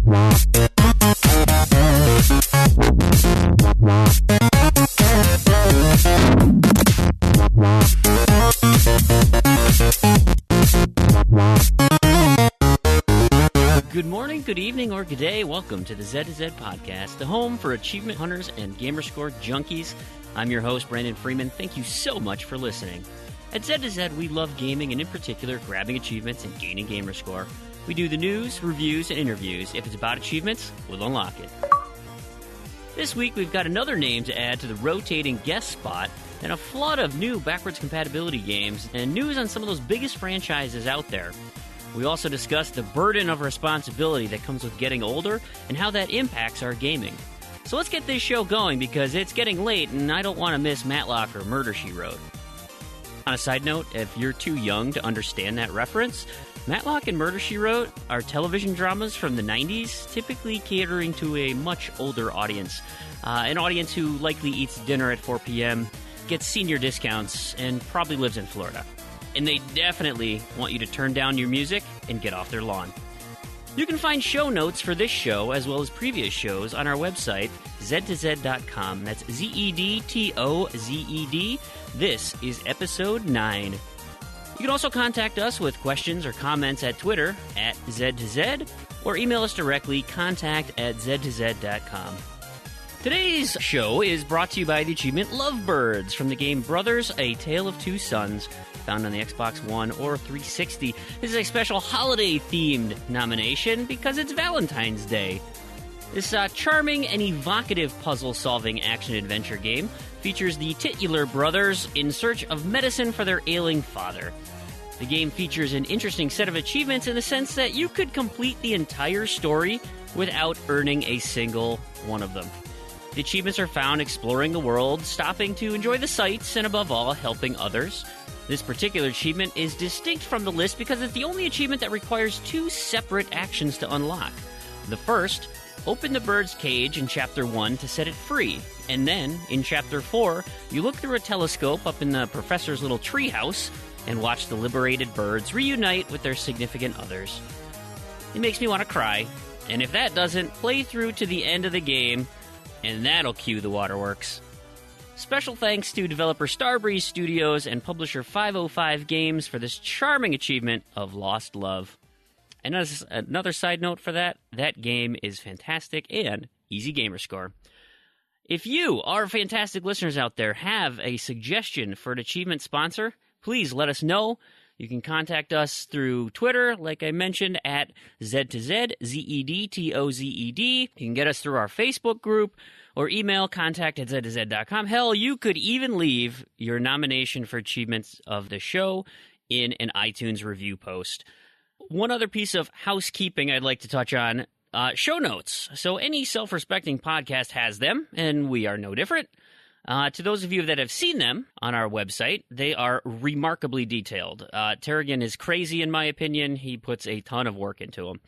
Good morning, good evening, or good day. Welcome to the Z to Z podcast, the home for achievement hunters and gamerscore junkies. I'm your host, Brandon Freeman. Thank you so much for listening. At Z to Z, we love gaming, and in particular, grabbing achievements and gaining gamerscore. We do the news, reviews, and interviews. If it's about achievements, we'll unlock it. This week, we've got another name to add to the rotating guest spot, and a flood of new backwards compatibility games, and news on some of those biggest franchises out there. We also discuss the burden of responsibility that comes with getting older and how that impacts our gaming. So let's get this show going because it's getting late and I don't want to miss Matlock or Murder, She Wrote. On a side note, if you're too young to understand that reference, Matlock and Murder, She Wrote are television dramas from the 90s, typically catering to a much older audience. An audience who likely eats dinner at 4 p.m., gets senior discounts, and probably lives in Florida. And they definitely want you to turn down your music and get off their lawn. You can find show notes for this show as well as previous shows on our website, ztz.com. That's ZEDTOZED. This is episode 9. You can also contact us with questions or comments at Twitter at Z2Z or email us directly, contact@z2z.com. Today's show is brought to you by the achievement Lovebirds from the game Brothers: A Tale of Two Sons, found on the Xbox One or 360. This is a special holiday-themed nomination because it's Valentine's Day. This charming and evocative puzzle-solving action-adventure game features the titular brothers in search of medicine for their ailing father. The game features an interesting set of achievements in the sense that you could complete the entire story without earning a single one of them. The achievements are found exploring the world, stopping to enjoy the sights, and above all, helping others. This particular achievement is distinct from the list because it's the only achievement that requires 2 separate actions to unlock. The first, open the bird's cage in Chapter 1 to set it free, and then, in Chapter 4, you look through a telescope up in the professor's little treehouse and watch the liberated birds reunite with their significant others. It makes me want to cry, and if that doesn't, play through to the end of the game, and that'll cue the waterworks. Special thanks to developer Starbreeze Studios and publisher 505 Games for this charming achievement of Lost Love. And as another side note for that game is fantastic and easy gamer score. If you, our fantastic listeners out there, have a suggestion for an achievement sponsor, please let us know. You can contact us through Twitter, like I mentioned, at Z2Z, ZEDTOZED. You can get us through our Facebook group, or email contact@z2z.com. Hell, you could even leave your nomination for achievements of the show in an iTunes review post. One other piece of housekeeping I'd like to touch on, show notes. So any self-respecting podcast has them, and we are no different. To those of you that have seen them on our website, they are remarkably detailed. Terrigan is crazy, in my opinion. He puts a ton of work into them.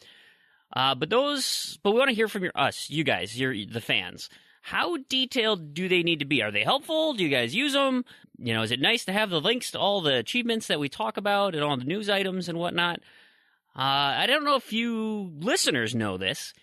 But we want to hear from you guys, the fans. How detailed do they need to be? Are they helpful? Do you guys use them? Is it nice to have the links to all the achievements that we talk about and all the news items and whatnot? I don't know if you listeners know this,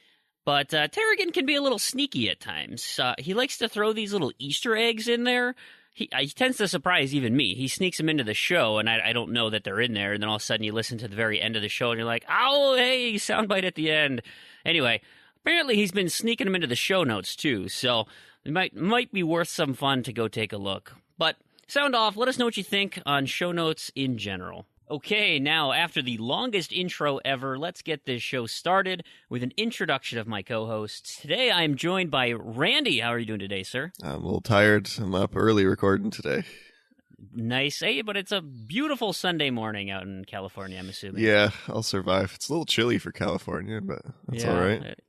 but Terrigan can be a little sneaky at times. He likes to throw these little Easter eggs in there. He tends to surprise even me. He sneaks them into the show, and I don't know that they're in there. And then all of a sudden you listen to the very end of the show, and you're like, oh, hey, soundbite at the end. Anyway, apparently he's been sneaking them into the show notes, too. So it might be worth some fun to go take a look. But sound off. Let us know what you think on show notes in general. Okay, now, after the longest intro ever, let's get this show started with an introduction of my co-hosts. Today, I am joined by Randy. How are you doing today, sir? I'm a little tired. I'm up early recording today. Nice. Hey, but it's a beautiful Sunday morning out in California, I'm assuming. Yeah, I'll survive. It's a little chilly for California, but that's all right.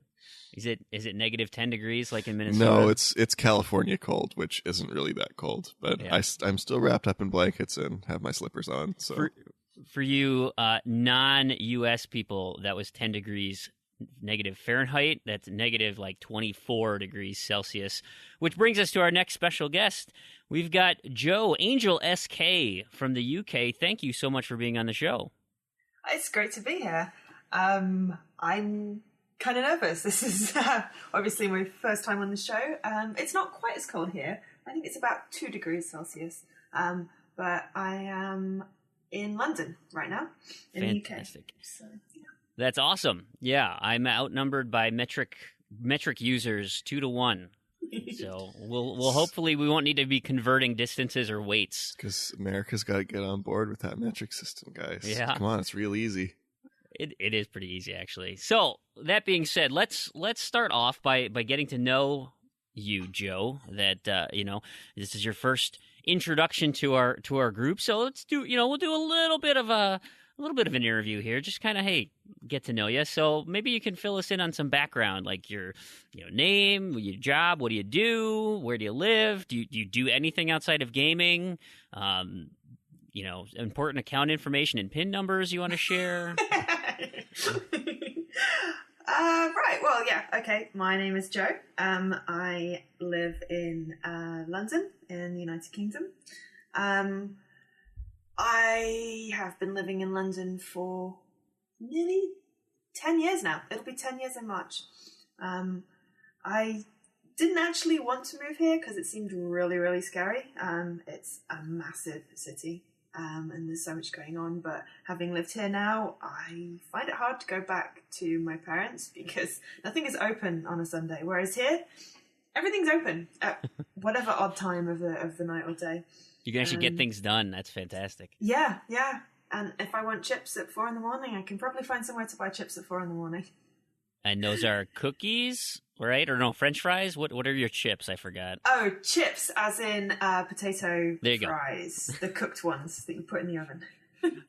Is it negative 10 degrees like in Minnesota? No, it's California cold, which isn't really that cold. But yeah. I'm still wrapped up in blankets and have my slippers on. So For you non-U.S. people, that was 10 degrees negative Fahrenheit. That's negative like 24 degrees Celsius, which brings us to our next special guest. We've got Joe, Angel SK from the UK. Thank you so much for being on the show. It's great to be here. I'm kind of nervous. This is obviously my first time on the show. It's not quite as cold here. I think it's about 2 degrees Celsius. But I am in London right now, in Fantastic. the UK. So, yeah. That's awesome. Yeah, I'm outnumbered by metric users 2 to 1. So we'll hopefully we won't need to be converting distances or weights. Because America's got to get on board with that metric system, guys. Yeah. Come on, it's real easy. It is pretty easy, actually. So that being said, let's start off by getting to know you, Joe. That this is your first introduction to our group. So let's do we'll do a little bit of an interview here. Just kind of get to know you. So maybe you can fill us in on some background, like your name, your job, what do you do, where do you live, do you do anything outside of gaming? Important account information and PIN numbers you want to share. Right. Well, yeah. Okay. My name is Joe. I live in London in the United Kingdom. I have been living in London for nearly 10 years now. It'll be 10 years in March. I didn't actually want to move here because it seemed really, really scary. It's a massive city. And there's so much going on, but having lived here now, I find it hard to go back to my parents because nothing is open on a Sunday, whereas here, everything's open at whatever odd time of the night or day. You can actually get things done. That's fantastic. Yeah. And if I want chips at 4 a.m, I can probably find somewhere to buy chips at 4 a.m. And those are cookies, right? Or no, French fries? What are your chips? I forgot. Oh, chips, as in potato fries. Go. The cooked ones that you put in the oven. We're going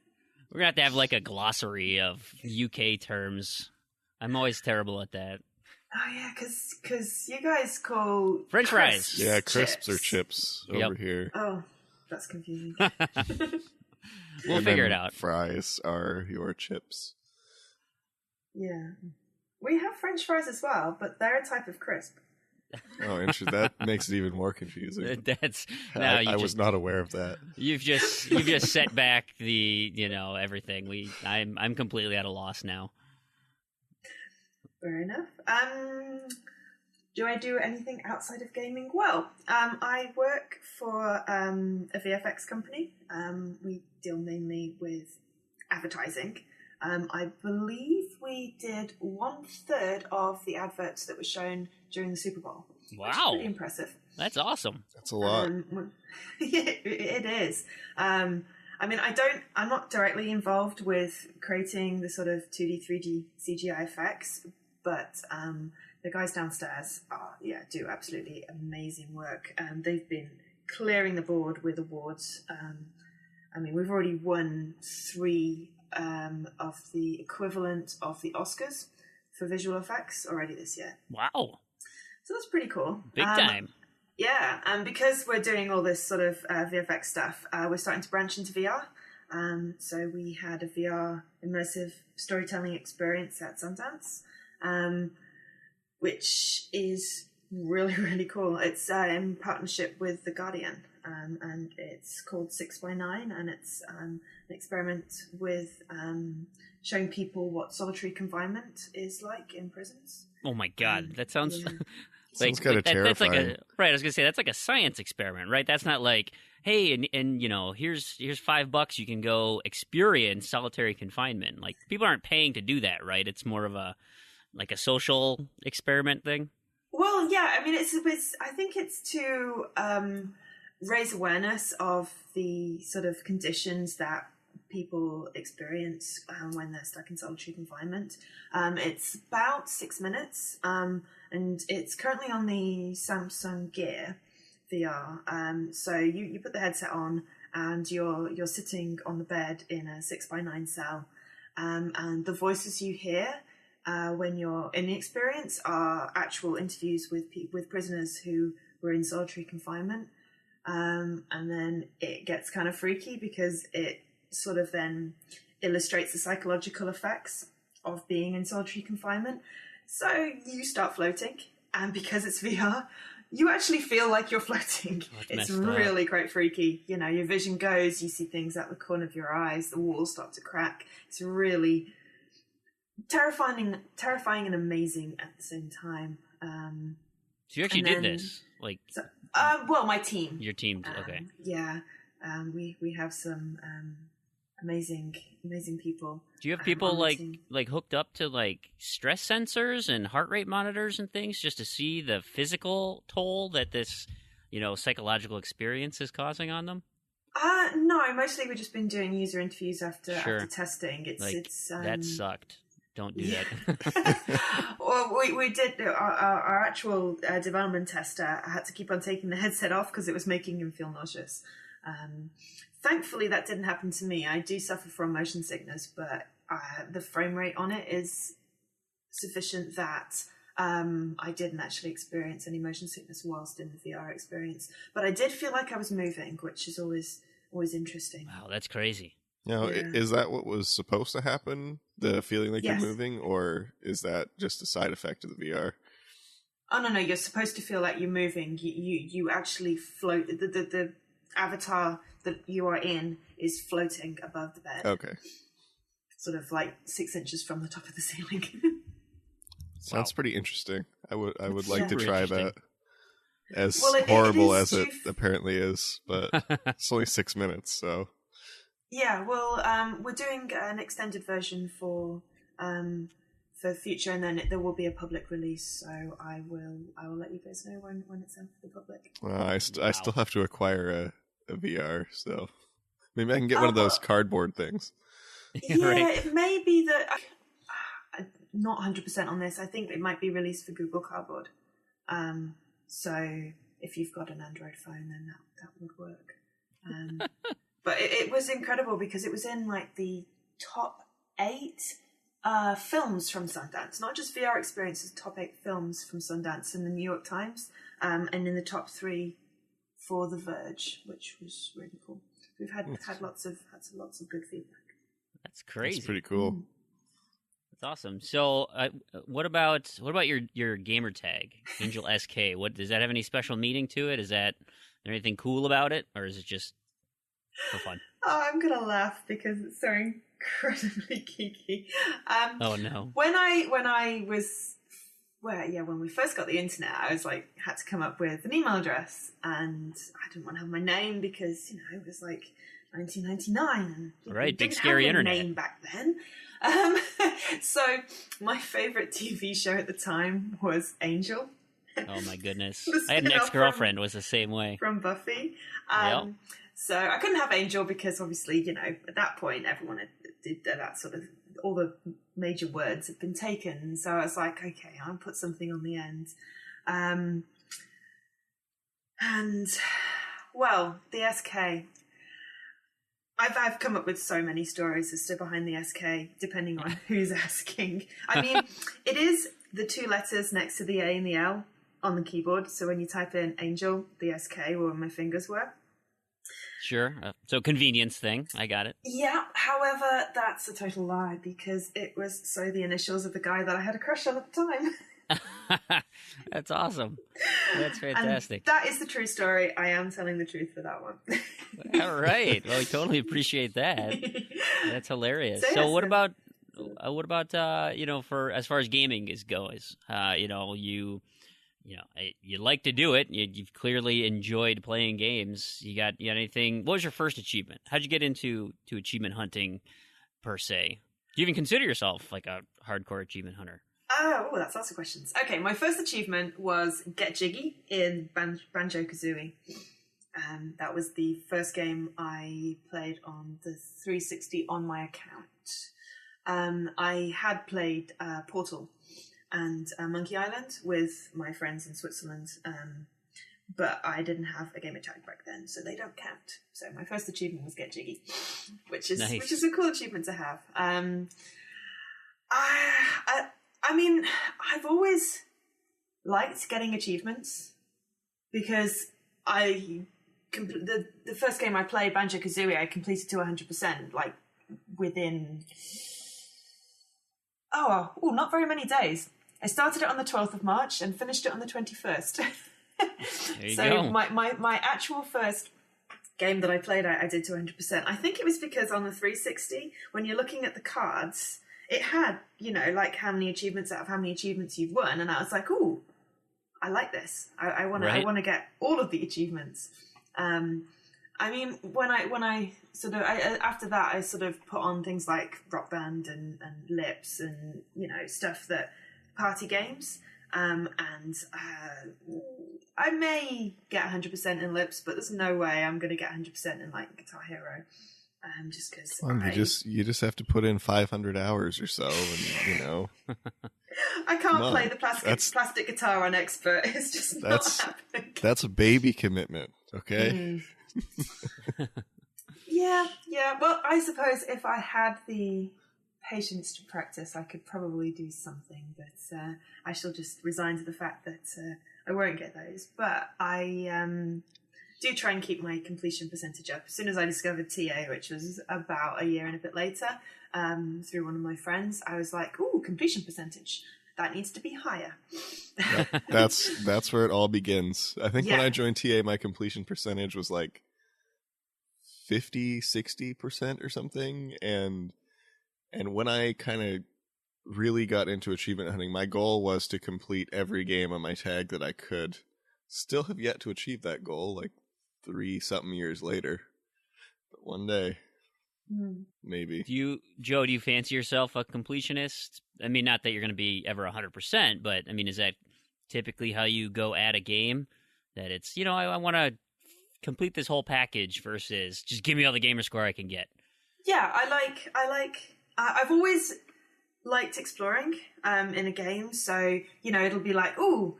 to have to have like a glossary of UK terms. I'm always terrible at that. Oh, yeah, because you guys call French fries. Yeah, crisps or chips over here. Oh, that's confusing. We'll figure it out. Fries are your chips. Yeah. We have French fries as well, but they're a type of crisp. Oh, interesting. That makes it even more confusing. I was not aware of that. You've just set back the everything. I'm completely at a loss now. Fair enough. Do I do anything outside of gaming? Well, I work for a VFX company. We deal mainly with advertising. I believe we did 1/3 of the adverts that were shown during the Super Bowl. Wow. Pretty impressive. That's awesome. That's a lot. Yeah, it is. I'm not directly involved with creating the sort of 2D, 3D CGI effects, but the guys downstairs do absolutely amazing work. They've been clearing the board with awards. We've already won 3 of the equivalent of the Oscars for visual effects already this year. Wow. So that's pretty cool. Big time. Yeah, and because we're doing all this sort of VFX stuff, we're starting to branch into VR. So we had a VR immersive storytelling experience at Sundance, which is really, really cool. It's in partnership with The Guardian, and it's called 6x9, and it's an experiment with showing people what solitary confinement is like in prisons. Oh my God, that sounds... Yeah. Sounds kind of terrifying. Right, I was gonna say that's like a science experiment, right? That's not like, hey, and here's $5, you can go experience solitary confinement. Like, people aren't paying to do that, right? It's more of a social experiment thing. Well, yeah, I think it's to raise awareness of the sort of conditions that people experience when they're stuck in solitary confinement. It's about 6 minutes, and it's currently on the Samsung Gear VR. So you put the headset on, and you're sitting on the bed in a 6x9 cell, and the voices you hear when you're in the experience are actual interviews with prisoners who were in solitary confinement. And then it gets kind of freaky because it sort of then illustrates the psychological effects of being in solitary confinement. So you start floating, and because it's VR, you actually feel like you're floating. It's really quite freaky. Your vision goes, you see things out the corner of your eyes, the walls start to crack. It's really, terrifying and amazing at the same time. So you actually did this, like? So, well, my team. Your team, okay. Yeah, we have some amazing people. Do you have people like hooked up to like stress sensors and heart rate monitors and things just to see the physical toll that this, psychological experience is causing on them? No, mostly we've just been doing user interviews after testing. It's that sucked. Don't do that. Well, we did our actual development tester had to keep on taking the headset off because it was making him feel nauseous. Thankfully, that didn't happen to me. I do suffer from motion sickness, but the frame rate on it is sufficient that I didn't actually experience any motion sickness whilst in the VR experience. But I did feel like I was moving, which is always interesting. Wow, that's crazy. Now, is that what was supposed to happen? The feeling like you're moving, or is that just a side effect of the VR? Oh no! You're supposed to feel like you're moving. You actually float. The avatar that you are in is floating above the bed. Okay. Sort of like 6 inches from the top of the ceiling. Sounds pretty interesting. I would like to try that. As well, horrible as it apparently is, but it's only 6 minutes, so. Yeah, well, we're doing an extended version for future, and then there will be a public release. So I will let you guys know when it's out for the public. I still have to acquire a VR, so maybe I can get one of those cardboard things. Yeah, right. It may be that. I'm not 100% on this. I think it might be released for Google Cardboard. So if you've got an Android phone, then that would work. But it was incredible because it was in like the top 8 films from Sundance, not just VR experiences, top 8 films from Sundance in the New York Times, and in the top 3 for The Verge, which was really cool. We've had lots of good feedback. That's crazy. That's pretty cool. That's awesome. So, what about your gamer tag, Angel SK? What does that have any special meaning to it? Is there anything cool about it, or is it just for fun? Oh, I'm gonna laugh because it's so incredibly geeky. Oh no! When we first got the internet, I was like, had to come up with an email address, and I didn't want to have my name because it was like 1999, and right, big scary internet name back then. So my favorite TV show at the time was Angel. Oh my goodness! I had an ex-girlfriend was the same way from Buffy. Yep. So I couldn't have Angel because obviously, at that point, everyone did that sort of, all the major words had been taken. So I was like, okay, I'll put something on the end. And, well, the SK. I've come up with so many stories as to behind the SK, depending on who's asking. I mean, it is the 2 letters next to the A and the L on the keyboard. So when you type in Angel, the SK were where my fingers were. Sure. So convenience thing. I got it. Yeah. However, that's a total lie because it was the initials of the guy that I had a crush on at the time. That's awesome. That's fantastic. And that is the true story. I am telling the truth for that one. All right. Well, I totally appreciate that. That's hilarious. So what about for as far as gaming goes, you like to do it. You've clearly enjoyed playing games. You got anything? What was your first achievement? How'd you get into achievement hunting, per se? Do you even consider yourself like a hardcore achievement hunter? Oh, that's lots of questions. Okay, my first achievement was Get Jiggy in Banjo-Kazooie. That was the first game I played on the 360 on my account. I had played Portal and Monkey Island with my friends in Switzerland, but I didn't have a gamer tag back then, so they don't count. So my first achievement was Get Jiggy, which is a cool achievement to have. I mean, I've always liked getting achievements because the first game I played, Banjo-Kazooie, I completed to 100%, like within not very many days. I started it on the 12th of March and finished it on the 21st. There you so go. my actual first game that I played, I did to 100%. I think it was because on the 360, when you're looking at the cards, it had, like how many achievements out of how many achievements you've won, and I was like, ooh, I like this. I want to get all of the achievements. I mean, when I sort of after that, I sort of put on things like Rock Band and Lips and stuff that party games. And I may get 100% in Lips, but there's no way I'm going to get 100% in like Guitar Hero. Just because you just have to put in 500 hours or so, and I can't play the plastic guitar on expert. It's just not happening. That's a baby commitment, okay? Yeah. Well, I suppose if I had the patience to practice, I could probably do something, but I shall just resign to the fact that I won't get those. But I do try and keep my completion percentage up. As soon as I discovered TA, which was about a year and a bit later, through one of my friends, I was like, ooh, completion percentage. That needs to be higher. That's where it all begins. I think when I joined TA, my completion percentage was like 50-60% or something. And when I kind of really got into achievement hunting, my goal was to complete every game on my tag that I could. Still have yet to achieve that goal, like 3-something years later. But one day. Maybe. Joe, do you fancy yourself a completionist? I mean, not that you're going to be ever 100%, but I mean, is that typically how you go at a game? That it's, I want to complete this whole package versus just give me all the gamer score I can get. Yeah, I've always liked exploring in a game. So, it'll be like, ooh,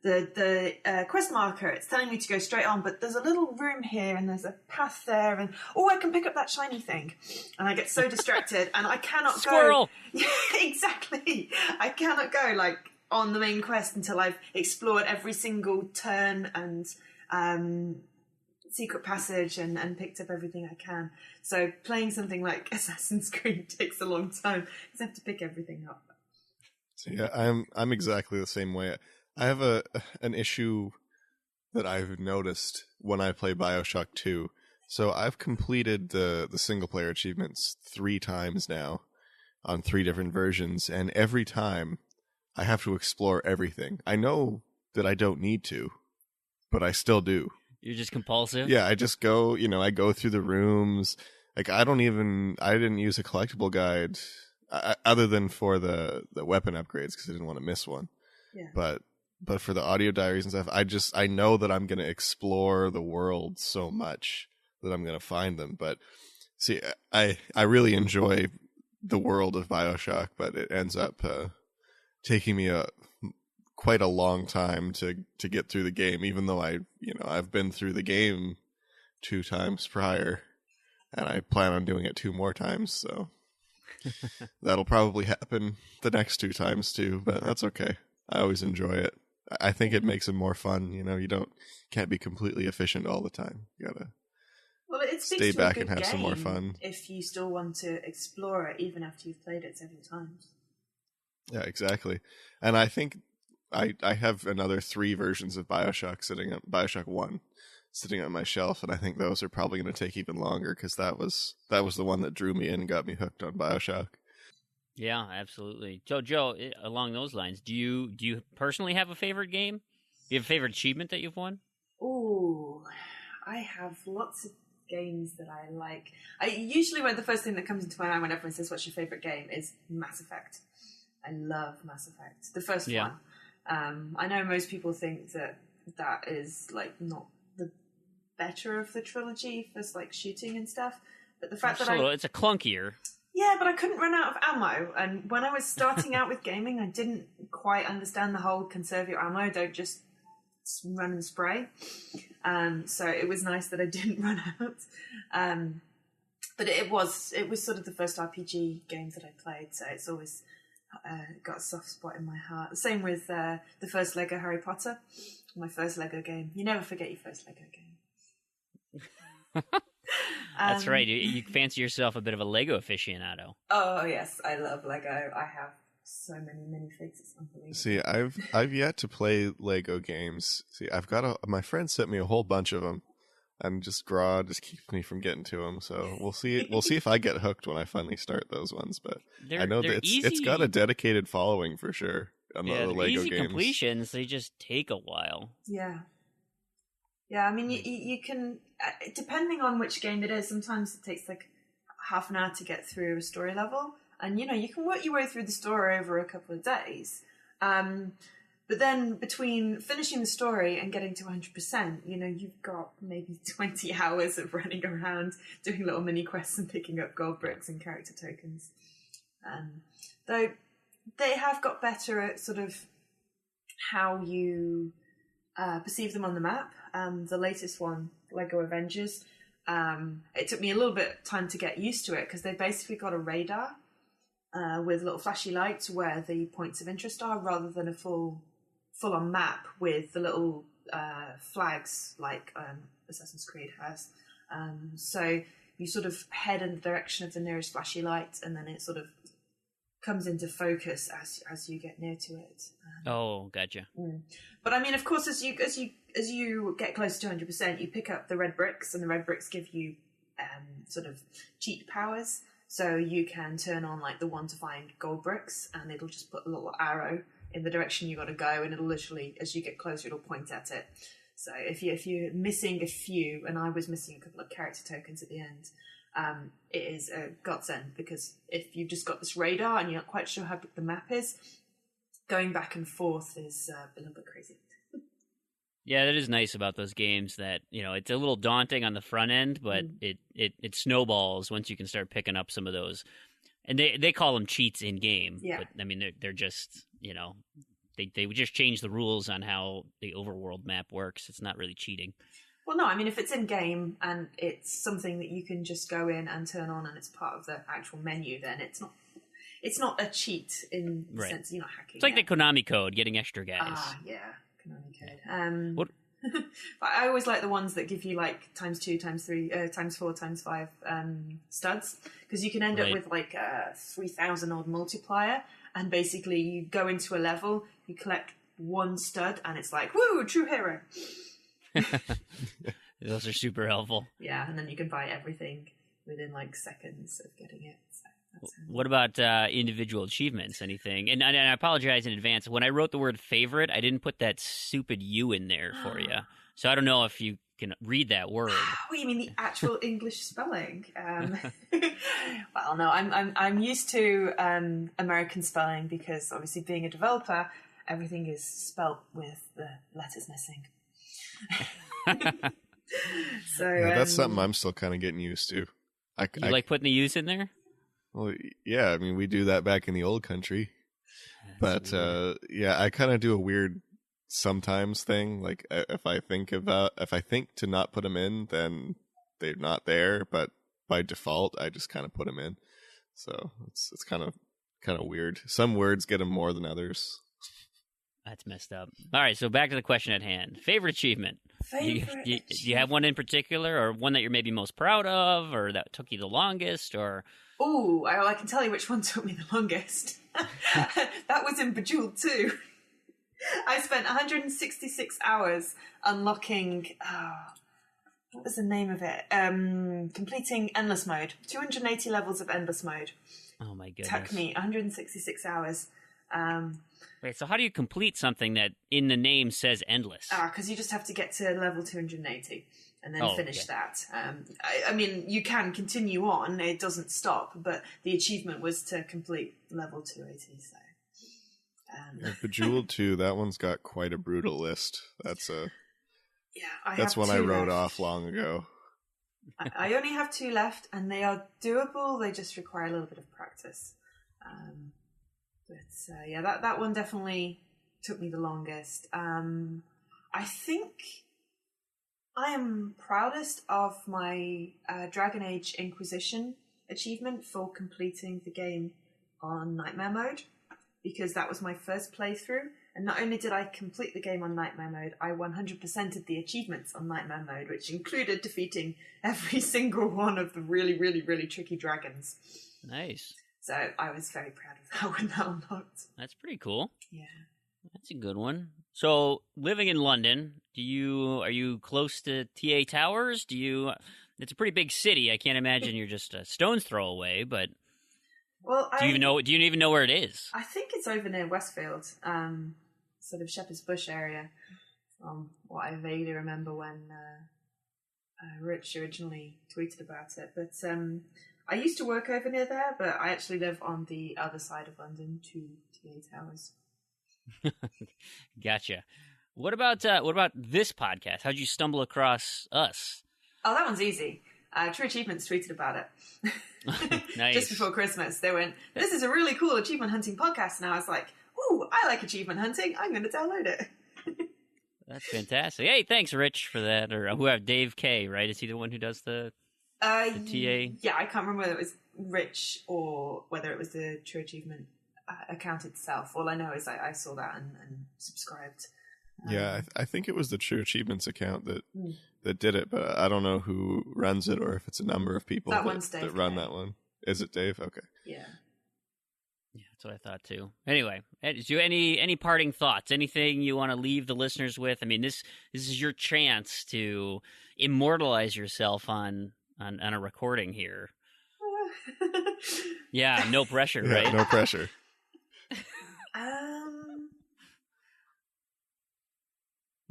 the quest marker, it's telling me to go straight on, but there's a little room here and there's a path there, and I can pick up that shiny thing, and I get so distracted and I cannot Squirrel! go. Exactly. I cannot go like on the main quest until I've explored every single turn and secret passage and picked up everything I can. So playing something like Assassin's Creed takes a long time because I have to pick everything up. So yeah, I'm exactly the same way. I have an issue that I've noticed when I play BioShock 2. So I've completed the single player achievements 3 times now on 3 different versions, and every time I have to explore everything. I know that I don't need to, but I still do. You're just compulsive? Yeah, I just go, I go through the rooms. Like I didn't use a collectible guide other than for the weapon upgrades because I didn't want to miss one. Yeah. But for the audio diaries and stuff, I know that I'm going to explore the world so much that I'm going to find them. But see, I really enjoy the world of BioShock, but it ends up taking me quite a long time to get through the game, even though I've been through the game 2 times prior, and I plan on doing it 2 more times. So that'll probably happen the next 2 times too, but that's okay. I always enjoy it. I think it makes it more fun. You can't be completely efficient all the time. You gotta stay back and have some more fun. If you still want to explore it, even after you've played it several times. Yeah, exactly. And I think I have another 3 versions of BioShock 1 sitting on my shelf, and I think those are probably going to take even longer because that was the one that drew me in and got me hooked on BioShock. Yeah, absolutely. So, Joe, along those lines, do you personally have a favorite game? Do you have a favorite achievement that you've won? Ooh, I have lots of games that I like. Usually the first thing that comes into my mind when everyone says, what's your favorite game, is Mass Effect. I love Mass Effect. The first one. I know most people think that is like not the better of the trilogy for like shooting and stuff, but the fact that it's a clunkier. Yeah, but I couldn't run out of ammo, and when I was starting out with gaming, I didn't quite understand the whole conserve your ammo, don't just run and spray. So it was nice that I didn't run out. But it was sort of the first RPG game that I played, so it's always got a soft spot in my heart. Same with the first Lego Harry Potter, my first Lego game. You never forget your first Lego game. That's right. You fancy yourself a bit of a Lego aficionado. Oh yes, I love Lego. I have so many minifigs. It's unbelievable. See, I've yet to play Lego games. See, I've got my friend sent me a whole bunch of them. and just Graw just keeps me from getting to them. So we'll see. We'll see if I get hooked when I finally start those ones. But I know that it's got a dedicated following for sure on the Lego easy games. Completions. They just take a while. Yeah. Yeah, I mean, you can, depending on which game it is, sometimes it takes like half an hour to get through a story level. And, you can work your way through the story over a couple of days. But then between finishing the story and getting to 100%, you've got maybe 20 hours of running around, doing little mini quests and picking up gold bricks and character tokens. Though they have got better at sort of how you perceive them on the map. The latest one, Lego Avengers, it took me a little bit of time to get used to it because they basically got a radar with little flashy lights where the points of interest are, rather than a full-on map with the little flags like Assassin's Creed has. So you sort of head in the direction of the nearest flashy light, and then it sort of comes into focus as you get near to it. Oh, gotcha. But I mean, of course, as you get close to 100%, you pick up the red bricks, and the red bricks give you sort of cheat powers. So you can turn on like the one to find gold bricks, and it'll just put a little arrow in the direction you got to go, and it'll literally, as you get closer, it'll point at it. So if you're missing a few, and I was missing a couple of character tokens at the end, it is a godsend, because if you've just got this radar and you're not quite sure how big the map is, going back and forth is a little bit crazy. Yeah, that is nice about those games, that it's a little daunting on the front end, but it snowballs once you can start picking up some of those. And they call them cheats in game. Yeah. But I mean they're just they would just change the rules on how the overworld map works. It's not really cheating. Well, no, I mean, if it's in game and it's something that you can just go in and turn on and it's part of the actual menu, then it's not a cheat in the sense you're not hacking. It's like the Konami code, getting extra guys. Ah, yeah, Konami code. What? I always like the ones that give you like ×2, ×3, ×4, ×5 studs, because you can end up with like a 3,000 odd multiplier, and basically you go into a level, you collect one stud, and it's like, woo, true hero. Those are super helpful. Yeah, and then you can buy everything within like seconds of getting it. So what about individual achievements? Anything? And I apologize in advance. When I wrote the word favorite, I didn't put that stupid U in there for you. So I don't know if you can read that word. Oh, you mean the actual English spelling? Well, no, I'm used to American spelling, because obviously being a developer, everything is spelt with the letters missing. So that's something I'm still kind of getting used to. I like putting the U's in there? Well, yeah, I mean, we do that back in the old country. But yeah, I kind of do a weird sometimes thing. Like if I think to not put them in, then they're not there. But by default, I just kind of put them in. So it's kind of weird. Some words get them more than others. That's messed up. All right, so back to the question at hand. Favorite achievement? Do you have one in particular, or one that you're maybe most proud of, or that took you the longest, or... Oh, I can tell you which one took me the longest. That was in Bejeweled 2. I spent 166 hours unlocking... what was the name of it? Completing Endless Mode. 280 levels of Endless Mode. Oh my goodness. Took me 166 hours. Wait, so how do you complete something that in the name says endless? Because you just have to get to level 280 and then finish that. I mean, you can continue on, it doesn't stop, but the achievement was to complete level 280, so... Bejeweled 2, that one's got quite a brutal list. That's one I wrote off long ago. I only have 2 left, and they are doable, they just require a little bit of practice. But yeah, that one definitely took me the longest. I think I am proudest of my Dragon Age Inquisition achievement for completing the game on Nightmare Mode, because that was my first playthrough. And not only did I complete the game on Nightmare Mode, I 100%ed the achievements on Nightmare Mode, which included defeating every single one of the really, really, really tricky dragons. Nice. So I was very proud of that when that unlocked. That's pretty cool. Yeah. That's a good one. So, living in London, are you close to TA Towers? It's a pretty big city. I can't imagine you're just a stone's throw away, but Well, do you even know where it is? I think it's over near Westfield, sort of Shepherd's Bush area, from what I vaguely remember when Rich originally tweeted about it. But I used to work over near there, but I actually live on the other side of London to TA Towers. Gotcha. What about this podcast? How'd you stumble across us? Oh, that one's easy. True Achievements tweeted about it. Nice. Just before Christmas. They went, "This is a really cool achievement hunting podcast." And I was like, "Ooh, I like achievement hunting. I'm going to download it." That's fantastic. Hey, thanks, Rich, for that. Or Dave K, right? Is he the one who does the TA? Yeah, I can't remember whether it was Rich or whether it was the True Achievement account itself. All I know is I saw that and subscribed. Yeah, I think it was the True Achievements account that did it, but I don't know who runs it or if it's a number of people that run that one. Is it Dave? Okay. Yeah. Yeah, that's what I thought too. Anyway, do you any parting thoughts? Anything you want to leave the listeners with? I mean, this is your chance to immortalize yourself on a recording here. Yeah, no pressure, yeah, right? No pressure.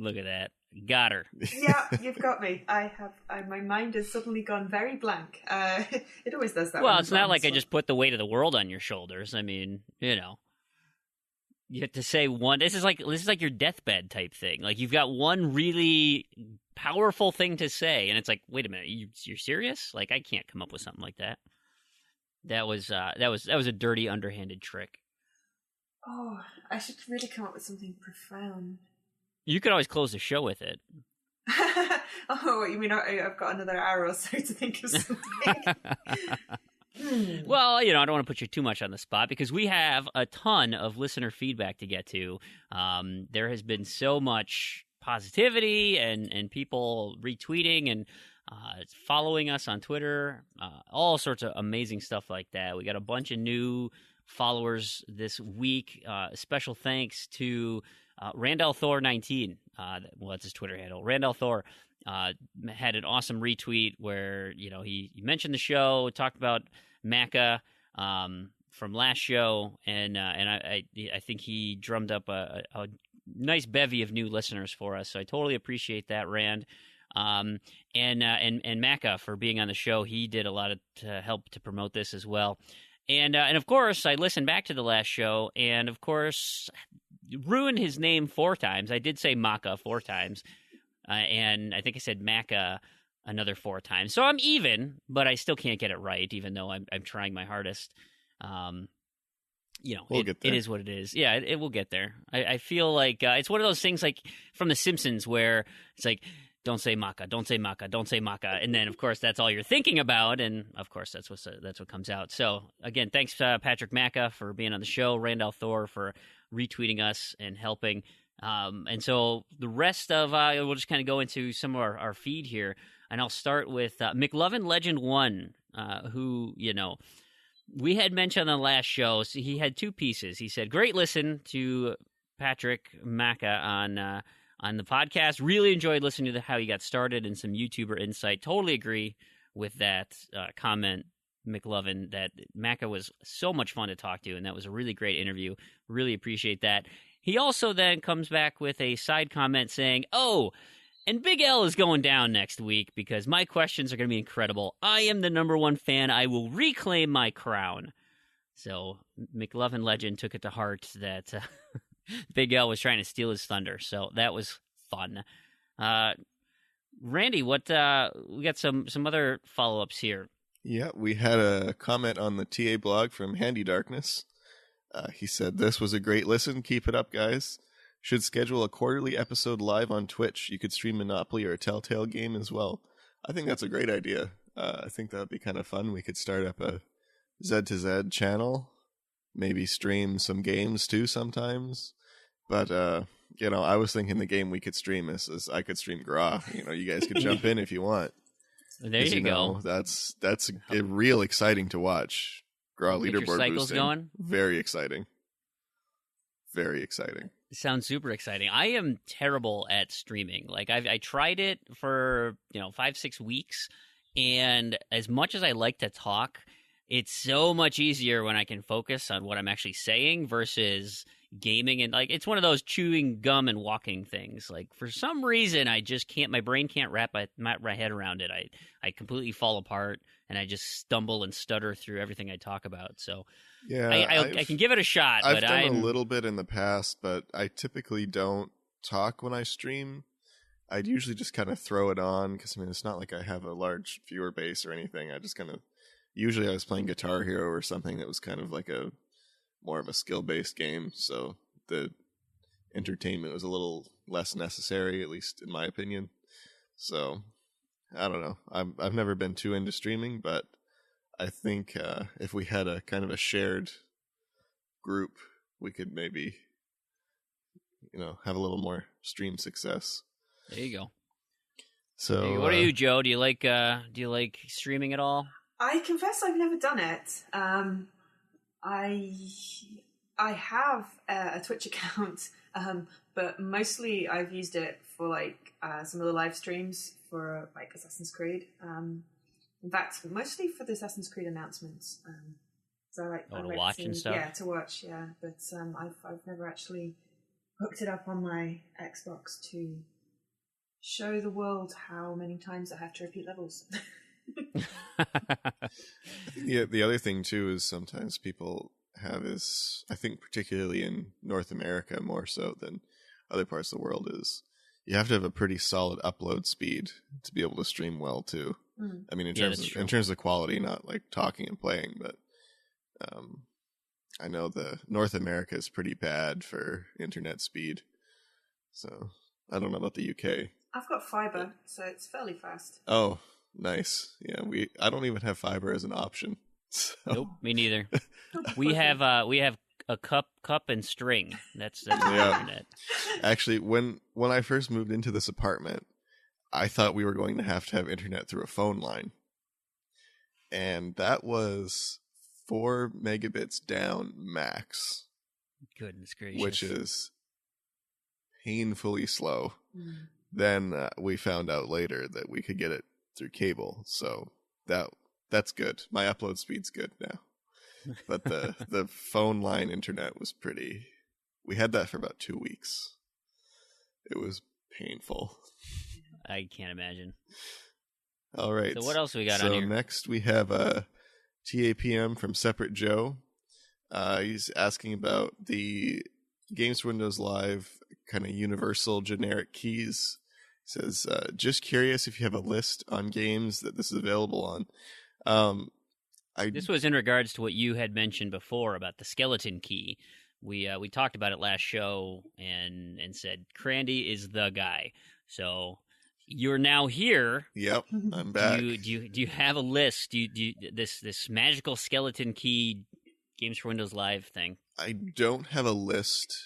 Look at that. Got her. Yeah, you've got me. My mind has suddenly gone very blank. It always does that. Well, it's not like I just put the weight of the world on your shoulders. I mean, you have to say one. This is like your deathbed type thing. Like you've got one really powerful thing to say, and it's like, wait a minute, you're serious? Like I can't come up with something like that. That was a dirty, underhanded trick. Oh, I should really come up with something profound. You could always close the show with it. Oh, you mean I've got another hour or so to think of something? Well, I don't want to put you too much on the spot because we have a ton of listener feedback to get to. There has been so much positivity and people retweeting and following us on Twitter, all sorts of amazing stuff like that. We got a bunch of new followers this week. Special thanks to Randall Thor 19. That's his Twitter handle. Randall Thor had an awesome retweet where he mentioned the show, talked about Macca from last show, and I think he drummed up a nice bevy of new listeners for us. So I totally appreciate that, Rand. And Macca for being on the show. He did a lot to help to promote this as well. And of course, I listened back to the last show, and of course, ruined his name 4 times. I did say Macca 4 times, and I think I said Macca another 4 times. So I'm even, but I still can't get it right, even though I'm trying my hardest. We'll get there. It is what it is. Yeah, it will get there. I feel like it's one of those things like from The Simpsons where it's like, don't say Macca, don't say Macca, don't say Macca. And then, of course, that's all you're thinking about. And, of course, that's what comes out. So, again, thanks, Patrick Macca, for being on the show. Randall Thor for retweeting us and helping. And so the rest of we'll just kind of go into some of our feed here. And I'll start with McLovin Legend 1, who, we had mentioned on the last show. So he had 2 pieces. He said, great listen to Patrick Macca on the podcast. Really enjoyed listening to how he got started and some YouTuber insight. Totally agree with that comment, McLovin, that Macca was so much fun to talk to, and that was a really great interview. Really appreciate that. He also then comes back with a side comment saying, oh, and Big L is going down next week because my questions are going to be incredible. I am the #1 fan. I will reclaim my crown. So McLovin Legend took it to heart that Big L was trying to steal his thunder, so that was fun. Randy, we got some other follow-ups here. Yeah, we had a comment on the TA blog from Handy Darkness. He said, this was a great listen. Keep it up, guys. Should schedule a quarterly episode live on Twitch. You could stream Monopoly or a Telltale game as well. I think that's a great idea. I think that would be kind of fun. We could start up a Z2Z channel, maybe stream some games too sometimes. But, I was thinking the game we could stream is I could stream Gra. You guys could jump in if you want. There you go. That's real exciting to watch. Gra leaderboard cycles boosting. Going. Very exciting. very exciting. It sounds super exciting. I am terrible at streaming. Like I tried it for 5-6 weeks, and as much as I like to talk, it's so much easier when I can focus on what I'm actually saying versus gaming. And like it's one of those chewing gum and walking things. Like for some reason, I just can't. My brain can't wrap my head around it. I completely fall apart, and I just stumble and stutter through everything I talk about. So Yeah, I can give it a shot. I've but done I'm a little bit in the past, but I typically don't talk when I stream. I'd usually just kind of throw it on because I mean it's not like I have a large viewer base or anything. I just kind of usually I was playing Guitar Hero or something that was kind of like a more of a skill based game, so the entertainment was a little less necessary, at least in my opinion. So I don't know. I've never been too into streaming, but I think if we had a kind of a shared group, we could maybe have a little more stream success. There you go. So what are you, Joe? Do you like streaming at all? I confess I've never done it. I have a Twitch account, but mostly I've used it for like some of the live streams for like Assassin's Creed. In fact, mostly for the Assassin's Creed announcements. So I like to watch and stuff. Yeah, to watch. Yeah, but I've never actually hooked it up on my Xbox to show the world how many times I have to repeat levels. Yeah, the other thing too is sometimes people have is, I think particularly in North America more so than other parts of the world, is you have to have a pretty solid upload speed to be able to stream well too. Mm. I mean, in terms of quality, not like talking and playing, but I know the North America is pretty bad for internet speed. So I don't know about the UK. I've got fiber, so it's fairly fast. Oh, nice. Yeah, I don't even have fiber as an option. So. Nope, me neither. we have a cup and string. That's the internet. Actually, when I first moved into this apartment, I thought we were going to have internet through a phone line. And that was 4 megabits down max. Goodness gracious. Which is painfully slow. Mm. Then we found out later that we could get it through cable. So that's good. My upload speed's good now. But the phone line internet was pretty... We had that for about 2 weeks. It was painful. I can't imagine. All right. So what else we got on here? So next we have TAPM from Separate Joe. He's asking about the Games for Windows Live kind of universal generic keys. He says, just curious if you have a list on games that this is available on. This was in regards to what you had mentioned before about the skeleton key. We talked about it last show and said Crandy is the guy. So you're now here. Yep, I'm back. Do you have a list? Do you this magical skeleton key Games for Windows Live thing? I don't have a list,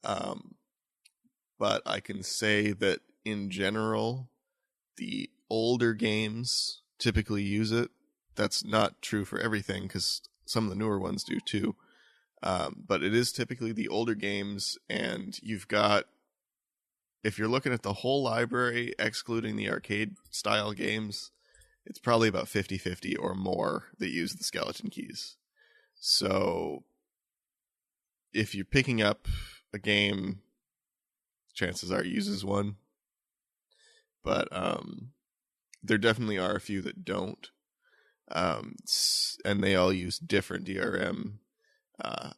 but I can say that in general, the older games typically use it. That's not true for everything because some of the newer ones do too. But it is typically the older games, and you've got, if you're looking at the whole library, excluding the arcade style games, it's probably about 50-50 or more that use the skeleton keys. So if you're picking up a game, chances are it uses one. But there definitely are a few that don't. And they all use different DRM.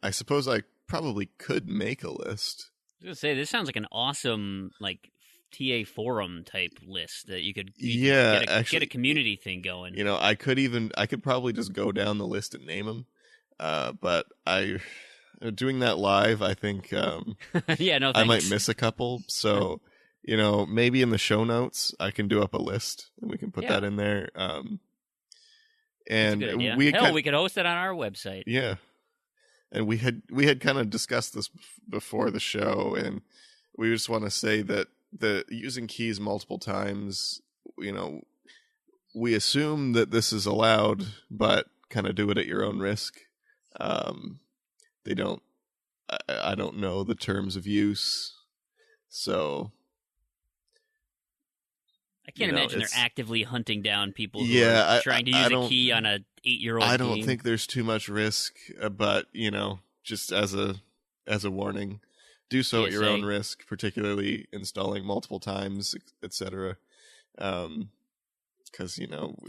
I suppose I probably could make a list. I was gonna say, this sounds like an awesome TA forum type list that you could get a community thing going. I could probably just go down the list and name them. But doing that live, I think yeah, no thanks. I might miss a couple. So maybe in the show notes I can do up a list and we can put that in there. And we could host it on our website. Yeah. And we had kind of discussed this before the show, and we just want to say that the using keys multiple times, we assume that this is allowed, but kind of do it at your own risk. They don't I don't know the terms of use, so I can't imagine they're actively hunting down people who are trying to use a key on a 8-year-old. I don't think there's too much risk, but just as a warning, do so at your own risk, particularly installing multiple times, etc. Because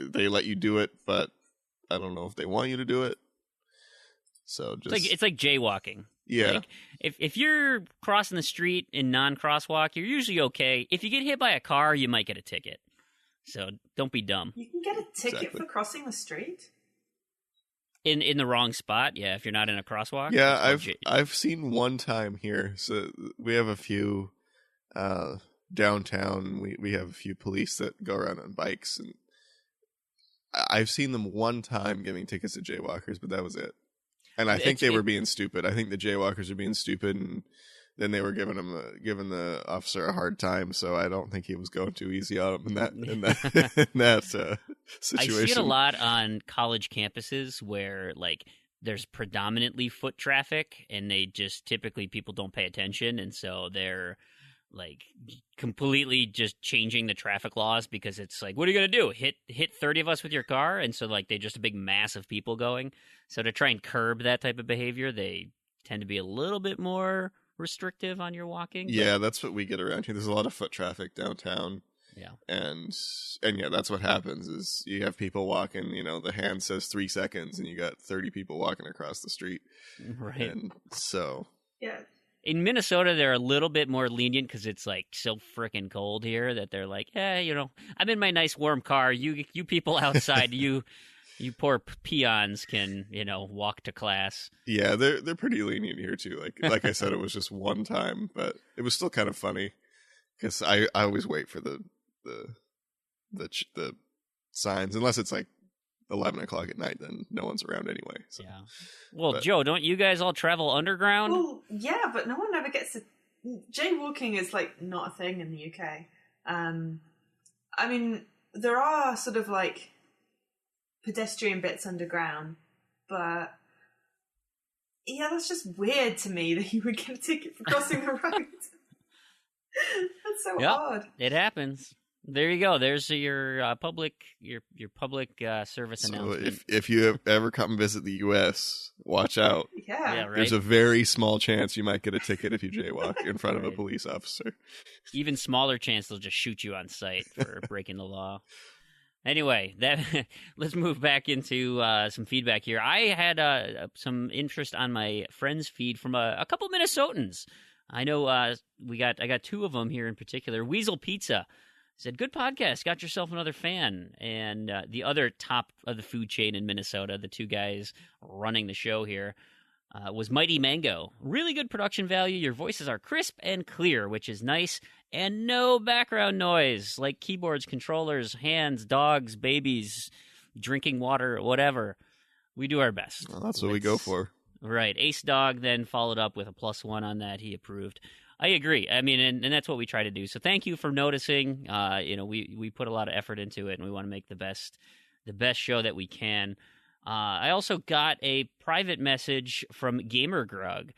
they let you do it, but I don't know if they want you to do it. So it's like jaywalking. Yeah. Like, if you're crossing the street in non-crosswalk, you're usually okay. If you get hit by a car, you might get a ticket. So don't be dumb. You can get a ticket for crossing the street? In the wrong spot, yeah, if you're not in a crosswalk. Yeah, I've seen one time here. So we have a few downtown. We have a few police that go around on bikes, and I've seen them one time giving tickets to jaywalkers, but that was it. And I think they were being stupid. I think the jaywalkers were being stupid, and then they were giving the officer a hard time. So I don't think he was going too easy on him in that situation. I see it a lot on college campuses where there's predominantly foot traffic, and they just typically people don't pay attention, and so they're completely just changing the traffic laws because it's what are you gonna do? Hit 30 of us with your car? And so they just a big mass of people going. So to try and curb that type of behavior, they tend to be a little bit more restrictive on your walking. Yeah, that's what we get around here. There's a lot of foot traffic downtown. Yeah. And yeah, that's what happens is you have people walking, the hand says 3 seconds and you got 30 people walking across the street. Right. And so. Yeah. In Minnesota, they're a little bit more lenient because it's so freaking cold here that they're I'm in my nice warm car. You people outside, you poor peons can, walk to class. Yeah, they're pretty lenient here too. Like I said, it was just one time, but it was still kind of funny because I always wait for the signs unless it's 11 o'clock at night, then no one's around anyway. So. Yeah. Well, Joe, don't you guys all travel underground? Well, yeah, but no one ever gets to... Jaywalking is, not a thing in the UK. I mean, there are sort of, pedestrian bits underground, but... Yeah, that's just weird to me that you would get a ticket for crossing the road. That's so odd. It happens. There you go. There's your public service announcement. So if you have ever come visit the U.S., watch out. Yeah, right? There's a very small chance you might get a ticket if you jaywalk in front of a police officer. Even smaller chance they'll just shoot you on sight for breaking the law. Anyway, let's move back into some feedback here. I had some interest on my friends' feed from a couple Minnesotans. I know I got two of them here in particular. Weasel Pizza said, good podcast, got yourself another fan. And the other top of the food chain in Minnesota, the two guys running the show here, was Mighty Mango. Really good production value. Your voices are crisp and clear, which is nice. And no background noise, like keyboards, controllers, hands, dogs, babies, drinking water, whatever. We do our best. Well, that's what we go for. Right. Ace Dog then followed up with a +1 on that. He approved. I agree. I mean, and that's what we try to do. So thank you for noticing. We put a lot of effort into it, and we want to make the best show that we can. I also got a private message from Gamer Grug,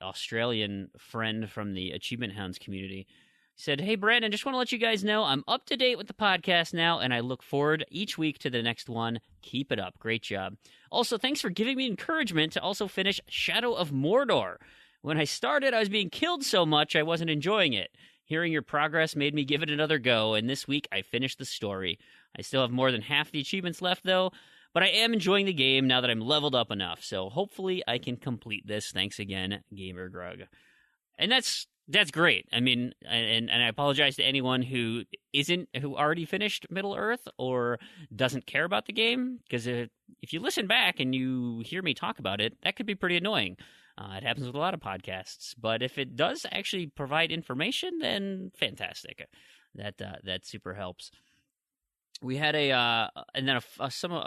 Australian friend from the Achievement Hounds community. He said, hey, Brandon, just want to let you guys know I'm up to date with the podcast now, and I look forward each week to the next one. Keep it up. Great job. Also, thanks for giving me encouragement to also finish Shadow of Mordor. When I started, I was being killed so much I wasn't enjoying it. Hearing your progress made me give it another go, and this week I finished the story. I still have more than half the achievements left, though, but I am enjoying the game now that I'm leveled up enough, so hopefully I can complete this. Thanks again, Gamer Grug. And that's great. I mean, and I apologize to anyone who already finished Middle-earth or doesn't care about the game, because if you listen back and you hear me talk about it, that could be pretty annoying. It happens with a lot of podcasts, but if it does actually provide information, then fantastic. That super helps. We had a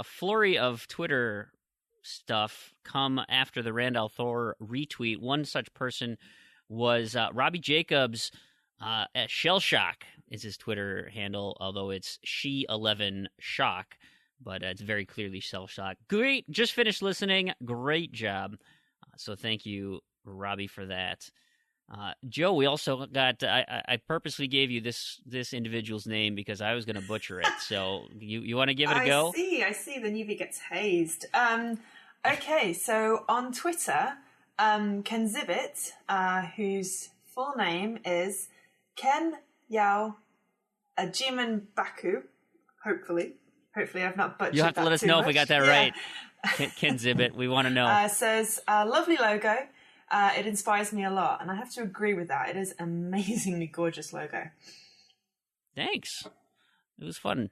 flurry of Twitter stuff come after the Randall Thor retweet. One such person was Robbie Jacobs. Shell Shock is his Twitter handle, although it's she11shock, but it's very clearly Shell Shock. Great, just finished listening. Great job. So thank you, Robbie for that. Joe, we also got. I purposely gave you this individual's name because I was going to butcher it. So you want to give it a go? I see. The newbie gets hazed. Okay, so on Twitter, Ken Zivit, whose full name is Ken Yao Ajiman Baku. Hopefully I've not butchered that. You have to let us know if we got that right. Ken Zivit, we want to know. Says, lovely logo. It inspires me a lot, and I have to agree with that. It is an amazingly gorgeous logo. Thanks. It was fun.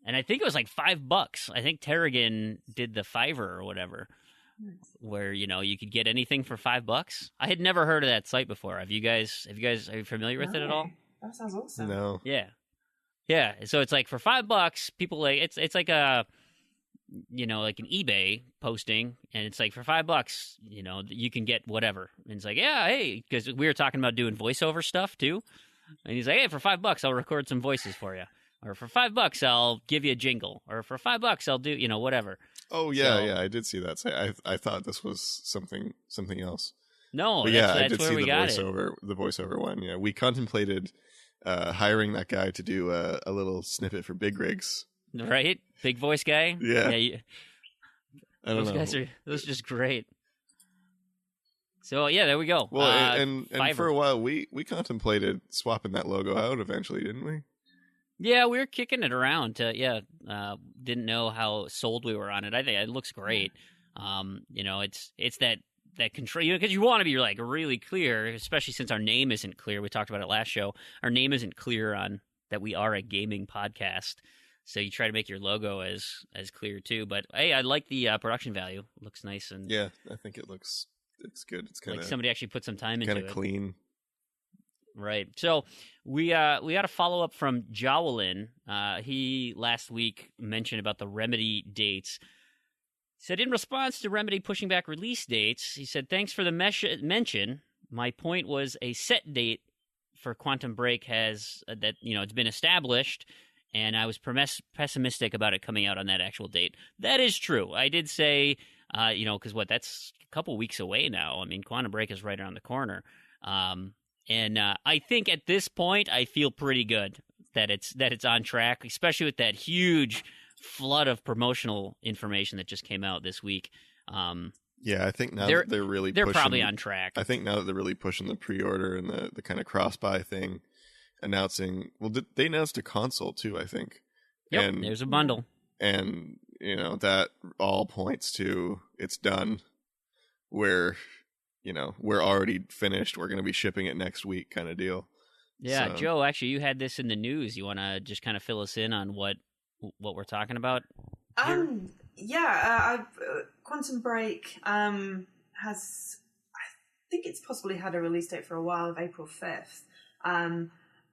And I think it was like $5. I think Terrigan did the Fiverr or whatever, where, you could get anything for $5. I had never heard of that site before. Are you familiar with it at all? That sounds awesome. No. Yeah. Yeah. So it's like for $5, people it's like a, like an eBay posting, and it's like for $5, you can get whatever. And it's like, yeah, hey, because we were talking about doing voiceover stuff too. And he's like, hey, for $5, I'll record some voices for you. Or for $5, I'll give you a jingle. Or for $5, I'll do, whatever. Oh yeah, I did see that. I thought this was something else. No, but that's I did where see we got the voiceover one. Yeah, we contemplated hiring that guy to do a little snippet for Big Rigs. Right, big voice guy. Yeah, I don't know. Those are just great. So yeah, there we go. Well, and for a while we contemplated swapping that logo out eventually, didn't we? Yeah, we were kicking it around. Didn't know how sold we were on it. I think it looks great. It's that control, because you want to be like really clear, especially since our name isn't clear. We talked about it last show. Our name isn't clear on that we are a gaming podcast. So you try to make your logo as clear too. But hey, I like the production value. It looks nice, and yeah, I think it's good. It's kind of like somebody actually put some time into it. Kind of clean. Right. So we got a follow up from Jowlin. He last week mentioned about the Remedy dates. He said, in response to Remedy pushing back release dates, he said, thanks for the mention. My point was a set date for Quantum Break has it's been established, and I was pessimistic about it coming out on that actual date. That is true. I did say, because that's a couple weeks away now. I mean, Quantum Break is right around the corner. And I think at this point, I feel pretty good that it's on track, especially with that huge flood of promotional information that just came out this week. Yeah, I think now they're really pushing, probably on track. I think now that they're really pushing the pre-order and the kind of cross-buy thing, announcing. Well, they announced a console too, I think. Yep, and there's a bundle, and that all points to it's done. We're already finished. We're going to be shipping it next week, kind of deal. Yeah, so. Joe, actually, you had this in the news. You want to just kind of fill us in on what we're talking about? Quantum Break has, I think it's possibly had a release date for a while of April 5th.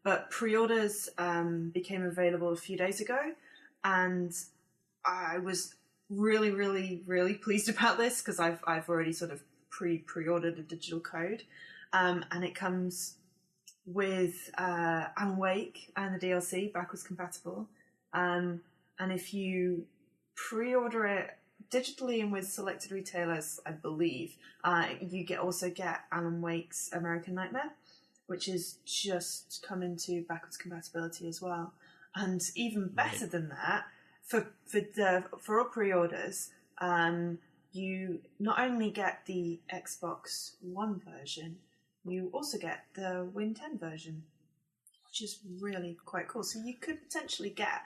But pre-orders became available a few days ago, and I was really, really, really pleased about this because I've already sort of pre-ordered a digital code, and it comes with Alan Wake and the DLC backwards compatible. And if you pre-order it digitally and with selected retailers, I believe, you also get Alan Wake's American Nightmare, which is just come into backwards compatibility as well. And even better than that, for all pre-orders, you not only get the Xbox One version, you also get the Win 10 version, which is really quite cool. So you could potentially get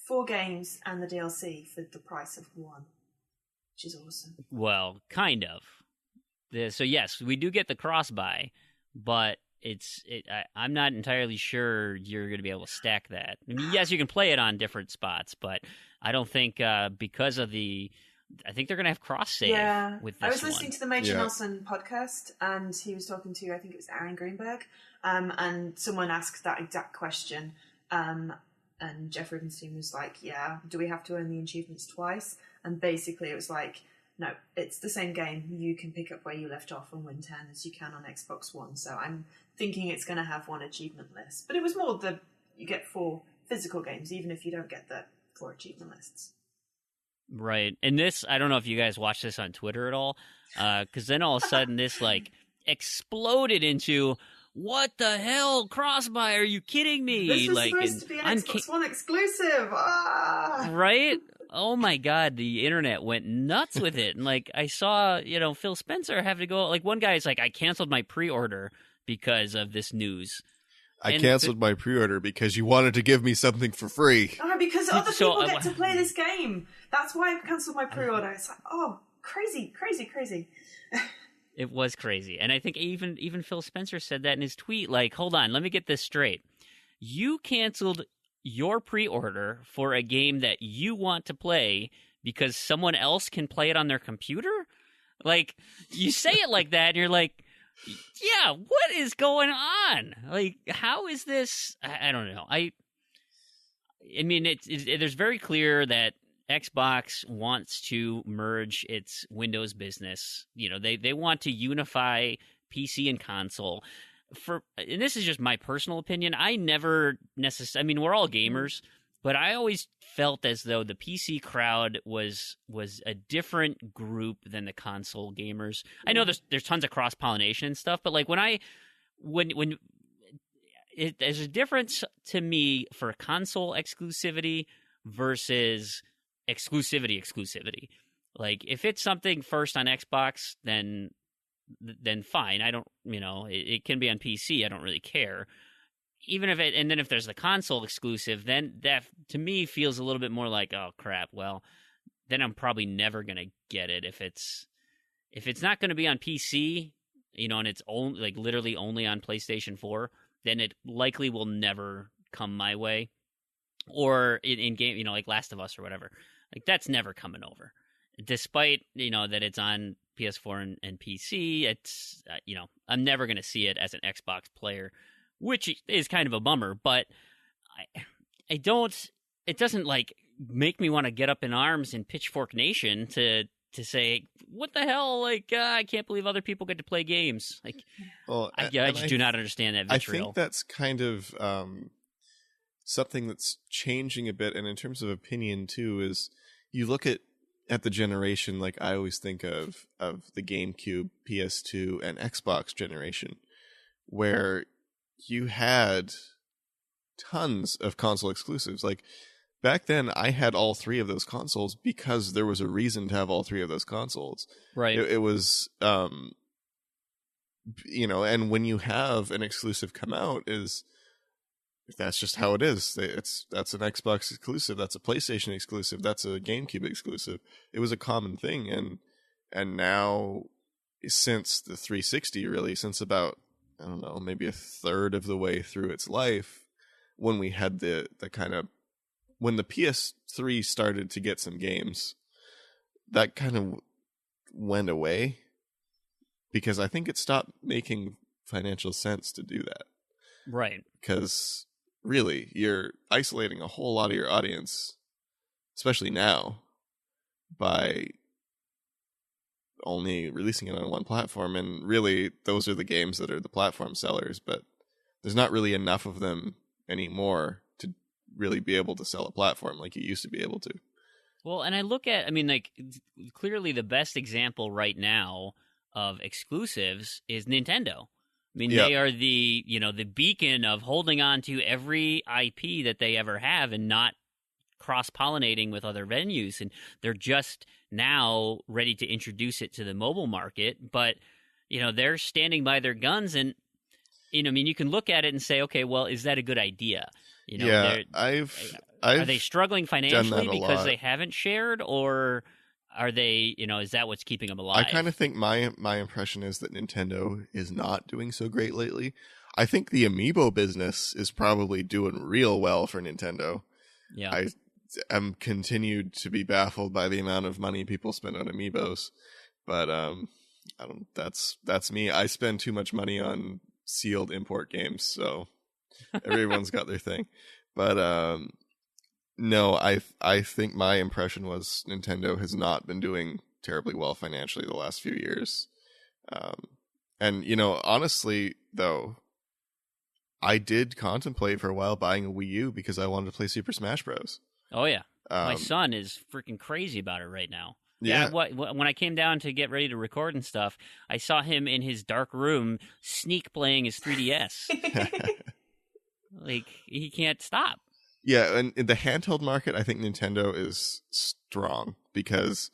4 games and the DLC for the price of 1, which is awesome. Well, kind of. So yes, we do get the cross-buy, but I'm not entirely sure you're going to be able to stack that. I mean, yes, you can play it on different spots, but I don't think because of I think they're going to have cross-save with this one. I was listening to the Major Nelson podcast, and he was talking to, I think it was Aaron Greenberg, and someone asked that exact question, and Jeff Rubenstein was like, yeah, do we have to earn the achievements twice? And basically it was like, no, it's the same game. You can pick up where you left off on Win 10 as you can on Xbox One, so I'm thinking it's going to have 1 achievement list. But it was more you get 4 physical games, even if you don't get the 4 achievement lists. Right. And this, I don't know if you guys watch this on Twitter at all, because then all of a sudden this like exploded into, what the hell, Crossbuy? Are you kidding me? This was like, supposed to be an Xbox One exclusive. Ah! Right? Oh my God, the internet went nuts with it. And like, I saw, Phil Spencer have to go, like, one guy's like, I canceled my pre-order because of this news. I canceled my pre-order because you wanted to give me something for free. Oh, because other people get to play this game. That's why I cancelled my pre-order. It's like, oh, crazy. It was crazy. And I think even Phil Spencer said that in his tweet, like, hold on, let me get this straight. You canceled your pre-order for a game that you want to play because someone else can play it on their computer? Like, you say it like that, and you're like, yeah, what is going on? Like, how is this? I don't know. I mean, there's very clear that Xbox wants to merge its Windows business. They want to unify PC and console. And this is just my personal opinion. I never necessarily. I mean, we're all gamers, but I always felt as though the PC crowd was a different group than the console gamers. I know there's tons of cross pollination and stuff, but like when there's a difference to me for console exclusivity versus exclusivity. Like, if it's something first on Xbox, then fine. I don't, it can be on PC. I don't really care. Even if and then if there's the console exclusive, then that to me feels a little bit more like, oh crap. Well, then I'm probably never gonna get it if it's not gonna be on PC, and it's only like literally only on PlayStation 4. Then it likely will never come my way, or in game, like Last of Us or whatever. Like, that's never coming over, despite that it's on PS4 and PC. It's I'm never gonna see it as an Xbox player, which is kind of a bummer, but I don't. It doesn't like make me want to get up in arms in Pitchfork Nation to say, what the hell? Like, I can't believe other people get to play games. Like, well, I just do not understand that vitriol. I think that's kind of something that's changing a bit, and in terms of opinion too, is you look at the generation. Like, I always think of the GameCube, PS2, and Xbox generation, where you had tons of console exclusives. Like, back then, I had all three of those consoles because there was a reason to have all three of those consoles. Right. It was, and when you have an exclusive come out, that's just how it is. That's an Xbox exclusive. That's a PlayStation exclusive. That's a GameCube exclusive. It was a common thing, and now, since the 360, really, since about, I don't know, maybe a third of the way through its life, when we had the kind of, when the PS3 started to get some games, that kind of went away because I think it stopped making financial sense to do that. Right. Because really, you're isolating a whole lot of your audience, especially now, by only releasing it on one platform. And really, those are the games that are the platform sellers, but there's not really enough of them anymore to really be able to sell a platform like you used to be able to. Well, and I look at, like, clearly the best example right now of exclusives is Nintendo. I mean, They are the, the beacon of holding on to every IP that they ever have and not cross-pollinating with other venues. And they're just now ready to introduce it to the mobile market. But, they're standing by their guns. And, you can look at it and say, okay, well, is that a good idea? Are they struggling financially because they haven't shared, or are they, is that what's keeping them alive? I kind of think my impression is that Nintendo is not doing so great lately. I think the amiibo business is probably doing real well for Nintendo. Yeah. I am continued to be baffled by the amount of money people spend on amiibos, but that's me. I spend too much money on sealed import games, so everyone's got their thing. But no, I think my impression was Nintendo has not been doing terribly well financially the last few years. And honestly though, I did contemplate for a while buying a Wii U because I wanted to play Super Smash Bros. Oh yeah. My son is freaking crazy about it right now. Yeah. When I came down to get ready to record and stuff, I saw him in his dark room sneak playing his 3DS. Like, he can't stop. Yeah, and in the handheld market, I think Nintendo is strong because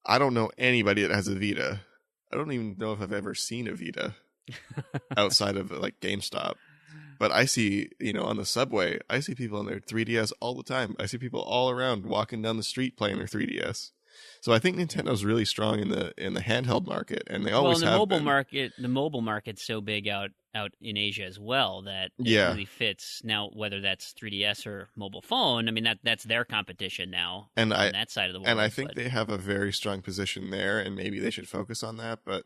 I don't know anybody that has a Vita. I don't even know if I've ever seen a Vita outside of like GameStop. But I see, on the subway, I see people on their 3DS all the time. I see people all around walking down the street playing their 3DS. So I think Nintendo's really strong in the handheld market, and they always have been. The mobile market's so big out in Asia as well that it really fits. Now, whether that's 3DS or mobile phone, I mean that's their competition now on that side of the world. And I think they have a very strong position there, and maybe they should focus on that. But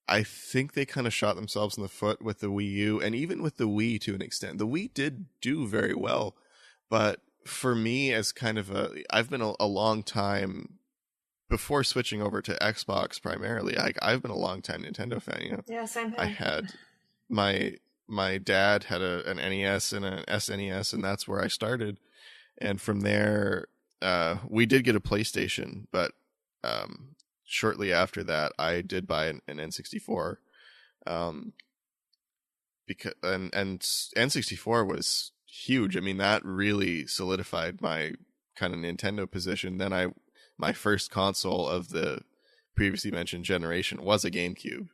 I think they kind of shot themselves in the foot with the Wii U, and even with the Wii to an extent. The Wii did do very well, but for me, as kind of I've been a long time before switching over to Xbox primarily. I've been a long time Nintendo fan. Yeah, same here. I had my dad had an NES and an SNES, and that's where I started. And from there, we did get a PlayStation, but shortly after that, I did buy an N64. Because and N64 was huge. I mean, that really solidified my kind of Nintendo position. Then my first console of the previously mentioned generation was a GameCube.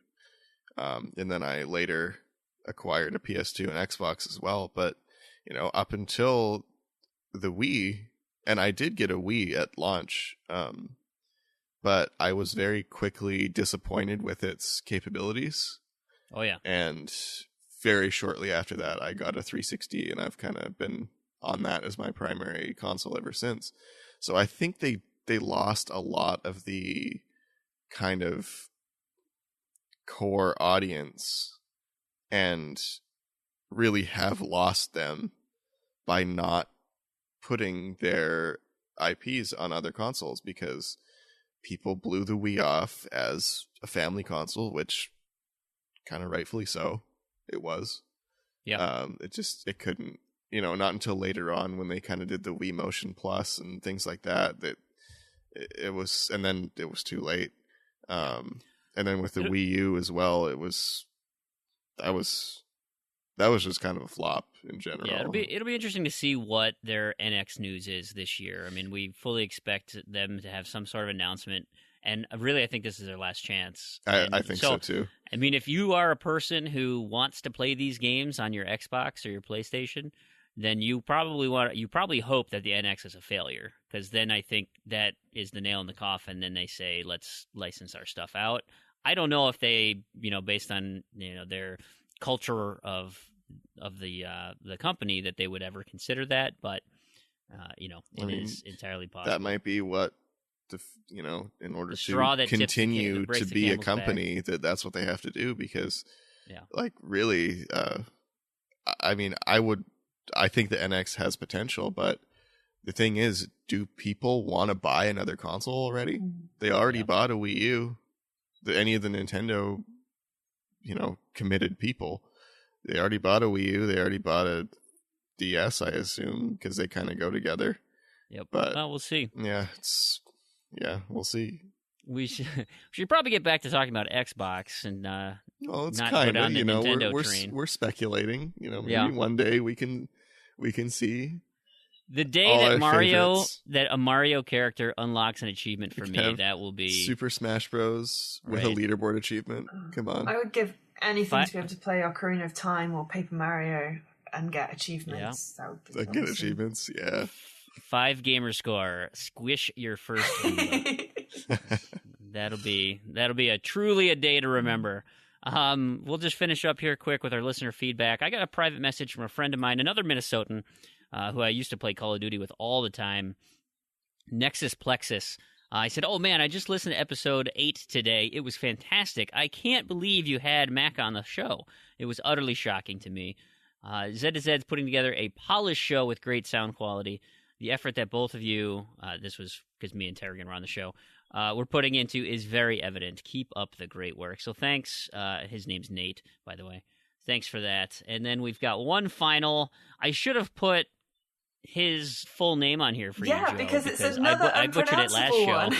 And then I later acquired a PS2 and Xbox as well. But, up until the Wii, and I did get a Wii at launch, but I was very quickly disappointed with its capabilities. Oh, yeah. And very shortly after that, I got a 360, and I've kind of been on that as my primary console ever since. So I think they lost a lot of the kind of core audience and really have lost them by not putting their IPs on other consoles, because people blew the Wii off as a family console, which kind of rightfully so it was. Yeah. It couldn't, not until later on when they kind of did the Wii Motion Plus and things like that it was, and then it was too late. And then with the Wii U as well, that was just kind of a flop in general. Yeah, it'll be interesting to see what their NX news is this year. I mean, we fully expect them to have some sort of announcement, and really, I think this is their last chance. I think so too. I mean, if you are a person who wants to play these games on your Xbox or your PlayStation, then you probably hope that the NX is a failure, because then I think that is the nail in the coffin. Then they say, let's license our stuff out. I don't know if they, based on their culture of the company, that they would ever consider that, but it is entirely possible. That might be what in order to continue to be a company, that's what they have to do, because really, I mean, I think the NX has potential, but the thing is, do people want to buy another console already? They already bought a Wii U. Any of the Nintendo, committed people, they already bought a Wii U. They already bought a DS, I assume, because they kind of go together. Yep. But we'll see. Yeah, we'll see. We should probably get back to talking about Xbox and it's not kind go down the Nintendo train. We're speculating. Maybe one day we can see. The day that a Mario character unlocks an achievement for me, that will be Super Smash Bros. With a leaderboard achievement. Come on. I would give anything to be able to play Ocarina of Time or Paper Mario and get achievements. Yeah. That would be awesome. Get achievements, yeah. 5 gamer score. Squish your first That'll be truly a day to remember. We'll just finish up here quick with our listener feedback. I got a private message from a friend of mine, another Minnesotan, who I used to play Call of Duty with all the time, Nexus Plexus. I said, "Oh man, I just listened to episode 8 today. It was fantastic. I can't believe you had Mac on the show. It was utterly shocking to me. Z2Z's putting together a polished show with great sound quality. The effort that both of you, this was because me and Terrigan were on the show, we're putting into is very evident. Keep up the great work." So thanks. His name's Nate, by the way. Thanks for that. And then we've got one final. I should have put his full name on here for you, Joe, because it's another I butchered it last show. one.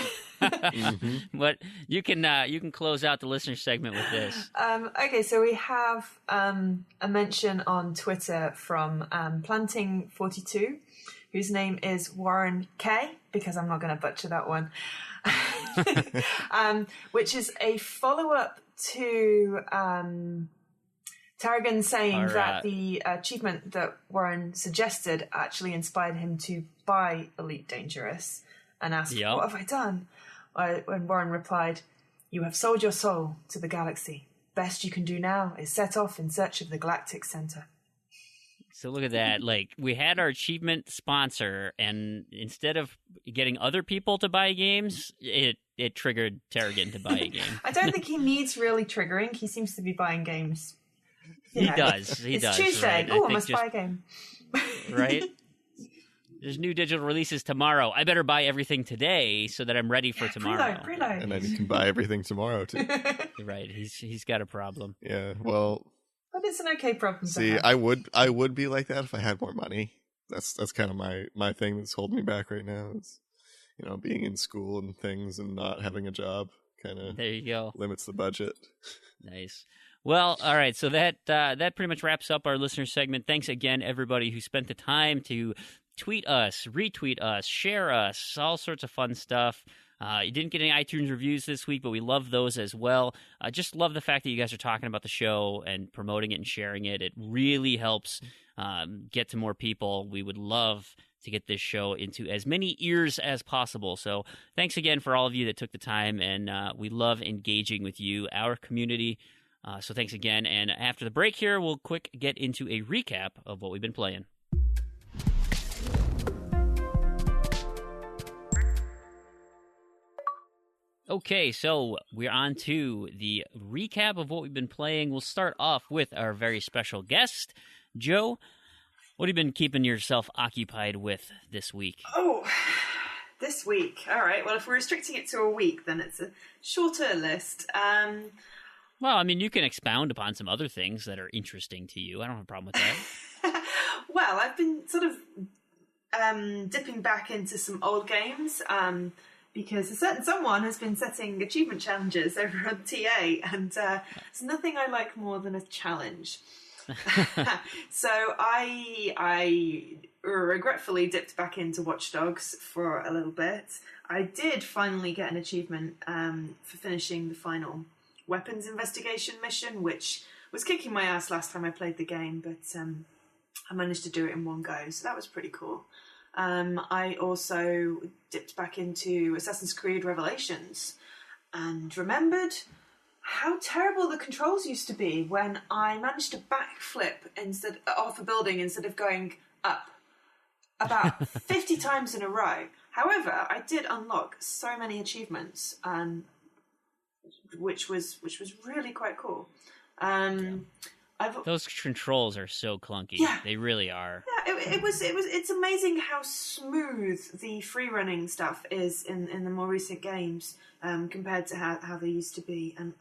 But you can close out the listener segment with this. Okay, so we have a mention on Twitter from Planting42, whose name is Warren K, because I'm not going to butcher that one, which is a follow-up to Tarragon saying that the achievement that Warren suggested actually inspired him to buy Elite Dangerous, and asked, What have I done? When Warren replied, "You have sold your soul to the galaxy. Best you can do now is set off in search of the Galactic Center." So look at that. Like, we had our achievement sponsor, and instead of getting other people to buy games, it triggered Tarragon to buy a game. I don't think he needs really triggering. He seems to be buying games. He does. It's Tuesday. Right? Oh, I must buy a game. Right? There's new digital releases tomorrow. I better buy everything today so that I'm ready for tomorrow. Preload. And then you can buy everything tomorrow too. Right. He's got a problem. Yeah. Well, but it's an okay problem. See, I would be like that if I had more money. That's kind of my thing that's holding me back right now. Is being in school and things and not having a job kind of there you go limits the budget. Nice. Well, all right. So that pretty much wraps up our listener segment. Thanks again, everybody who spent the time to tweet us, retweet us, share us, all sorts of fun stuff. You didn't get any iTunes reviews this week, but we love those as well. I just love the fact that you guys are talking about the show and promoting it and sharing it. It really helps get to more people. We would love to get this show into as many ears as possible. So thanks again for all of you that took the time, and we love engaging with you, our community. So thanks again. And after the break here, we'll quick get into a recap of what we've been playing. Okay, so we're on to the recap of what we've been playing. We'll start off with our very special guest. Joe, what have you been keeping yourself occupied with this week? Oh, this week. All right. Well, if we're restricting it to a week, then it's a shorter list. Well, I mean, you can expound upon some other things that are interesting to you. I don't have a problem with that. Well, I've been sort of dipping back into some old games, because a certain someone has been setting achievement challenges over on TA, and there's nothing I like more than a challenge. So I regretfully dipped back into Watch Dogs for a little bit. I did finally get an achievement for finishing the final weapons investigation mission, which was kicking my ass last time I played the game, but I managed to do it in one go, so that was pretty cool. I also dipped back into Assassin's Creed Revelations and remembered how terrible the controls used to be when I managed to backflip off a building instead of going up about 50 times in a row. However, I did unlock so many achievements, which was really quite cool. Those controls are so clunky. Yeah. They really are. Yeah, it's amazing how smooth the free running stuff is in the more recent games compared to how they used to be, and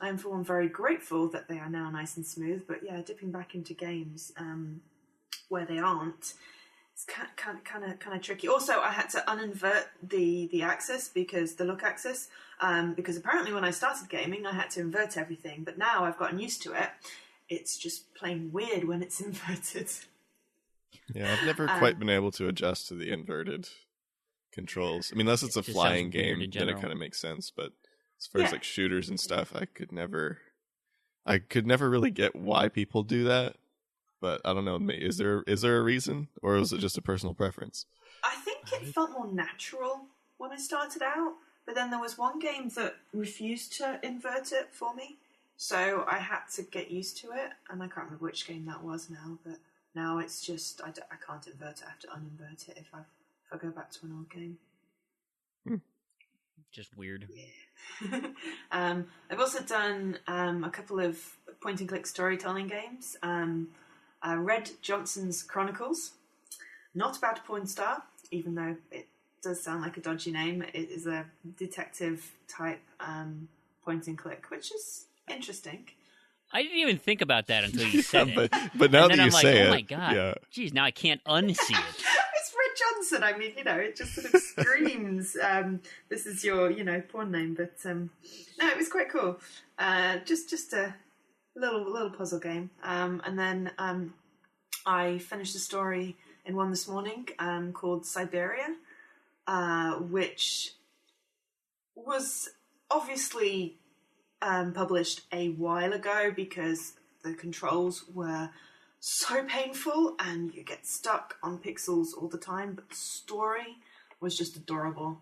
I'm for one very grateful that they are now nice and smooth. But yeah, dipping back into games where they aren't, it's kind of tricky. Also, I had to uninvert the axis, because the look axis, because apparently when I started gaming I had to invert everything, but now I've gotten used to it. It's just plain weird when it's inverted. Yeah, I've never quite been able to adjust to the inverted controls. I mean, unless it's a flying game, then it kind of makes sense. But as far as like shooters and stuff, I could never really get why people do that. But I don't know. Is there a reason, or is it just a personal preference? I think it felt more natural when I started out, but then there was one game that refused to invert it for me. So I had to get used to it, and I can't remember which game that was now, but now it's just, I can't invert it, I have to uninvert it if I go back to an old game. Just weird. Yeah. I've also done a couple of point-and-click storytelling games. Red Johnson's Chronicles, not about a porn star, even though it does sound like a dodgy name. It is a detective-type point-and-click, which is interesting. I didn't even think about that until you said it. But now And that then you I'm say like, it, oh my god, yeah. geez, now I can't unsee it. It's Red Johnson. I mean, it just sort of screams. This is your, porn name. But no, it was quite cool. Just a little puzzle game. And then I finished a story in one this morning called Siberia, which was obviously published a while ago because the controls were so painful and you get stuck on pixels all the time, but the story was just adorable.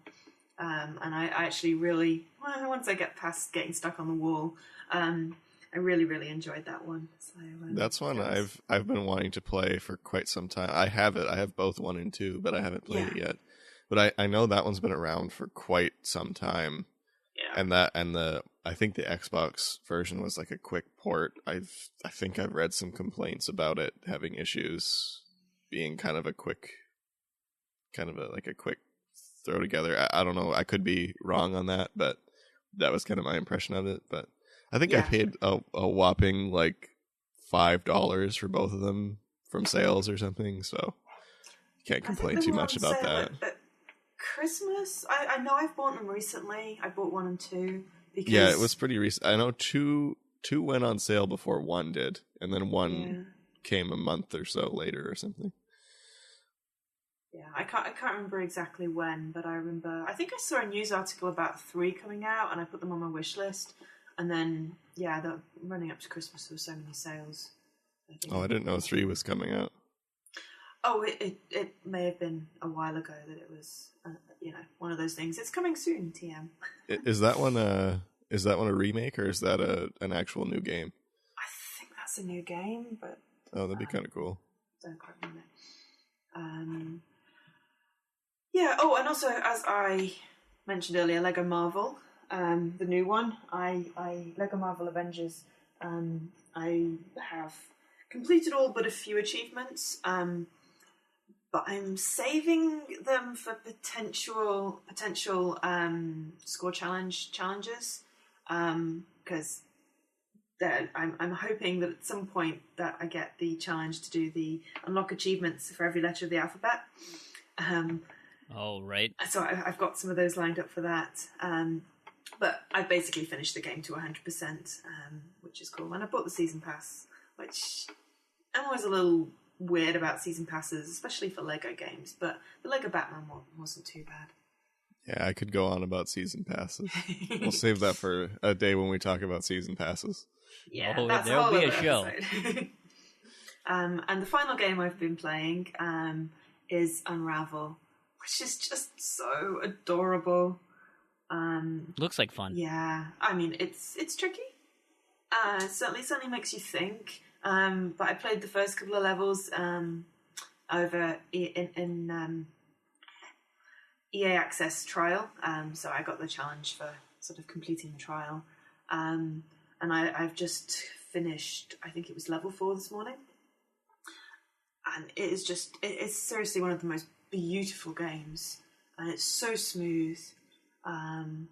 And I actually really, once I get past getting stuck on the wall, I really, really enjoyed that one. So, that's one I've been wanting to play for quite some time. I have it. I have both 1 and 2, but I haven't played it yet. But I know that one's been around for quite some time. Yeah. And I think the Xbox version was like a quick port. I think I've read some complaints about it having issues, being kind of a quick throw together. I don't know. I could be wrong on that, but that was kind of my impression of it. But I think I paid a whopping like $5 for both of them from sales or something. So you can't complain too much about that. At Christmas, I know I've bought them recently. I bought 1 and 2 because it was pretty recent. I know two went on sale before 1 did, and then 1 came a month or so later or something. Yeah, I can't remember exactly when, but I remember. I think I saw a news article about 3 coming out, and I put them on my wish list. And then, they're running up to Christmas. There were so many sales. I didn't know 3 was coming out. Oh, it may have been a while ago that it was, one of those things. It's coming soon, TM. Is that one a remake, or is that an actual new game? I think that's a new game, but that'd be kind of cool. Don't quite remember. Yeah. Oh, and also, as I mentioned earlier, Lego Marvel, the new one. Lego Marvel Avengers. I have completed all but a few achievements. But I'm saving them for potential score challenges, because I'm hoping that at some point that I get the challenge to do the unlock achievements for every letter of the alphabet. Right. So I've got some of those lined up for that. But I've basically finished the game to 100%, which is cool. And I bought the season pass, which I'm always a little weird about season passes, especially for Lego games, but the Lego Batman one wasn't too bad. Yeah, I could go on about season passes. We'll save that for a day when we talk about season passes. Yeah, there'll be a show. And the final game I've been playing is Unravel, which is just so adorable. Looks like fun. Yeah, I mean it's tricky. Certainly makes you think. But I played the first couple of levels over in EA Access trial, so I got the challenge for sort of completing the trial. And I've just finished, I think it was level 4 this morning. And it's seriously one of the most beautiful games. And it's so smooth. And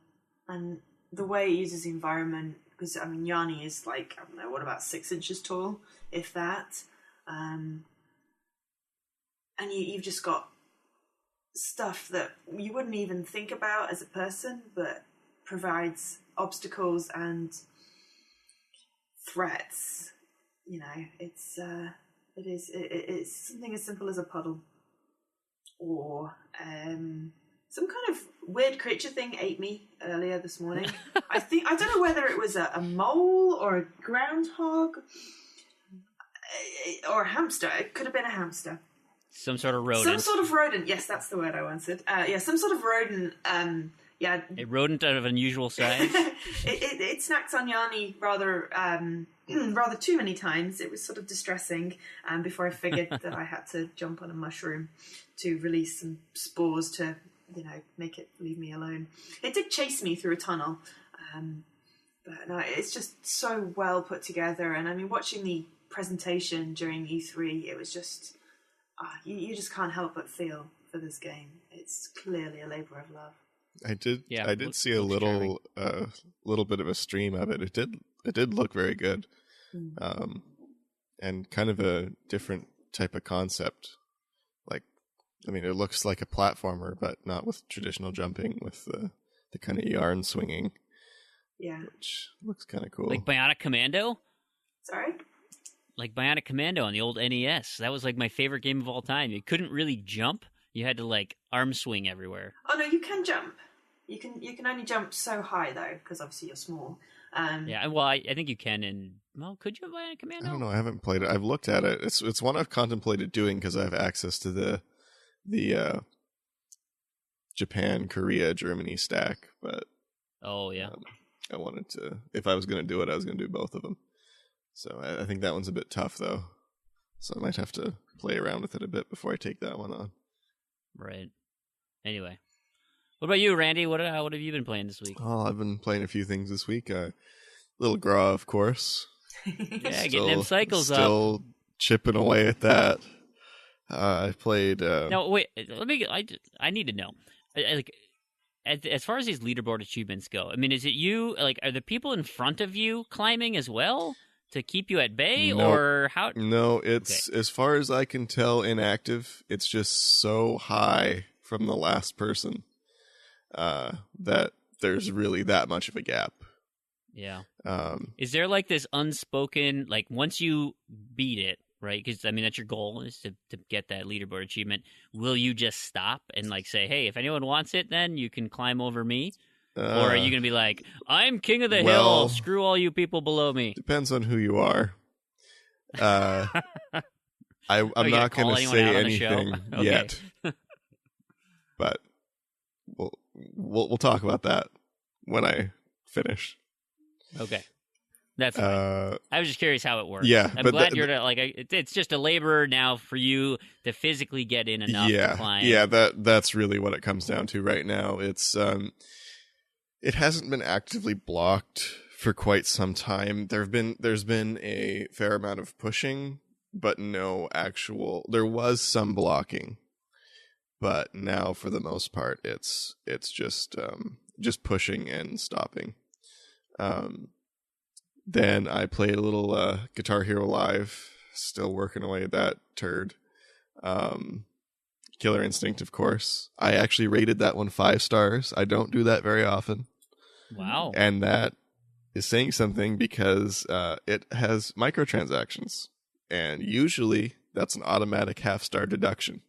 the way it uses the environment, because, I mean, Yanni is like, I don't know, what, about 6 inches tall, if that. And you've just got stuff that you wouldn't even think about as a person, but provides obstacles and threats. It's something as simple as a puddle, or some kind of weird creature thing ate me earlier this morning. I don't know whether it was a mole or a groundhog or a hamster. It could have been a hamster. Some sort of rodent. Some sort of rodent. Yes, that's the word I wanted. Some sort of rodent. A rodent of unusual size. it snacked on Yanni rather too many times. It was sort of distressing. Before I figured that I had to jump on a mushroom to release some spores to, make it leave me alone. It did chase me through a tunnel, but no, it's just so well put together. And I mean, watching the presentation during E3, it was just you just can't help but feel for this game. It's clearly a labor of love. I did see a little bit of a stream of it. It did look very good. and kind of a different type of concept. Like, I mean, it looks like a platformer, but not with traditional jumping, with the kind of yarn swinging. Yeah. Which looks kind of cool. Like Bionic Commando? Sorry? Like Bionic Commando on the old NES. That was like my favorite game of all time. You couldn't really jump. You had to like arm swing everywhere. Oh no, you can jump. You can only jump so high though, because obviously you're small. Yeah, well, I think you can. And well, could you Bionic Commando? I don't know. I haven't played it. I've looked at it. It's one I've contemplated doing because I have access to the Japan, Korea, Germany stack. But oh yeah, I wanted to. If I was going to do it, I was going to do both of them. So I think that one's a bit tough though. So I might have to play around with it a bit before I take that one on. Right. Anyway, what about you, Randy? What have you been playing this week? Oh, I've been playing a few things this week. Little Gra, of course. Yeah, getting them cycles up. Still chipping away at that. I played. Now wait, I need to know. Like, as far as these leaderboard achievements go, I mean, is it you? Like, are the people in front of you climbing as well to keep you at bay, or how? No, it's okay. As far as I can tell, inactive. It's just so high from the last person that there's really that much of a gap. Yeah. Is there like this unspoken, like once you beat it, right? Because I mean that's your goal is to get that leaderboard achievement. Will you just stop and like say, hey, if anyone wants it, then you can climb over me? Or are you going to be like, I'm king of the hill, screw all you people below me? Depends on who you are. I'm not going to say anything yet. But we'll talk about that when I finish. Okay. That's fine. I was just curious how it works. Yeah, I'm glad you're it's just a labor now for you to physically get in enough to climb. Yeah, that's really what it comes down to right now. It's it hasn't been actively blocked for quite some time. There's been a fair amount of pushing, but no actual. There was some blocking, but now for the most part, it's just pushing and stopping. Then I played a little Guitar Hero Live, still working away at that turd. Killer Instinct, of course. I actually rated that one 5 stars. I don't do that very often. Wow. And that is saying something because it has microtransactions. And usually that's an automatic half-star deduction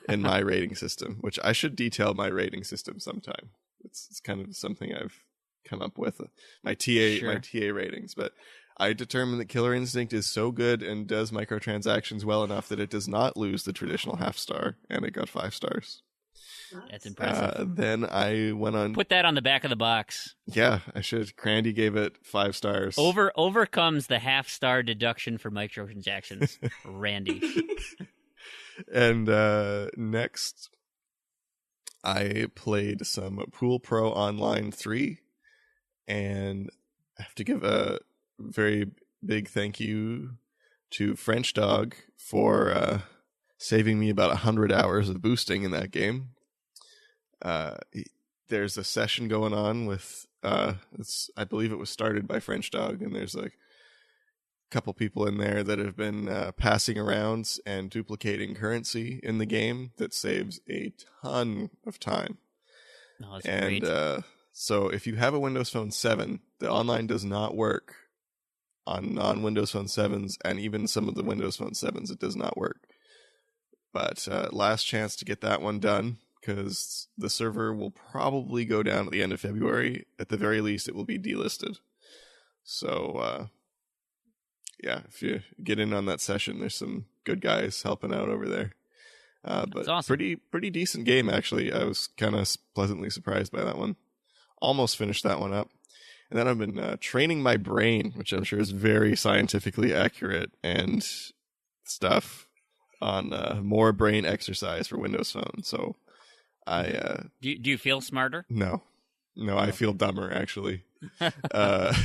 in my rating system, which I should detail my rating system sometime. It's kind of something I've come up with, my TA ratings. But I determined that Killer Instinct is so good and does microtransactions well enough that it does not lose the traditional half-star, and it got 5 stars. That's impressive. Then I went on. Put that on the back of the box. Yeah, I should. Crandy gave it 5 stars. Overcomes the half-star deduction for microtransactions. Randy. And next, I played some Pool Pro Online 3, and I have to give a very big thank you to French Dog for saving me about 100 hours of boosting in that game. There's a session going on with I believe it was started by French Dog, and there's like a couple people in there that have been passing around and duplicating currency in the game that saves a ton of time. Oh, that's great. So if you have a Windows Phone 7, the online does not work on non-Windows Phone 7s, and even some of the Windows Phone 7s it does not work. But last chance to get that one done, because the server will probably go down at the end of February. At the very least, it will be delisted. So, yeah, if you get in on that session, there's some good guys helping out over there. But awesome. Pretty decent game, actually. I was kind of pleasantly surprised by that one. Almost finished that one up. And then I've been training my brain, which I'm sure is very scientifically accurate and stuff, on more brain exercise for Windows Phone. So I do you feel smarter? No, I feel dumber, actually. That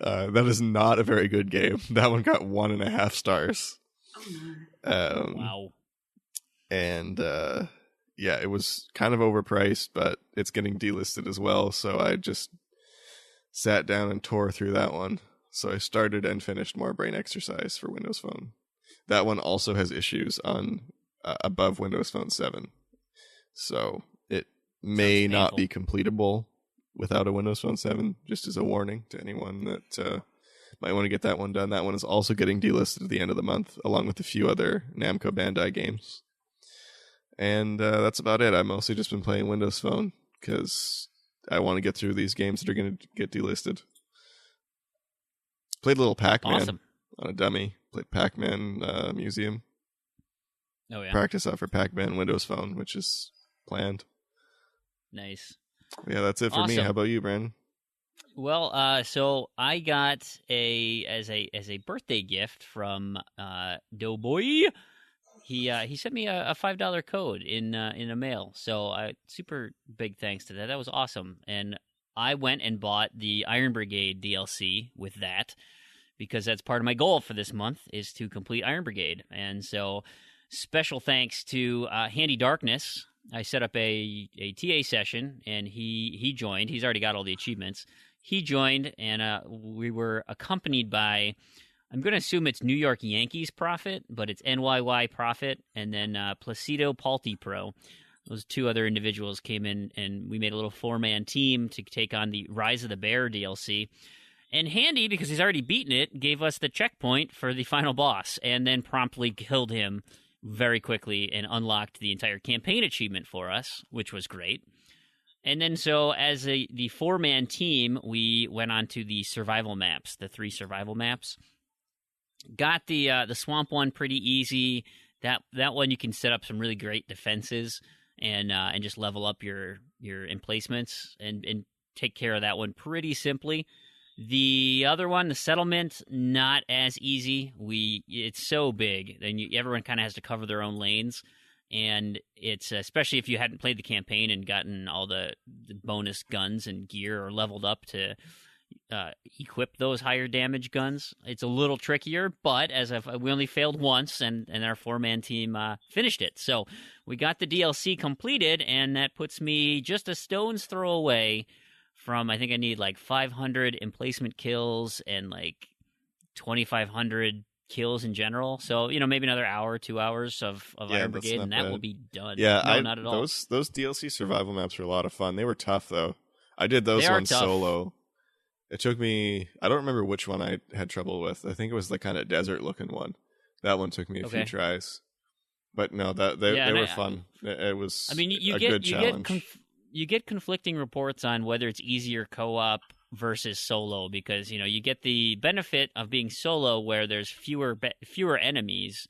is not a very good game. That one got 1.5 stars. Wow. And yeah, it was kind of overpriced, but it's getting delisted as well. So I just sat down and tore through that one. So I started and finished More Brain Exercise for Windows Phone. That one also has issues on above Windows Phone 7. So it may not be completable without a Windows Phone 7, just as a warning to anyone that might want to get that one done. That one is also getting delisted at the end of the month, along with a few other Namco Bandai games. And that's about it. I've mostly just been playing Windows Phone because I want to get through these games that are going to get delisted. Played a little Pac-Man on a dummy. Played Pac-Man Museum. Oh, yeah. Practice out for Pac-Man Windows Phone, which is planned. Nice. Yeah, that's it for me. How about you, Brandon? Well, so I got as a birthday gift from Doughboy. He sent me a $5 code in a mail. So super big thanks to that. That was awesome. And I went and bought the Iron Brigade DLC with that because that's part of my goal for this month is to complete Iron Brigade. And so special thanks to Handy Darkness. I set up a TA session, and he joined. He's already got all the achievements. He joined, and we were accompanied by, I'm going to assume it's New York Yankees Prophet, but it's NYY Prophet, and then Placido Palti Pro. Those two other individuals came in, and we made a little 4-man team to take on the Rise of the Bear DLC. And Handy, because he's already beaten it, gave us the checkpoint for the final boss, and then promptly killed him very quickly and unlocked the entire campaign achievement for us, which was great. And then so as the 4-man team, we went on to the survival maps, the 3 survival maps. Got the swamp one pretty easy. That one you can set up some really great defenses and just level up your emplacements and take care of that one pretty simply. The other one, the settlement, not as easy. It's so big, then everyone kind of has to cover their own lanes, and it's especially if you hadn't played the campaign and gotten all the bonus guns and gear or leveled up to equip those higher damage guns. It's a little trickier, but we only failed once, and our 4-man team finished it. So we got the DLC completed, and that puts me just a stone's throw away from, I think I need like 500 emplacement kills and like 2,500 kills in general. So, maybe another hour, 2 hours of Iron Brigade, and that will be done. Yeah, no, not at all. Those DLC survival maps were a lot of fun. They were tough, though. I did those ones solo. It took me, I don't remember which one I had trouble with. I think it was the kind of desert-looking one. That one took me a few tries. But no, they were fun. It was a good challenge. You get conflicting reports on whether it's easier co-op versus solo because, you get the benefit of being solo where there's fewer enemies,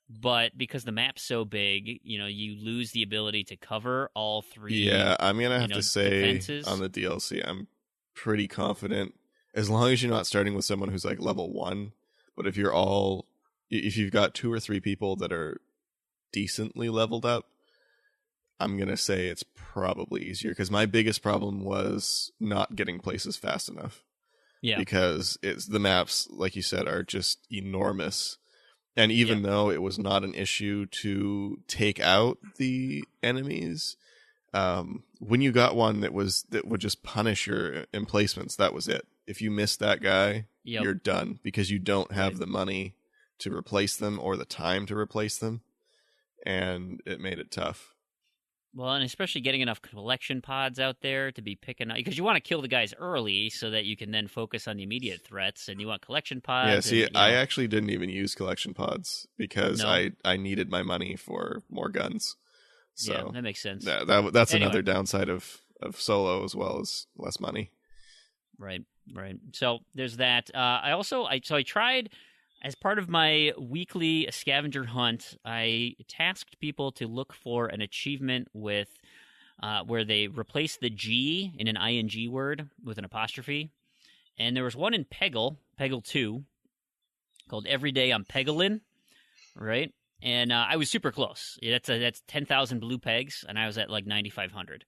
but because the map's so big, you lose the ability to cover all 3. Yeah, I'm going to have to say defenses. On the DLC, I'm pretty confident as long as you're not starting with someone who's like level 1, but if you've got 2 or 3 people that are decently leveled up, I'm going to say it's probably easier because my biggest problem was not getting places fast enough. Yeah. Because the maps, like you said, are just enormous. And even though it was not an issue to take out the enemies, when you got one that would just punish your emplacements, that was it. If you missed that guy, you're done because you don't have the money to replace them or the time to replace them. And it made it tough. Well, and especially getting enough collection pods out there to be picking up, because you want to kill the guys early so that you can then focus on the immediate threats, and you want collection pods. Yeah, see, I actually didn't even use collection pods because I needed my money for more guns. So yeah, that makes sense. That's another downside of solo as well as less money. Right. So there's that. I tried. As part of my weekly scavenger hunt, I tasked people to look for an achievement with where they replace the G in an ing word with an apostrophe. And there was one in Peggle 2, called Every Day I'm Pegglin', right? And I was super close. That's 10,000 blue pegs, and I was at like 9,500.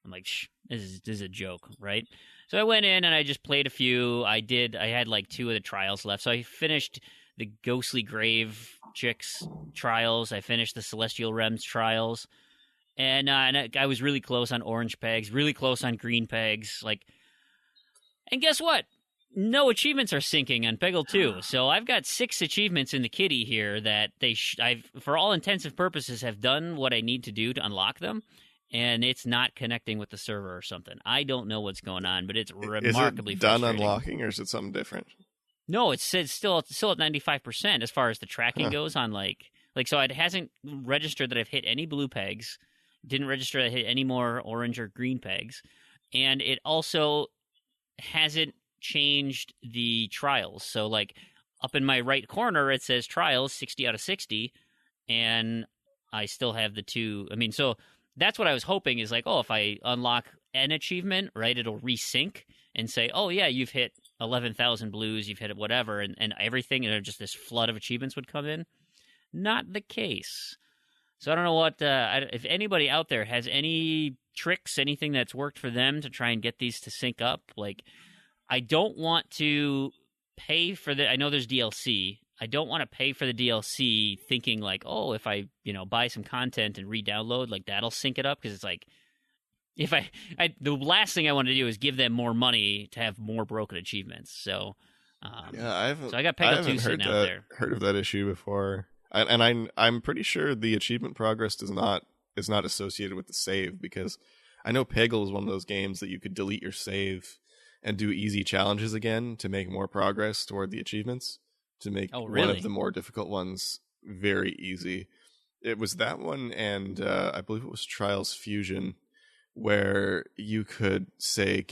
I'm like, this is a joke, right? So I went in and I just played a few. I had like 2 of the trials left. So I finished the Ghostly Grave Chicks trials. I finished the Celestial Realms trials. And I was really close on orange pegs, really close on green pegs. And guess what? no achievements are syncing on Peggle 2. So I've got 6 achievements in the kitty here that I've, for all intents and purposes, have done what I need to do to unlock them, and it's not connecting with the server or something. I don't know what's going on, but it's remarkably is it done frustrating. unlocking, or is it something different? No, it's still at 95% as far as the tracking goes on like so it hasn't registered that I've hit any blue pegs, didn't register that I hit any more orange or green pegs, and it also hasn't changed the trials. So like up in my right corner it says trials 60 out of 60, and I still have the 2. I mean, so that's what I was hoping is like, oh, if I unlock an achievement, right, it'll resync and say, oh yeah, you've hit 11,000 blues, you've hit it, whatever, and everything, and just this flood of achievements would come in. Not the case. So I don't know what, if anybody out there has any tricks, anything that's worked for them to try and get these to sync up. Like, I don't want to pay for I know there's DLC. I don't want to pay for the DLC thinking like, oh, if I, buy some content and re-download, like that'll sync it up, because it's like, if the last thing I want to do is give them more money to have more broken achievements. So, I got Peggle 2 sitting out there. Heard of that issue before, and I'm pretty sure the achievement progress is not associated with the save, because I know Peggle is one of those games that you could delete your save and do easy challenges again to make more progress toward the achievements, to make one of the more difficult ones very easy. It was that one, and I believe it was Trials Fusion, where you could say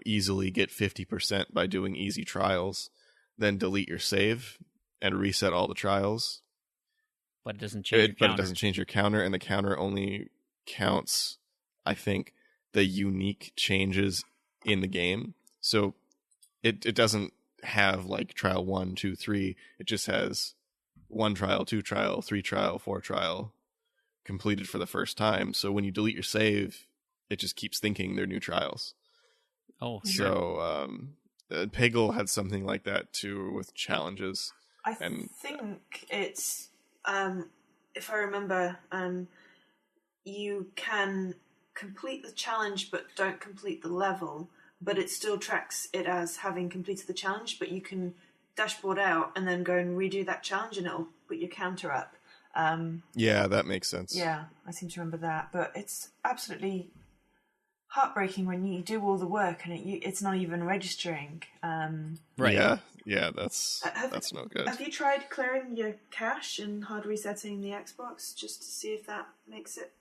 easily get 50% by doing easy trials, then delete your save and reset all the trials. But it doesn't change your counter. But it doesn't change your counter, and the counter only counts, I think, the unique changes in the game. So it doesn't have like trial 1, 2, 3. It just has 1 trial, 2 trial, 3 trial, 4 trial completed for the first time. So when you delete your save, it just keeps thinking they're new trials. Oh, sure. So Peggle had something like that too with challenges. I think it's, if I remember, you can complete the challenge but don't complete the level, but it still tracks it as having completed the challenge, but you can dashboard out and then go and redo that challenge and it'll put your counter up. Yeah, that makes sense. Yeah, I seem to remember that. But it's absolutely heartbreaking when you do all the work and it's not even registering. Right. Yeah, that's no good. Have you tried clearing your cache and hard resetting the Xbox just to see if that makes it?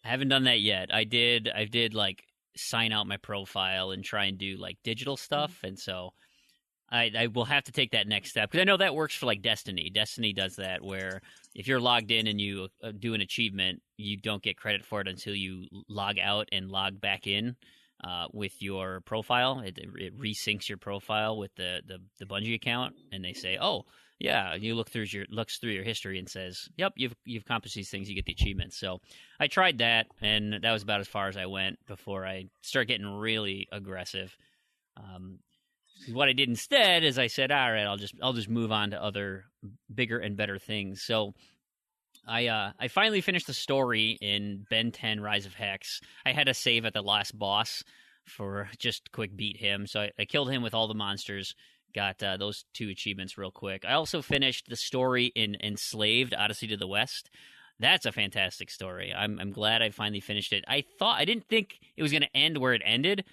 I haven't done that yet. I did like sign out my profile and try and do like digital stuff, and so I will have to take that next step, because I know that works for like Destiny. Destiny does that, where if you're logged in and you do an achievement, you don't get credit for it until you log out and log back in with your profile. It resyncs your profile with the Bungie account, and they say, oh yeah, you looks through your history and says, yep, you've accomplished these things, you get the achievements. So I tried that, and that was about as far as I went before I start getting really aggressive. What I did instead is I said, all right, I'll just move on to other bigger and better things. So I finally finished the story in Ben 10 Rise of Hex. I had to save at the last boss for just quick beat him. So I killed him with all the monsters, got those 2 achievements real quick. I also finished the story in Enslaved: Odyssey to the West. That's a fantastic story. I'm glad I finally finished it. I didn't think it was going to end where it ended.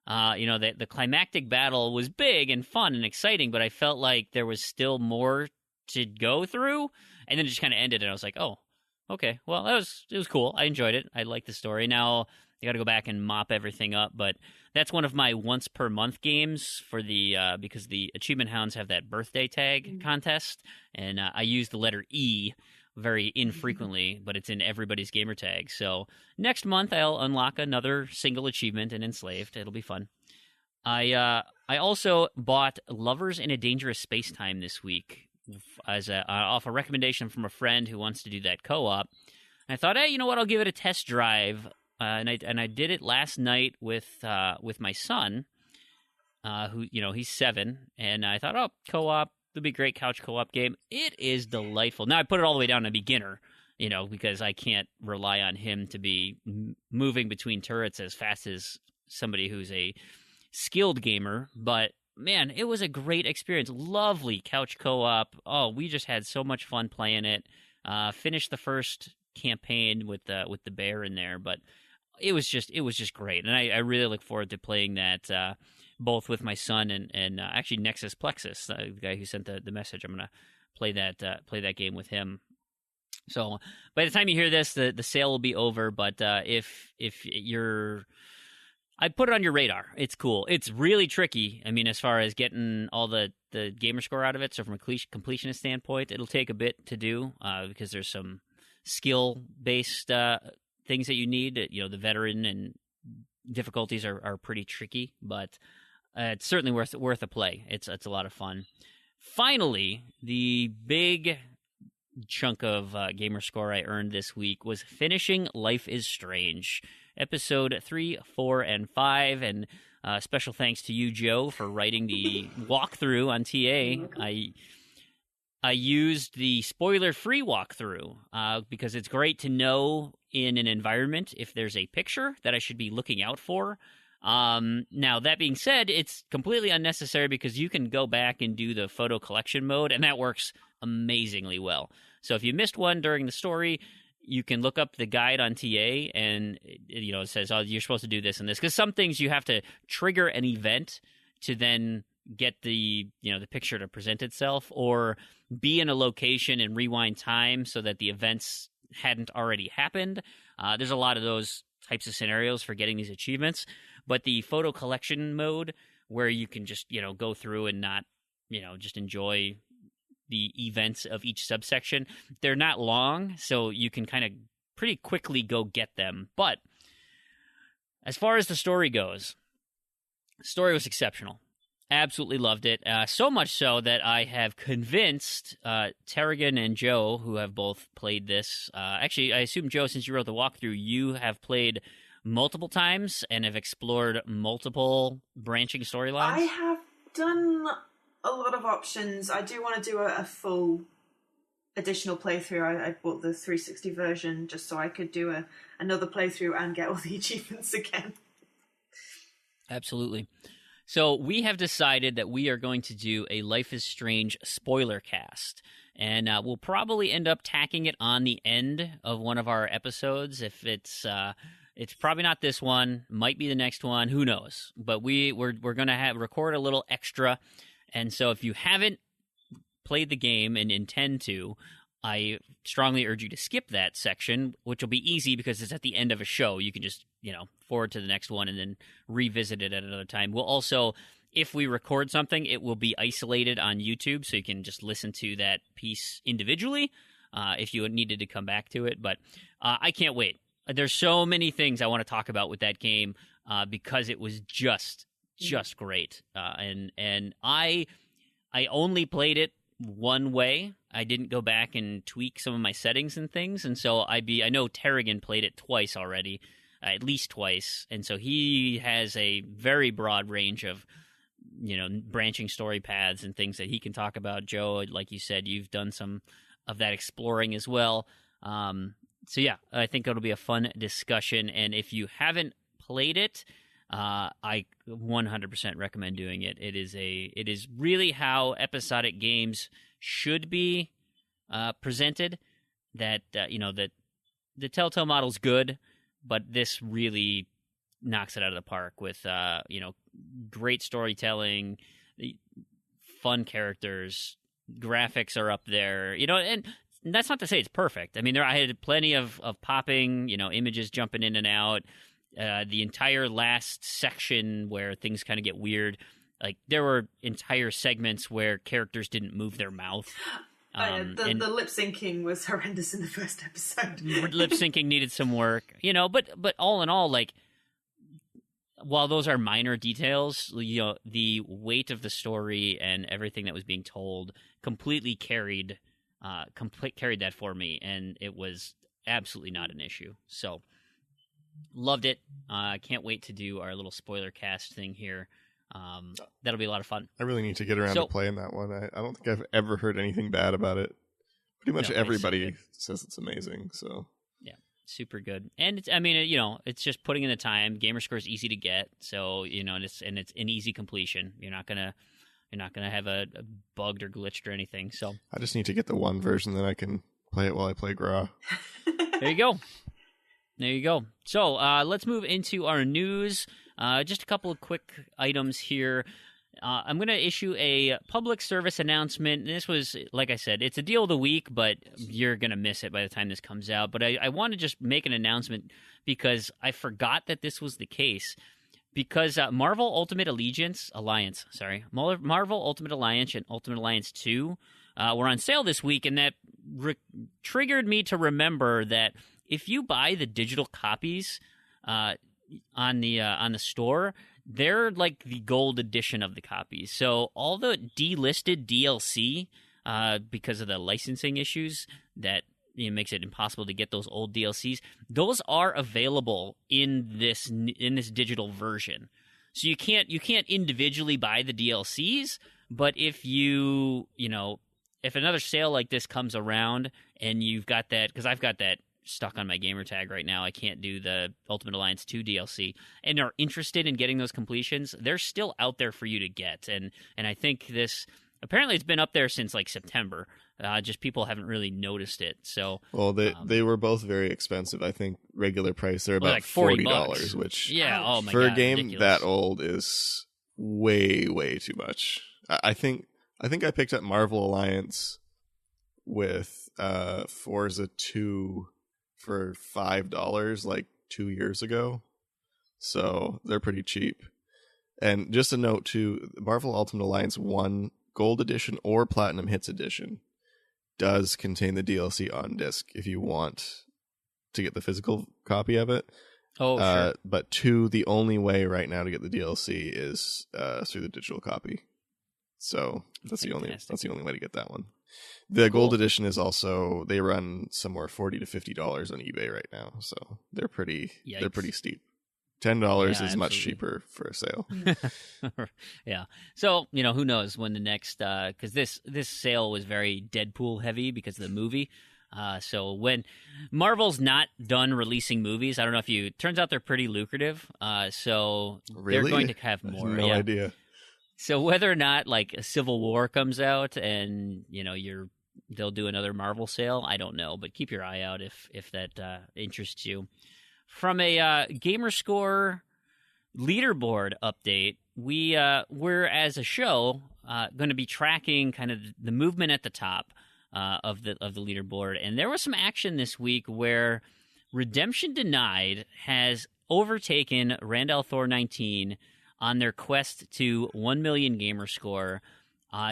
The climactic battle was big and fun and exciting, but I felt like there was still more to go through, and then it just kind of ended, and I was like, oh, okay, well, it was cool. I enjoyed it. I liked the story. Now I got to go back and mop everything up, but that's one of my once per month games for because the Achievement Hounds have that birthday tag contest, and I use the letter E very infrequently, but it's in everybody's gamer tag. So next month I'll unlock another single achievement in Enslaved. It'll be fun. I also bought Lovers in a Dangerous Spacetime this week as off a recommendation from a friend who wants to do that co-op. And I thought, hey, you know what? I'll give it a test drive. And I did it last night with my son, who he's 7, and I thought, oh, co-op. It'll be a great couch co-op game. It is delightful. Now, I put it all the way down to beginner, because I can't rely on him to be moving between turrets as fast as somebody who's a skilled gamer, but man, it was a great experience. Lovely couch co-op. Oh, we just had so much fun playing it. Finished the first campaign with the bear in there, but it was just great, and I really look forward to playing that both with my son and actually Nexus Plexus, the guy who sent the message. I'm gonna play that game with him. So by the time you hear this, the sale will be over. But if you're, I put it on your radar. It's cool. It's really tricky. I mean, as far as getting all the gamer score out of it. So from a completionist standpoint, it'll take a bit to do because there's some skill based things that you need. You know, the veteran and difficulties are pretty tricky, but it's certainly worth a play. It's a lot of fun. Finally, the big chunk of gamer score I earned this week was finishing Life is Strange, episode 3, 4, and 5, and special thanks to you, Joe, for writing the walkthrough on TA. I used the spoiler-free walkthrough because it's great to know in an environment if there's a picture that I should be looking out for. Now, that being said, it's completely unnecessary because you can go back and do the photo collection mode, and that works amazingly well. So if you missed one during the story, you can look up the guide on TA, and it says, oh, you're supposed to do this and this. Because some things you have to trigger an event to then get the picture to present itself, or be in a location and rewind time so that the events hadn't already happened. There's a lot of those types of scenarios for getting these achievements. But the photo collection mode, where you can just, go through and not, just enjoy the events of each subsection, they're not long, so you can kind of pretty quickly go get them. But as far as the story goes, the story was exceptional. Absolutely loved it. So much so that I have convinced Terrigan and Joe, who have both played this. Actually, I assume, Joe, since you wrote the walkthrough, you have played multiple times and have explored multiple branching storylines. I have done a lot of options. I do want to do a full additional playthrough. I bought the 360 version just so I could do another playthrough and get all the achievements again. Absolutely. So we have decided that we are going to do a Life is Strange spoiler cast. And we'll probably end up tacking it on the end of one of our episodes. If it's probably not this one, might be the next one, who knows? But we're going to record a little extra. And so if you haven't played the game and intend to, I strongly urge you to skip that section, which will be easy because it's at the end of a show. You can just, forward to the next one and then revisit it at another time. We'll also, if we record something, it will be isolated on YouTube, so you can just listen to that piece individually if you needed to come back to it. But I can't wait. There's so many things I want to talk about with that game because it was just great. And I only played it one way. I didn't go back and tweak some of my settings and things, and so I know Terrigan played it twice already, at least twice, and so he has a very broad range of branching story paths and things that he can talk about. Joe, like you said, you've done some of that exploring as well. So yeah, I think it'll be a fun discussion, and if you haven't played it, I 100% recommend doing it. It is really how episodic games should be presented. That that the Telltale model's good, but this really knocks it out of the park with great storytelling, fun characters, graphics are up there, and that's not to say it's perfect. I mean, I had plenty of popping, images jumping in and out. The entire last section where things kind of get weird, like there were entire segments where characters didn't move their mouth. The lip syncing was horrendous in the first episode. Lip syncing needed some work, but all in all, like, while those are minor details, the weight of the story and everything that was being told completely carried that for me, and it was absolutely not an issue. So loved it. I can't wait to do our little spoiler cast thing here. That'll be a lot of fun. I really need to get around to playing that one. I don't think I've ever heard anything bad about it. Pretty much everybody says it's amazing. So yeah, super good. And it's, I mean, it's just putting in the time. Gamerscore is easy to get, so and it's an easy completion. You're not gonna have a bugged or glitched or anything. So I just need to get the one version that I can play it while I play Gra. there you go. So let's move into our news. Just a couple of quick items here. I'm going to issue a public service announcement. This was, like I said, it's a deal of the week, but you're going to miss it by the time this comes out. But I want to just make an announcement because I forgot that this was the case. Because Marvel Ultimate Alliance, Marvel Ultimate Alliance and Ultimate Alliance 2 were on sale this week, and that triggered me to remember that if you buy the digital copies on the store, they're like the gold edition of the copies. So all the delisted DLC, because of the licensing issues that makes it impossible to get those old DLCs, those are available in this digital version. So you can't individually buy the DLCs, but if if another sale like this comes around and you've got that, because I've got that stuck on my gamer tag right now. I can't do the Ultimate Alliance 2 DLC, and are interested in getting those completions, they're still out there for you to get. And I think apparently it's been up there since like September. Just people haven't really noticed it. So they were both very expensive. I think regular price they're about like $40, which oh my for God, a game ridiculous. that old is way too much. I think I picked up Marvel Alliance with Forza 2 for $5 like 2 years ago, so they're pretty cheap. And just a note too, Marvel Ultimate Alliance 1 Gold Edition or Platinum Hits Edition does contain the DLC on disc if you want to get the physical copy of it. Sure. But 2, the only way right now to get the DLC is through the digital copy. So that's the only way to get that one. The Gold Edition is also, they run somewhere $40 to $50 on eBay right now, so they're pretty steep. $10 is much cheaper for a sale. Yeah. So who knows when the next because this sale was very Deadpool heavy because of the movie. So when Marvel's not done releasing movies, I don't know if it turns out they're pretty lucrative. So really? They're going to have more. No idea. So whether or not like a Civil War comes out and they'll do another Marvel sale, I don't know, but keep your eye out if that interests you. From a Gamerscore leaderboard update, we're as a show going to be tracking kind of the movement at the top of the leaderboard, and there was some action this week where Redemption Denied has overtaken Randall Thor 19 on their quest to 1 million Gamerscore.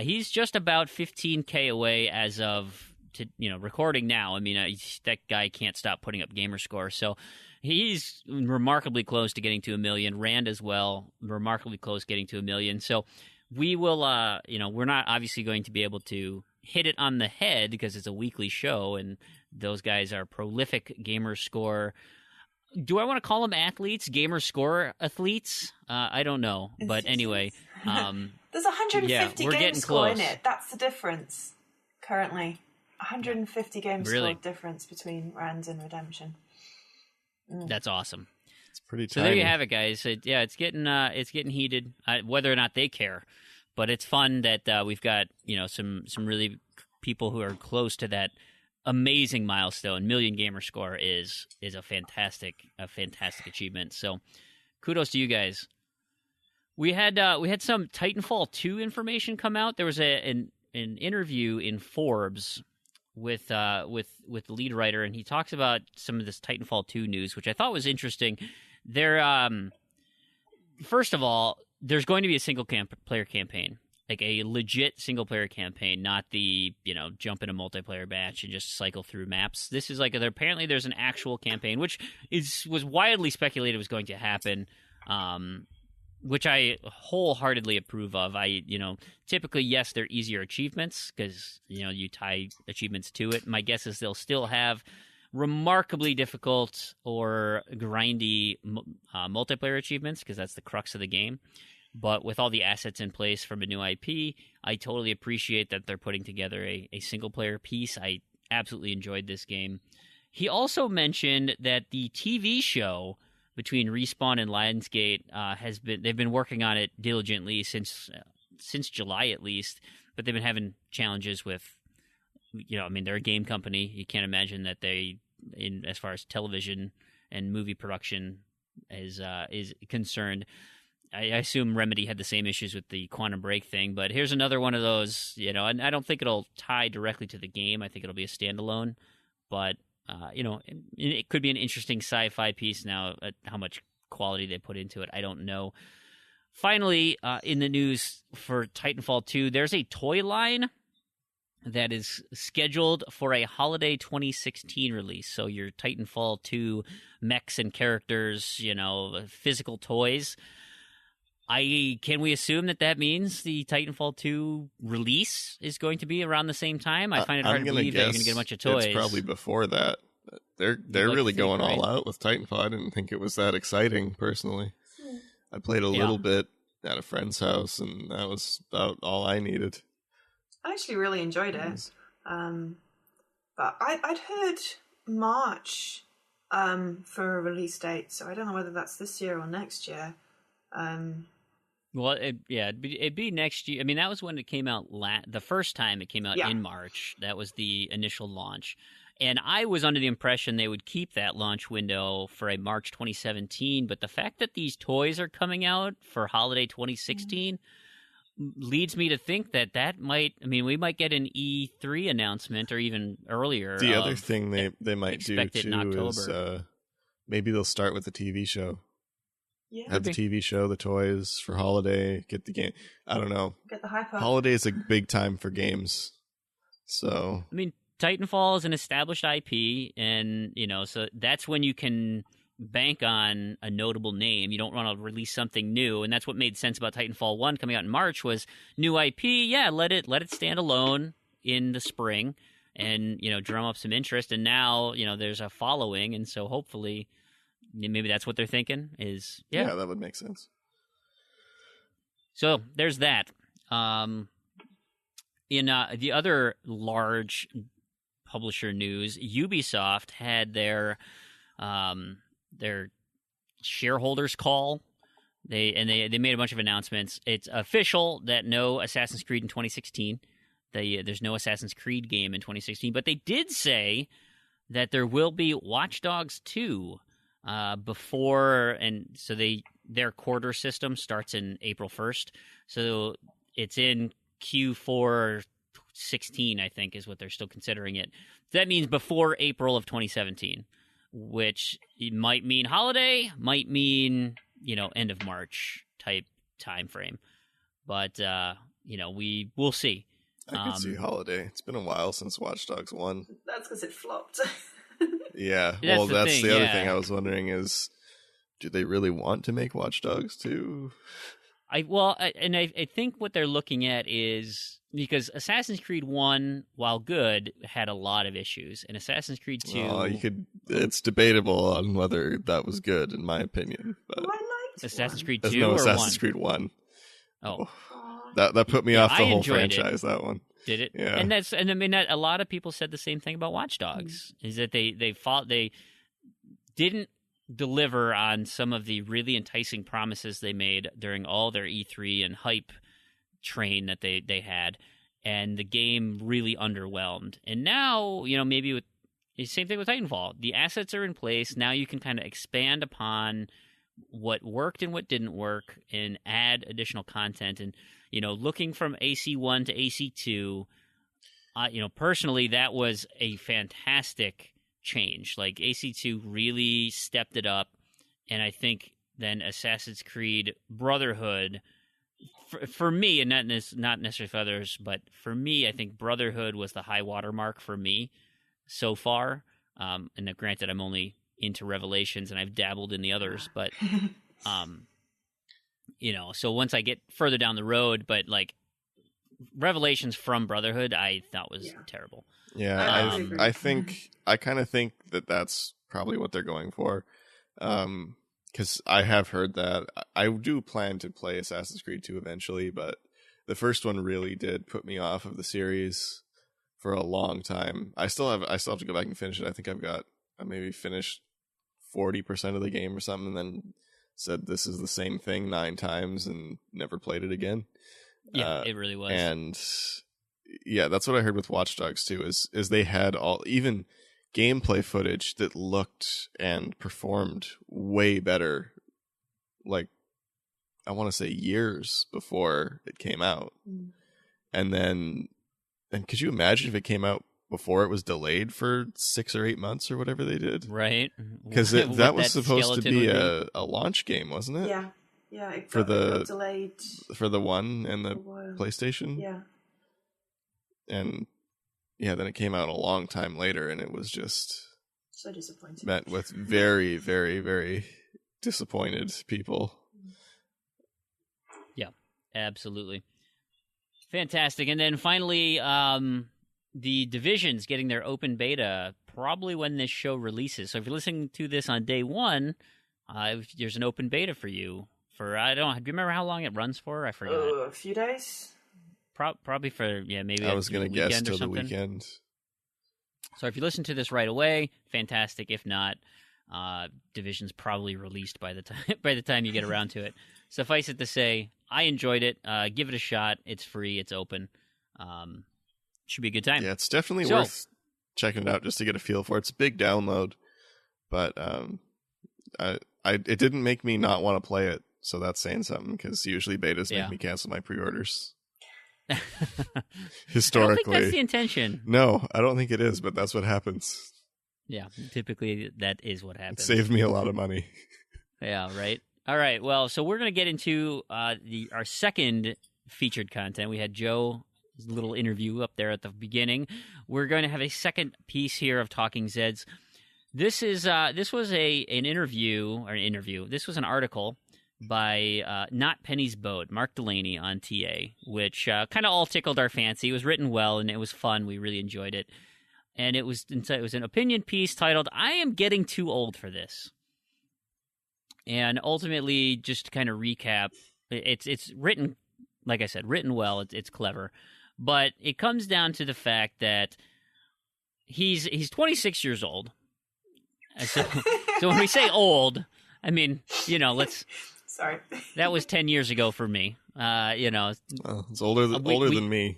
He's just about 15K away as of recording now. I mean, that guy can't stop putting up Gamerscore, so he's remarkably close to getting to 1 million. Rand as well, remarkably close getting to 1 million. So we will, we're not obviously going to be able to hit it on the head because it's a weekly show, and those guys are prolific Gamerscore. Do I want to call them athletes? Gamerscore athletes? I don't know. But anyway. There's 150 games score in it. That's the difference currently. 150 games score difference between Rand and Redemption. That's awesome. It's pretty tiny. So there you have it, guys. It's getting heated, whether or not they care. But it's fun that we've got some really people who are close to that amazing milestone. Million Gamerscore is a fantastic achievement. So kudos to you guys. We had some Titanfall 2 information come out. There was an interview in Forbes with the lead writer, and he talks about some of this Titanfall 2 news, which I thought was interesting. There, first of all, there's going to be a single player campaign, like a legit single player campaign, not the jump in a multiplayer match and just cycle through maps. This is apparently there's an actual campaign, which was widely speculated was going to happen. Which I wholeheartedly approve of. Typically, yes, they're easier achievements because, you tie achievements to it. My guess is they'll still have remarkably difficult or grindy multiplayer achievements because that's the crux of the game. But with all the assets in place from a new IP, I totally appreciate that they're putting together a single-player piece. I absolutely enjoyed this game. He also mentioned that the TV show between Respawn and Lionsgate they've been working on it diligently since July at least, but they've been having challenges with, they're a game company. You can't imagine that as far as television and movie production is concerned. I assume Remedy had the same issues with the Quantum Break thing, but here's another one of those, and I don't think it'll tie directly to the game. I think it'll be a standalone, but it could be an interesting sci-fi piece. Now, how much quality they put into it, I don't know. Finally, in the news for Titanfall 2, there's a toy line that is scheduled for a holiday 2016 release. So your Titanfall 2 mechs and characters, physical toys. Can we assume that means the Titanfall 2 release is going to be around the same time? I find it hard to believe that you're going to get a bunch of toys. It's probably before that. They're really going all out with Titanfall. I didn't think it was that exciting, personally. I played a little bit at a friend's house, and that was about all I needed. I actually really enjoyed it. But I'd heard March for a release date, so I don't know whether that's this year or next year. Well, it'd be next year. I mean, that was when it came out. The first time it came out in March. That was the initial launch. And I was under the impression they would keep that launch window for a March 2017. But the fact that these toys are coming out for holiday 2016 leads me to think that might. I mean, we might get an E3 announcement or even earlier. The other thing they might do too in October. is maybe they'll start with the TV show. Yeah. Have the TV show, the toys for holiday, get the game. I don't know. Get the hype up. Holiday is a big time for games. So I mean, Titanfall is an established IP, and so that's when you can bank on a notable name. You don't want to release something new, and that's what made sense about Titanfall 1 coming out in March was new IP. Yeah, let it stand alone in the spring, and drum up some interest. And now there's a following, and so hopefully. Maybe that's what they're thinking is, yeah, that would make sense. So there's that. In the other large publisher news, Ubisoft had their shareholders call. They made a bunch of announcements. It's official that no Assassin's Creed in 2016. There's no Assassin's Creed game in 2016, but they did say that there will be Watch Dogs 2. Before, and so their quarter system starts in April 1st. So it's in Q4 16, I think, is what they're still considering it. That means before April of 2017, which might mean holiday, might mean, end of March type time frame. But, we'll see. I could see holiday. It's been a while since Watch Dogs 1. That's because it flopped. Yeah, that's the other thing I was wondering is, do they really want to make Watch Dogs 2? I think what they're looking at is, because Assassin's Creed 1, while good, had a lot of issues, and Assassin's Creed 2... it's debatable on whether that was good, in my opinion. But I liked Assassin's one. Creed 2 no or Assassin's 1? Creed 1. Oh. That put me off the whole enjoyed franchise, that one. Did it? Yeah. And a lot of people said the same thing about Watch Dogs, is that they didn't deliver on some of the really enticing promises they made during all their E3 and hype train that they had, and the game really underwhelmed. And now, maybe with the same thing with Titanfall, the assets are in place. Now you can kind of expand upon what worked and what didn't work and add additional content. And looking from AC1 to AC2, personally, that was a fantastic change. Like, AC2 really stepped it up, and I think then Assassin's Creed Brotherhood, for me, and not necessarily for others, but for me, I think Brotherhood was the high watermark for me so far. And granted, I'm only into Revelations, and I've dabbled in the others, but... so once I get further down the road, but like Revelations from Brotherhood, I thought was terrible. Yeah, I kind of think that that's probably what they're going for. Because I have heard that. I do plan to play Assassin's Creed 2 eventually, but the first one really did put me off of the series for a long time. I still have to go back and finish it. I think I've got maybe finished 40% of the game or something, and then said this is the same thing 9 times and never played it again. Yeah, it really was. And yeah, that's what I heard with Watch Dogs too, is they had even gameplay footage that looked and performed way better, like I want to say years before it came out. And could you imagine if it came out before it was delayed for 6 or 8 months or whatever they did? Right. Because that was supposed to be a launch game, wasn't it? Yeah. It got delayed for the One and the PlayStation. Yeah. And yeah, then it came out a long time later, and it was just so disappointing. Met with very, very, very disappointed people. Yeah, absolutely. Fantastic. And then finally, the Division's getting their open beta probably when this show releases. So if you're listening to this on day one, there's an open beta for you. Do you remember how long it runs for? I forgot. A few days. Probably for, maybe I was going to guess till the something. weekend. So if you listen to this right away, fantastic. If not, Division's probably released by the time you get around to it. Suffice it to say, I enjoyed it. Give it a shot. It's free. It's open. Should be a good time. Yeah, it's definitely worth checking it out just to get a feel for it. It's a big download, but it didn't make me not want to play it. So that's saying something, because usually betas make me cancel my pre-orders. Historically, I don't think that's the intention. No, I don't think it is, but that's what happens. Yeah, typically that is what happens. It saved me a lot of money. Yeah, right. All right. Well, so we're going to get into our second featured content. We had Joe's little interview up there at the beginning. We're going to have a second piece here of Talking Zeds. This was an interview. This was an article by Not Penny's Boat, Mark Delaney on TA, which kind of all tickled our fancy. It was written well, and it was fun. We really enjoyed it. And it was an opinion piece titled, "I Am Getting Too Old for This." And ultimately, just to kind of recap, it's written, like I said, written well. It's clever. But it comes down to the fact that he's 26 years old. So when we say old, I mean, let's... Sorry. That was 10 years ago for me. It's older than me.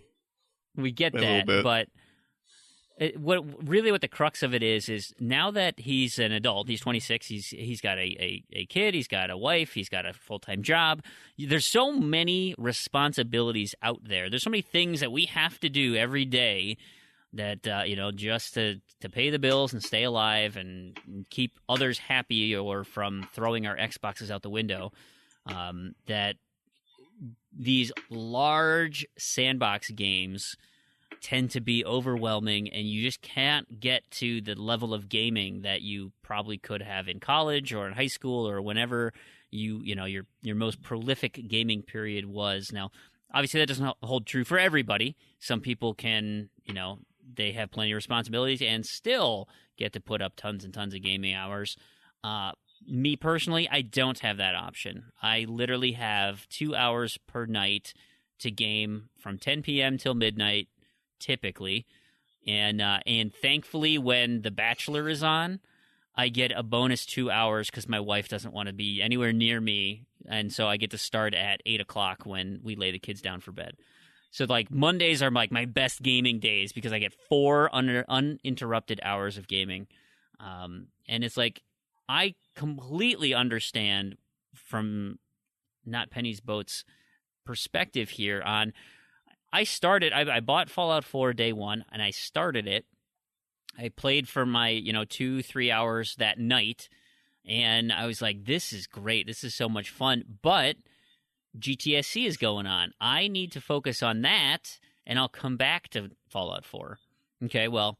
We get that, but what the crux of it is now that he's an adult, he's 26, he's got a kid, he's got a wife, he's got a full-time job. There's so many responsibilities out there. There's so many things that we have to do every day that just to pay the bills and stay alive and keep others happy, or from throwing our Xboxes out the window, that these large sandbox games tend to be overwhelming, and you just can't get to the level of gaming that you probably could have in college or in high school or whenever your most prolific gaming period was. Now, obviously that doesn't hold true for everybody. Some people can, they have plenty of responsibilities and still get to put up tons and tons of gaming hours. Me personally, I don't have that option. I literally have 2 hours per night to game from 10 p.m. till midnight, typically. And thankfully, when The Bachelor is on, I get a bonus 2 hours because my wife doesn't want to be anywhere near me. And so I get to start at 8 o'clock when we lay the kids down for bed. So, Mondays are my best gaming days because I get 4 uninterrupted hours of gaming. And it's I completely understand from Not Penny's Boat's perspective here on... I bought Fallout 4 day one, and I started it. I played for my, 2-3 hours that night, and I was like, this is great. This is so much fun. But GTSC is going on. I need to focus on that, and I'll come back to Fallout 4. Okay, well,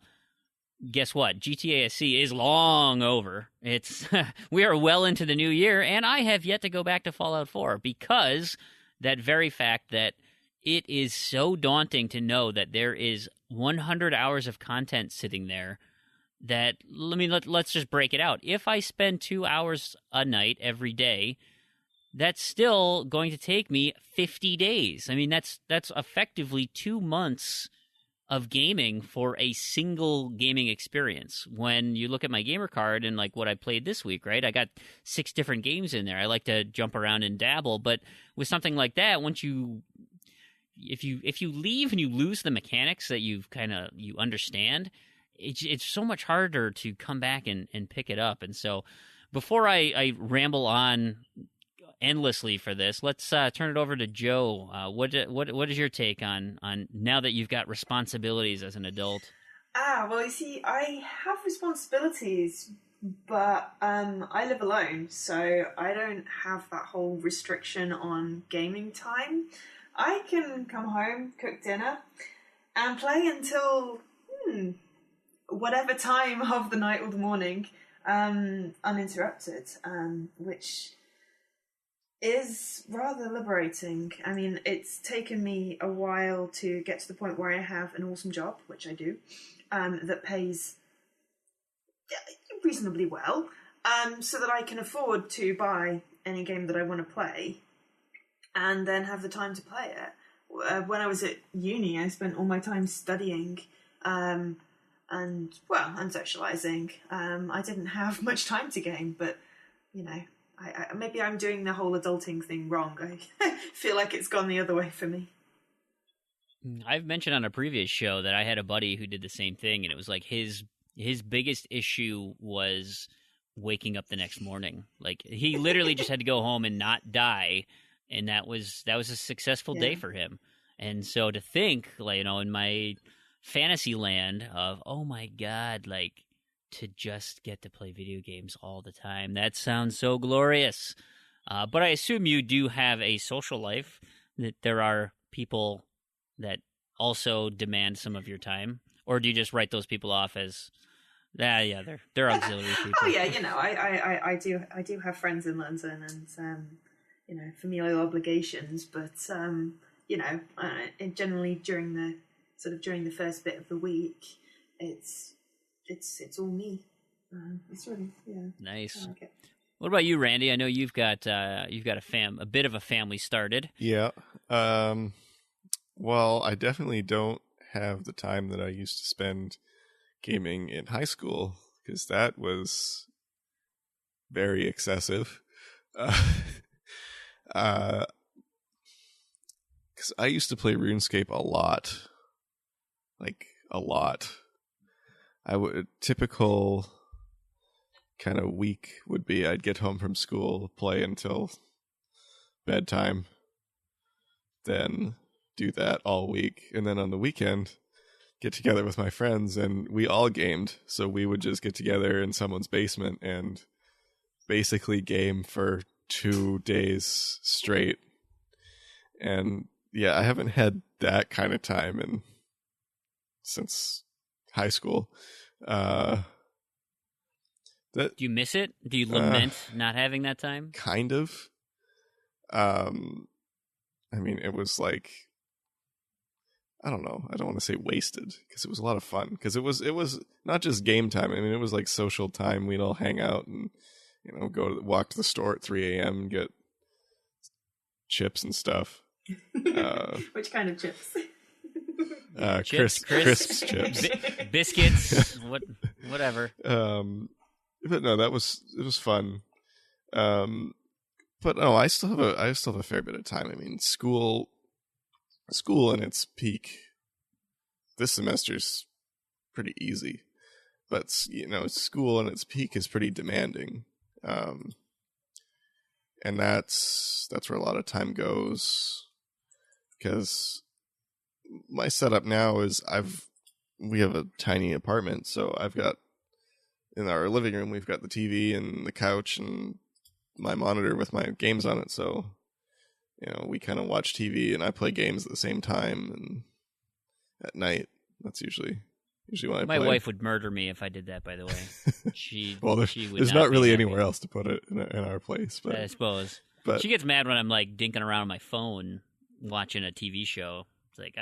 guess what? GTASC is long over. We are well into the new year, and I have yet to go back to Fallout 4 because that very fact that it is so daunting to know that there is 100 hours of content sitting there that, let's just break it out. If I spend 2 hours a night every day, that's still going to take me 50 days. I mean, that's effectively 2 months of gaming for a single gaming experience. When you look at my gamer card and like what I played this week, right? I got 6 different games in there. I like to jump around and dabble, but with something like that, if you leave and you lose the mechanics that you understand, it's so much harder to come back and pick it up. And so before I ramble on endlessly for this, let's turn it over to Joe. What is your take on now that you've got responsibilities as an adult? Well, you see, I have responsibilities, but I live alone, so I don't have that whole restriction on gaming time. I can come home, cook dinner, and play until whatever time of the night or the morning, uninterrupted, which is rather liberating. I mean, it's taken me a while to get to the point where I have an awesome job, which I do, that pays reasonably well, so that I can afford to buy any game that I want to play and then have the time to play it. When I was at uni, I spent all my time studying and socialising. I didn't have much time to game, but, you know, I maybe I'm doing the whole adulting thing wrong. I feel like it's gone the other way for me. I've mentioned on a previous show that I had a buddy who did the same thing, and it was like his biggest issue was waking up the next morning. Like, he literally just had to go home and not die, and that was a successful day for him. And so to think, like, you know, in my fantasy land of, oh my God, like, to just get to play video games all the time, that sounds so glorious. But I assume you do have a social life, that there are people that also demand some of your time, or do you just write those people off as, they're auxiliary people? Oh yeah, you know, I do have friends in London and you know, familial obligations, but you know, generally during the first bit of the week, it's all me. It's really nice. I like it. What about you, Randy? I know you've got a bit of a family started. Yeah. Well, I definitely don't have the time that I used to spend gaming in high school, because that was very excessive. Because I used to play RuneScape a lot. Like, a lot. Typical kind of week would be I'd get home from school, play until bedtime, then do that all week, and then on the weekend get together with my friends, and we all gamed. So we would just get together in someone's basement and basically game for 2 days straight. And yeah, I haven't had that kind of time since high school. Do you miss it? Do you lament not having that time? Kind of. I mean, it was like, I don't know. I don't want to say wasted, because it was a lot of fun. Because it was not just game time. I mean, it was like social time. We'd all hang out and, you know, walk to the store at 3 a.m. and get chips and stuff. Which kind of chips? Crisps chips, biscuits, whatever. But no, it was fun. But no, I still have a fair bit of time. I mean, school in its peak this semester's pretty easy, but you know, school in its peak is pretty demanding. And that's where a lot of time goes, because my setup now is we have a tiny apartment, so I've got, in our living room, we've got the TV and the couch and my monitor with my games on it. So, you know, we kind of watch TV and I play games at the same time, and at night, that's usually when I play. My wife would murder me if I did that, by the way. There's not really anywhere else to put it in our place. But, I suppose. But she gets mad when I'm like dinking around on my phone watching a TV show. It's like,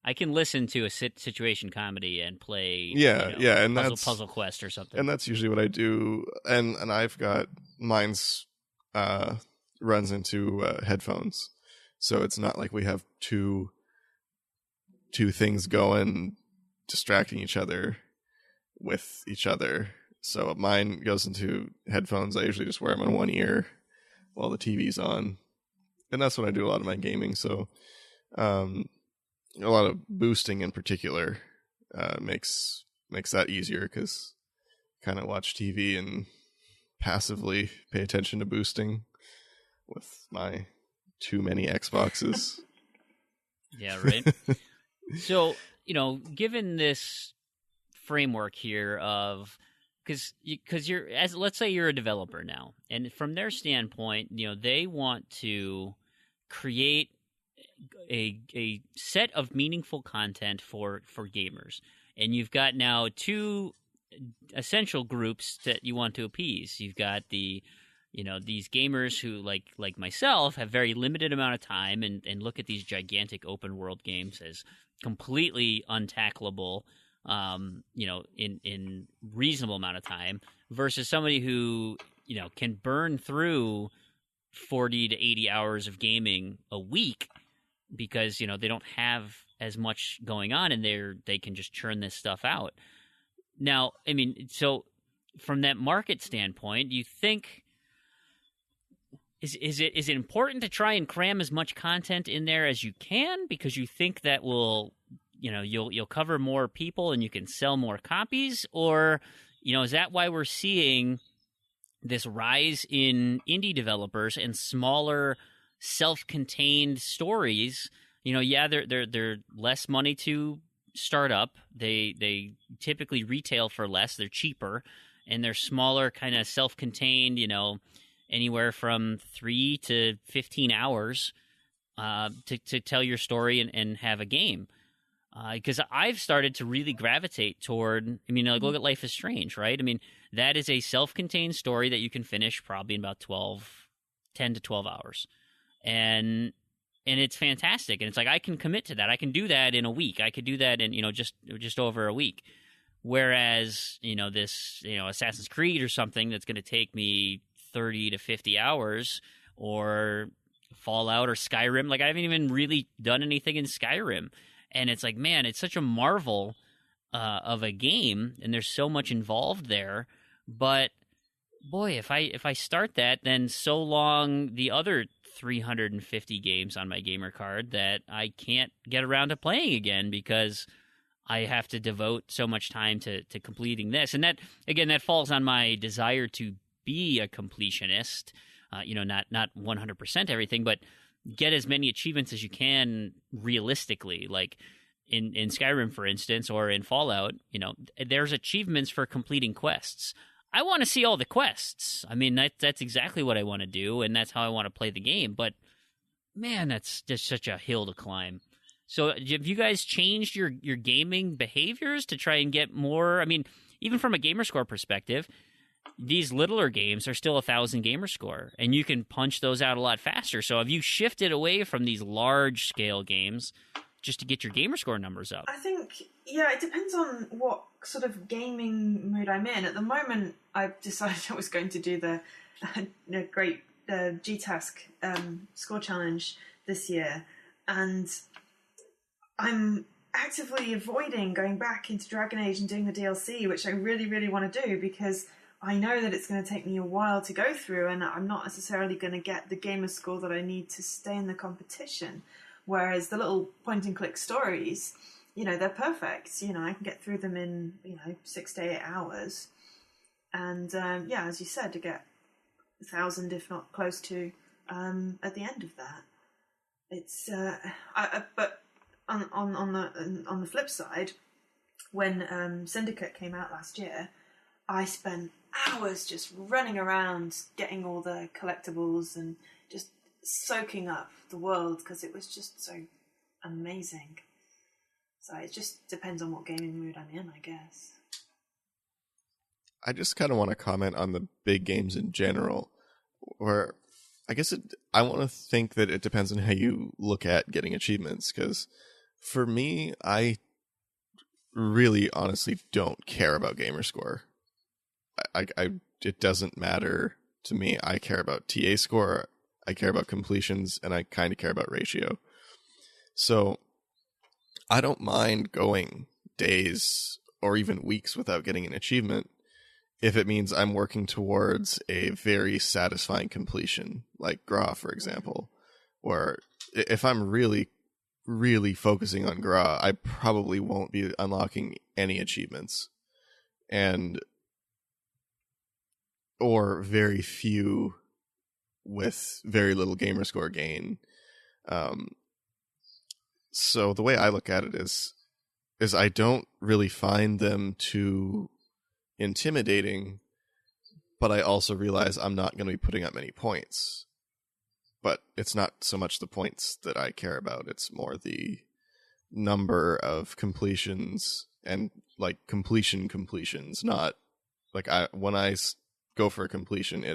I can listen to a situation comedy and play and Puzzle Quest or something. And that's usually what I do. And I've got mine's runs into headphones. So it's not like we have two two things going, distracting each other with each other. So mine goes into headphones. I usually just wear them in one ear while the TV's on. And that's when I do a lot of my gaming. So a lot of boosting in particular makes that easier, because kind of watch TV and passively pay attention to boosting with my too many Xboxes. Yeah, right. So, given this framework here of, because you're, as let's say you're a developer now, and from their standpoint, they want to create a set of meaningful content for gamers, and you've got now two essential groups that you want to appease. You've got the these gamers who, like myself, have very limited amount of time and look at these gigantic open world games as completely untackleable, in reasonable amount of time, versus somebody who, can burn through 40 to 80 hours of gaming a week because, they don't have as much going on and they can just churn this stuff out. Now, I mean, so from that market standpoint, do you think, Is it important to try and cram as much content in there as you can, because you think that will, you'll cover more people and you can sell more copies? Or, is that why we're seeing this rise in indie developers and smaller self-contained stories? They're less money to start up. They typically retail for less. They're cheaper, and they're smaller, kind of self-contained, anywhere from 3 to 15 hours to tell your story and have a game. Because I've started to really gravitate toward, look at Life is Strange, right? I mean, that is a self-contained story that you can finish probably in about 10 to 12 hours. And it's fantastic. And it's like, I can commit to that. I can do that in a week. I could do that in, just over a week. Whereas, this, Assassin's Creed or something that's going to take me 30 to 50 hours, or Fallout or Skyrim. Like, I haven't even really done anything in Skyrim. And it's like, man, it's such a marvel of a game, and there's so much involved there. But boy, if I start that, then so long the other 350 games on my gamer card that I can't get around to playing again, because I have to devote so much time to completing this. And that, again, that falls on my desire to be a completionist, not 100% everything, but get as many achievements as you can realistically. Like in Skyrim, for instance, or in Fallout, there's achievements for completing quests. I want to see all the quests. I mean, that's exactly what I want to do, and that's how I want to play the game. But man, that's just such a hill to climb. So have you guys changed your gaming behaviors to try and get more? I mean, even from a gamerscore perspective, these littler games are still 1,000 gamer score, and you can punch those out a lot faster. So have you shifted away from these large scale games just to get your gamer score numbers up? I think, it depends on what sort of gaming mood I'm in. At the moment, I've decided I was going to do the great GTASC score challenge this year, and I'm actively avoiding going back into Dragon Age and doing the DLC, which I really, really want to do, because I know that it's going to take me a while to go through, and I'm not necessarily going to get the gamer score that I need to stay in the competition. Whereas the little point-and-click stories, they're perfect. I can get through them in, 6 to 8 hours. And, as you said, to get 1,000, if not close to, at the end of that. It's, but on the flip side, when Syndicate came out last year, I spent hours just running around getting all the collectibles and just soaking up the world, because it was just so amazing. So it just depends on what gaming mood I'm in, I guess. I just kind of want to comment on the big games in general, where I guess I want to think that it depends on how you look at getting achievements, because for me, I really honestly don't care about gamer score. It doesn't matter to me. I care about TA score, I care about completions, and I kind of care about ratio. So I don't mind going days or even weeks without getting an achievement if it means I'm working towards a very satisfying completion, like Gra, for example. Where if I'm really, really focusing on Gra, I probably won't be unlocking any achievements. Or very few with very little gamer score gain. So the way I look at it is I don't really find them too intimidating, but I also realize I'm not going to be putting up many points. But it's not so much the points that I care about. It's more the number of completions and like completions, not like when I go for a completion,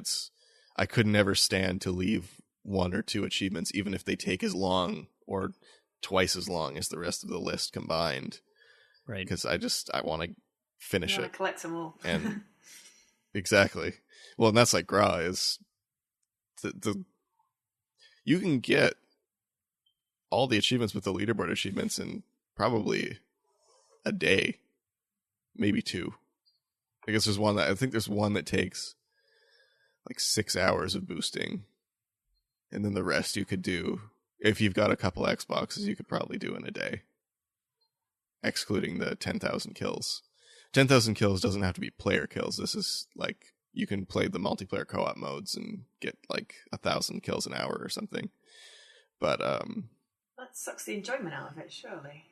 I could never stand to leave one or two achievements, even if they take as long or twice as long as the rest of the list combined. Right. Because I want to finish it. Collect them all. And exactly. Well, and that's like Gra is the you can get all the achievements with the leaderboard achievements in probably a day, maybe two. I guess there's one that takes like 6 hours of boosting, and then the rest you could do if you've got a couple Xboxes. You could probably do in a day, excluding the 10,000 kills. 10,000 kills doesn't have to be player kills. This is like you can play the multiplayer co-op modes and get like 1,000 kills an hour or something. But that sucks the enjoyment out of it, surely.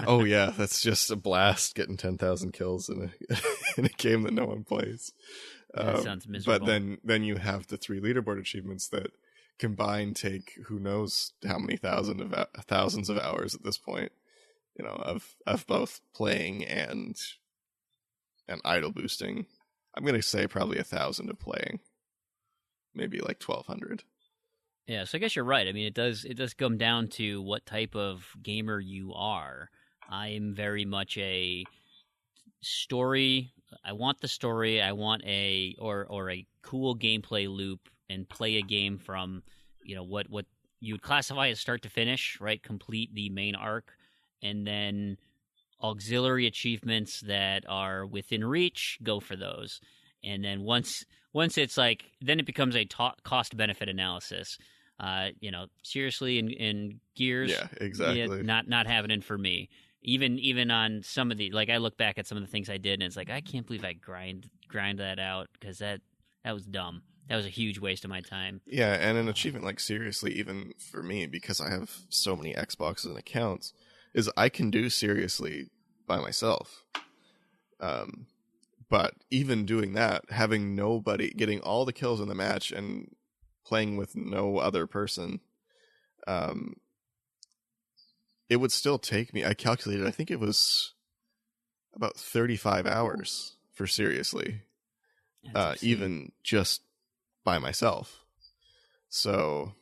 Oh yeah, that's just a blast getting 10,000 kills in a game that no one plays. That sounds miserable. But then you have the 3 leaderboard achievements that combined take who knows how many thousands of hours at this point, of both playing and idle boosting. I'm gonna say probably 1,000 of playing, maybe like 1,200. Yeah, so I guess you're right. I mean, it does come down to what type of gamer you are. I'm very much a story. I want the story. I want a cool gameplay loop and play a game from, what you would classify as start to finish, right? Complete the main arc, and then auxiliary achievements that are within reach, go for those. And then once it's like, then it becomes a cost benefit analysis. Seriously, in Gears, yeah, exactly. Not having it for me. Even on some of the, like, I look back at some of the things I did, and it's like, I can't believe I grind that out, because that was dumb. That was a huge waste of my time. Yeah, and an achievement, like, seriously, even for me, because I have so many Xboxes and accounts, is I can do seriously by myself. But even doing that, having nobody, getting all the kills in the match and playing with no other person, it would still take me, I calculated, I think it was about 35 hours for seriously, even just by myself. So,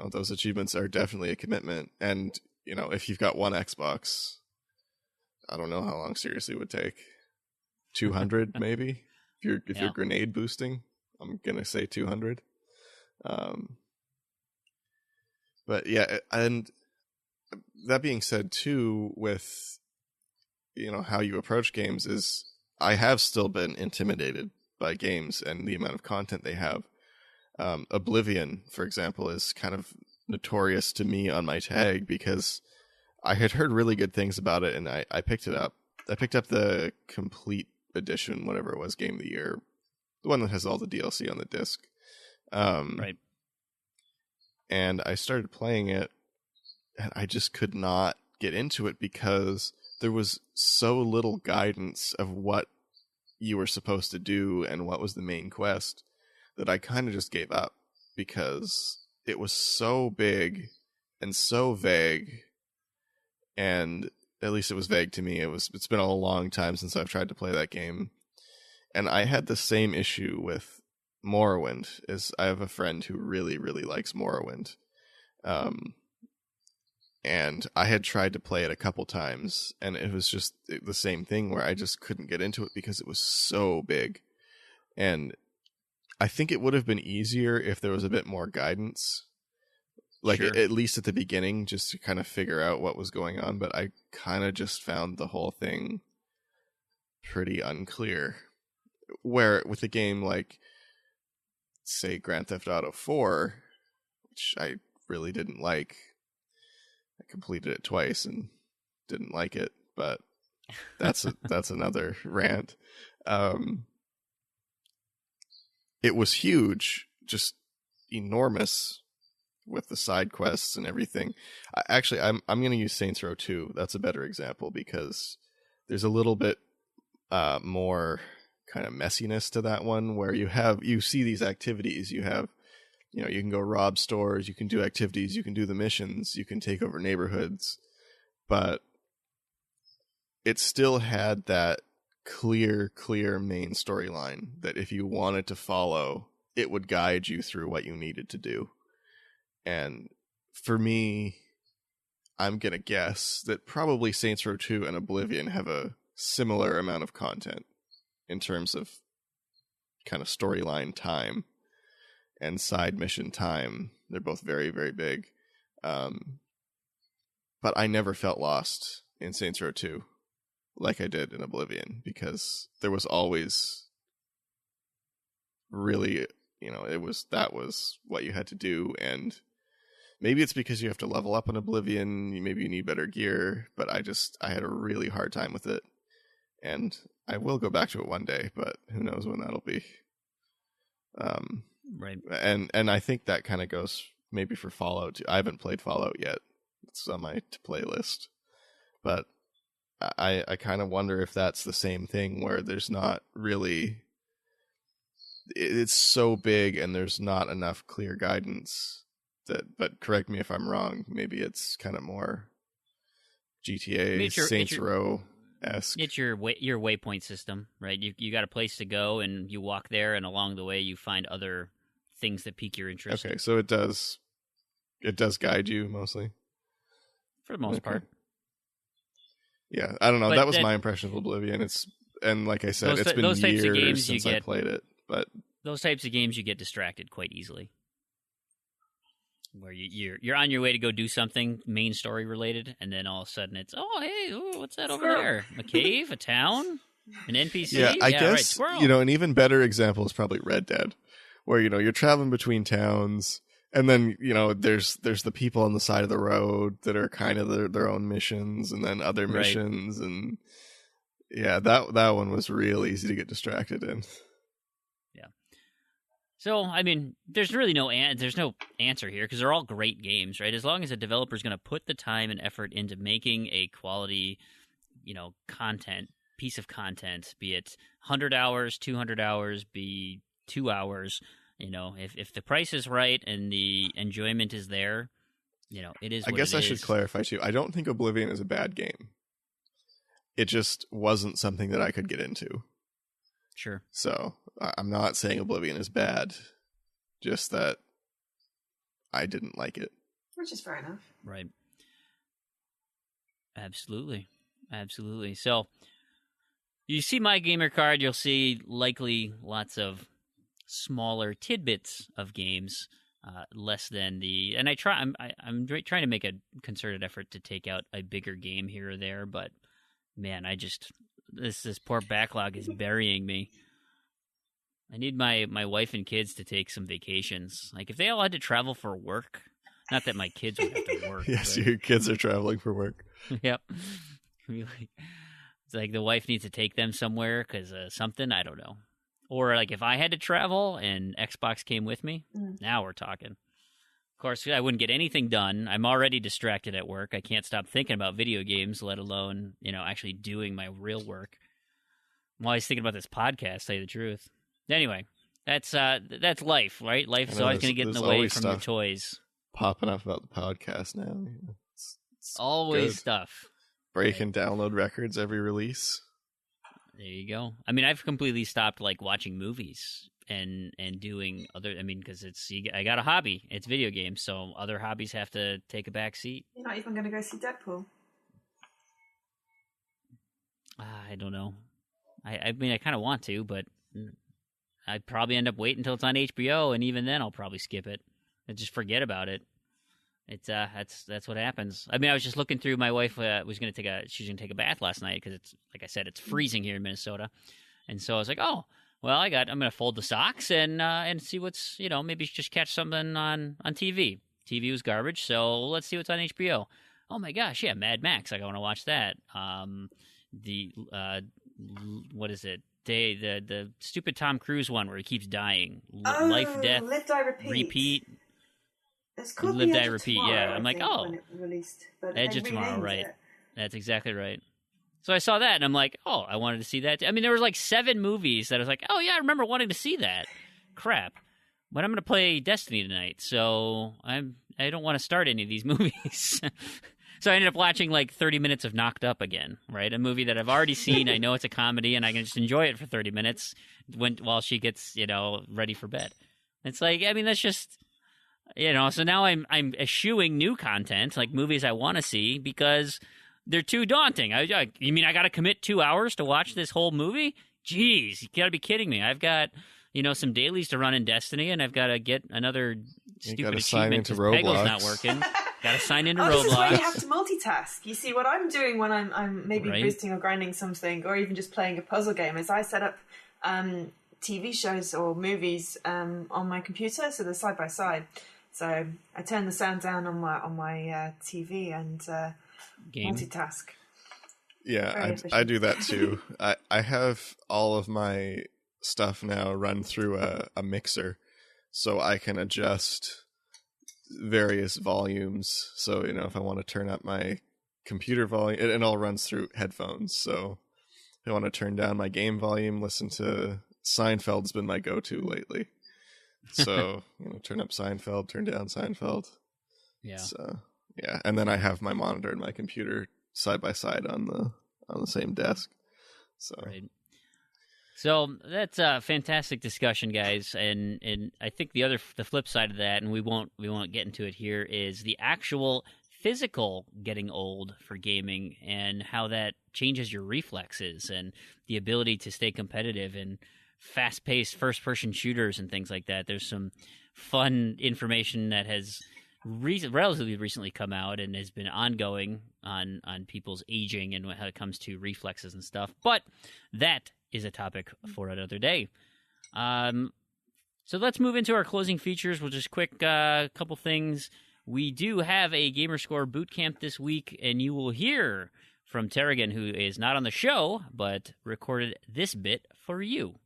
those achievements are definitely a commitment. And, if you've got one Xbox, I don't know how long seriously would take. 200 maybe? If you're grenade boosting, I'm going to say 200. But yeah, and that being said too, with how you approach games, is I have still been intimidated by games and the amount of content they have. Oblivion, for example, is kind of notorious to me on my tag because I had heard really good things about it, and I picked it up. I picked up the complete edition, whatever it was, Game of the Year, the one that has all the DLC on the disc. Right. And I started playing it, and I just could not get into it because there was so little guidance of what you were supposed to do and what was the main quest that I kind of just gave up because it was so big and so vague. And at least it was vague to me. It's been a long time since I've tried to play that game. And I had the same issue with Morrowind. I have a friend who really, really likes Morrowind. And I had tried to play it a couple times, and it was just the same thing where I just couldn't get into it because it was so big. And I think it would have been easier if there was a bit more guidance. like Sure. at least at the beginning, just to kind of figure out what was going on. But I kind of just found the whole thing pretty unclear. Where with a game like, say, Grand Theft Auto 4, which I really didn't like, I completed it twice and didn't like it, but that's another rant. It was huge, just enormous with the side quests and everything. I'm going to use Saints Row 2. That's a better example because there's a little bit more kind of messiness to that one, where you see these activities. You have, you can go rob stores, you can do activities, you can do the missions, you can take over neighborhoods, but it still had that clear main storyline that if you wanted to follow, it would guide you through what you needed to do. And for me, I'm going to guess that probably Saints Row 2 and Oblivion have a similar amount of content in terms of kind of storyline time and side mission time. They're both very, very big. But I never felt lost in Saints Row 2 like I did in Oblivion, because there was always really, that was what you had to do. And maybe it's because you have to level up in Oblivion, maybe you need better gear, but I had a really hard time with it. And I will go back to it one day, but who knows when that'll be. Right. And I think that kind of goes maybe for Fallout too. I haven't played Fallout yet. It's on my to-play list. But I kind of wonder if that's the same thing, where there's not really... It's so big and there's not enough clear guidance. But correct me if I'm wrong. Maybe it's kind of more GTA, Saints Row-esque. It's your waypoint system, right? You got a place to go, and you walk there, and along the way you find other things that pique your interest. Okay, so it does guide you mostly, for the most part. Yeah, I don't know. But that was my impression of Oblivion. And like I said, it's been those types of years games since I played it. But those types of games, you get distracted quite easily. Where you're on your way to go do something main story related, and then all of a sudden it's, what's that over there? A cave, a town, an NPC? Yeah, I guess, right, an even better example is probably Red Dead, where, you're traveling between towns, and then, there's the people on the side of the road that are kind of their own missions, and then other missions, right. And yeah, that one was real easy to get distracted in. So, I mean, there's really no answer here, because they're all great games, right? As long as a developer is going to put the time and effort into making a quality, piece of content, be it 100 hours, 200 hours, be 2 hours, if the price is right and the enjoyment is there, it is what I guess it I is. should clarify, too. I don't think Oblivion is a bad game. It just wasn't something that I could get into. Sure. So I'm not saying Oblivion is bad, just that I didn't like it. Which is fair enough. Right. Absolutely. So you see my gamer card, you'll see likely lots of smaller tidbits of games, less than the... And I'm trying to make a concerted effort to take out a bigger game here or there, but man, this poor backlog is burying me. I need my wife and kids to take some vacations. Like, if they all had to travel for work, not that my kids would have to work. Yes, your kids are traveling for work. Yep. It's like the wife needs to take them somewhere because something, I don't know. Or like if I had to travel and Xbox came with me, now we're talking. Of course, I wouldn't get anything done. I'm already distracted at work. I can't stop thinking about video games, let alone, actually doing my real work. I'm always thinking about this podcast, to tell you the truth. Anyway, that's life, right? Life is always going to get in the way from your toys. Popping up about the podcast now. It's always good stuff. Breaking download records every release. There you go. I mean, I've completely stopped watching movies and doing other. I mean, because I got a hobby. It's video games, so other hobbies have to take a back seat. You're not even going to go see Deadpool. I don't know. I mean, I kind of want to, but I'd probably end up waiting until it's on HBO, and even then, I'll probably skip it and just forget about it. It's that's what happens. I mean, I was just looking through. My wife was going to she's going to take a bath last night because it's, like I said, it's freezing here in Minnesota, and so I was like, oh, well, I'm going to fold the socks and see what's, maybe just catch something on TV. TV was garbage, so let's see what's on HBO. Oh my gosh, yeah, Mad Max. I want to watch that. What is it? The stupid Tom Cruise one where he keeps dying. Life, Death, Live, Die, Repeat. It's called Live, The Die, Edge of Repeat. Tomorrow, Yeah, I'm I like, think, oh, when it released, but Edge they of Tomorrow, renamed right? it. That's exactly right. So I saw that, and I'm like, oh, I wanted to see that. I mean, there was like 7 movies that I was like, oh yeah, I remember wanting to see that. Crap, but I'm going to play Destiny tonight, so I don't want to start any of these movies. So I ended up watching like 30 minutes of Knocked Up again, right? A movie that I've already seen. I know it's a comedy, and I can just enjoy it for 30 minutes while she gets, ready for bed. It's like, I mean, that's just, so now I'm eschewing new content, like movies I want to see, because they're too daunting. You mean I got to commit 2 hours to watch this whole movie? Jeez, you got to be kidding me. I've got, some dailies to run in Destiny, and I've got to get another stupid achievement because Pego's not working. Got to sign into Roblox. This is where you have to multitask. You see, what I'm doing when I'm maybe boosting or grinding something, or even just playing a puzzle game, is I set up TV shows or movies on my computer, so they're side by side. So I turn the sound down on my TV and multitask. Yeah, I do that too. I have all of my stuff now run through a mixer, so I can adjust various volumes. So if I want to turn up my computer volume, it all runs through headphones. So if I want to turn down my game volume, listen to Seinfeld's been my go-to lately. So turn up Seinfeld, turn down Seinfeld. Yeah. So yeah, and then I have my monitor and my computer side by side on the same desk. So right. So that's a fantastic discussion, guys, and I think the flip side of that, and we won't get into it here, is the actual physical getting old for gaming and how that changes your reflexes and the ability to stay competitive in fast-paced first-person shooters and things like that. There's some fun information that has relatively recently come out and has been ongoing on people's aging and how it comes to reflexes and stuff. But that is a topic for another day. So let's move into our closing features. We'll just quick couple things. We do have a Gamerscore Bootcamp this week, and you will hear from Terrigan, who is not on the show, but recorded this bit for you.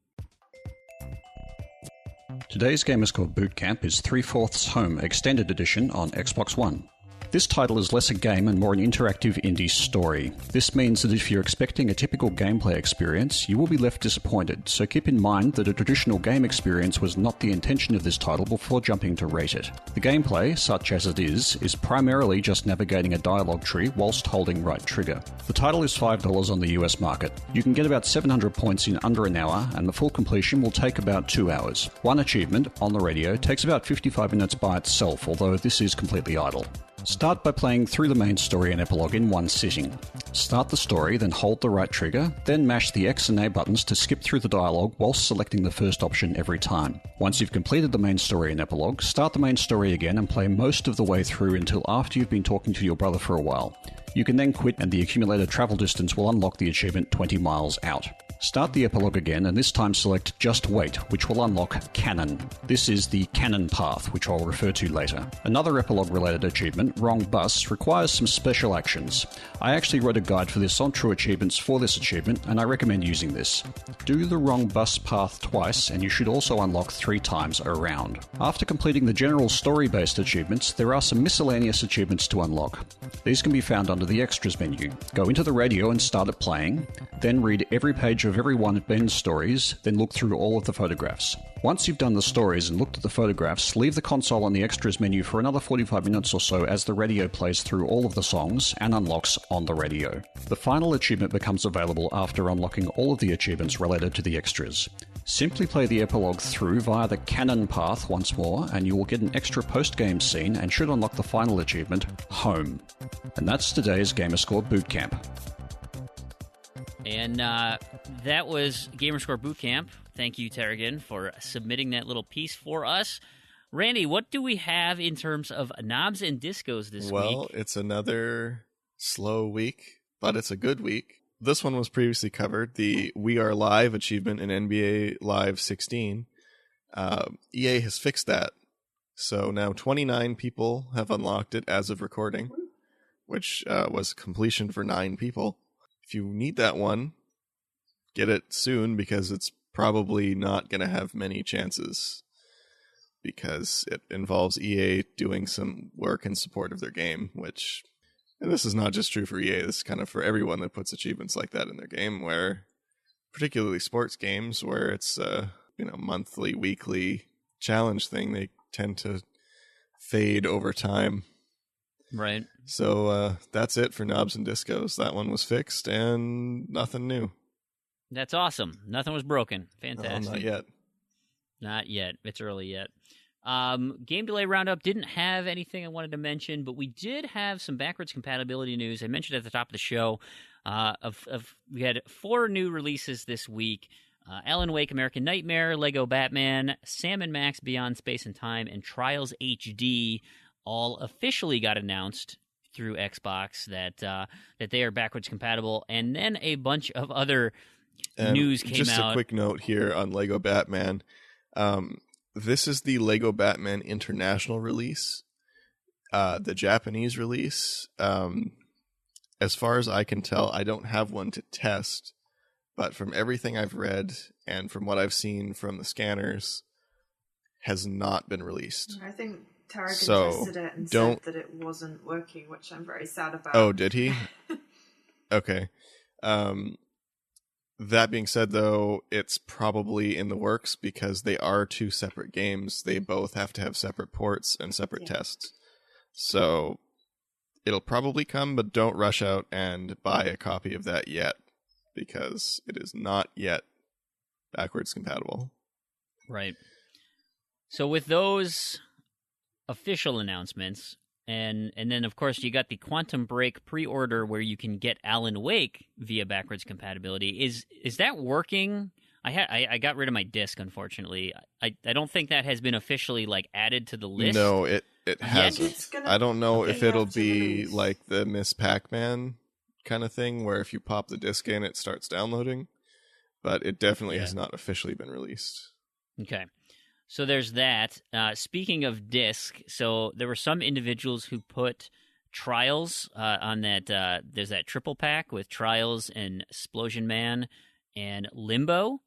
Today's Gamerscore Bootcamp is 3/4 Home Extended Edition on Xbox One. This title is less a game and more an interactive indie story. This means that if you're expecting a typical gameplay experience, you will be left disappointed, so keep in mind that a traditional game experience was not the intention of this title before jumping to rate it. The gameplay, such as it is primarily just navigating a dialogue tree whilst holding right trigger. The title is $5 on the US market. You can get about 700 points in under an hour, and the full completion will take about 2 hours. One achievement, On the Radio, takes about 55 minutes by itself, although this is completely idle. Start by playing through the main story and epilogue in one sitting. Start the story, then hold the right trigger, then mash the X and A buttons to skip through the dialogue whilst selecting the first option every time. Once you've completed the main story and epilogue, start the main story again and play most of the way through until after you've been talking to your brother for a while. You can then quit and the accumulated travel distance will unlock the achievement 20 miles out. Start the epilogue again and this time select Just Wait, which will unlock Canon. This is the Canon path, which I'll refer to later. Another epilogue related achievement, Wrong Bus, requires some special actions. I actually wrote a guide for this on True Achievements for this achievement and I recommend using this. Do the Wrong Bus path twice and you should also unlock 3 times around. After completing the general story-based achievements, there are some miscellaneous achievements to unlock. These can be found under the Extras menu. Go into the radio and start it playing, then read every page of every one of Ben's stories, then look through all of the photographs. Once you've done the stories and looked at the photographs, leave the console on the Extras menu for another 45 minutes or so as the radio plays through all of the songs and unlocks On the Radio. The final achievement becomes available after unlocking all of the achievements related to the Extras. Simply play the epilogue through via the Canon path once more and you will get an extra post-game scene and should unlock the final achievement, Home. And that's today's Gamerscore Bootcamp. And that was Gamerscore Bootcamp. Thank you, Terrigan, for submitting that little piece for us. Randy, what do we have in terms of knobs and discos this week? Well, it's another slow week, but it's a good week. This one was previously covered, the We Are Live achievement in NBA Live 16. EA has fixed that. So now 29 people have unlocked it as of recording, which was completion for 9 people. If you need that one, get it soon because it's probably not going to have many chances because it involves EA doing some work in support of their game, which, and this is not just true for EA, this is kind of for everyone that puts achievements like that in their game, where particularly sports games where it's a monthly, weekly challenge thing, they tend to fade over time. Right. So that's it for Knobs and Discos. That one was fixed and nothing new. That's awesome. Nothing was broken. Fantastic. No, not yet. Not yet. It's early yet. Game Delay Roundup didn't have anything I wanted to mention, but we did have some backwards compatibility news. I mentioned at the top of the show, we had 4 new releases this week. Alan Wake, American Nightmare, Lego Batman, Sam & Max Beyond Space and Time, and Trials HD all officially got announced through Xbox that they are backwards compatible, and then a bunch of other news came out. Just a quick note here on Lego Batman. This is the Lego Batman International release. The Japanese release, as far as I can tell, I don't have one to test, but from everything I've read and from what I've seen from the scanners, has not been released. I think Tarek tested it and said that it wasn't working, which I'm very sad about. Oh, did he? Okay. That being said, though, it's probably in the works because they are 2 separate games. They both have to have separate ports and separate tests. So it'll probably come, but don't rush out and buy a copy of that yet because it is not yet backwards compatible. Right. So with those official announcements, and then, of course, you got the Quantum Break pre-order where you can get Alan Wake via backwards compatibility. Is that working? I got rid of my disc, unfortunately. I don't think that has been officially added to the list. No, it hasn't. I don't know if it'll be like the Miss Pac-Man kind of thing where if you pop the disc in, it starts downloading. But it definitely has not officially been released. Okay. So there's that. Speaking of disc, so there were some individuals who put Trials on that. There's that triple pack with Trials and Splosion Man and Limbo.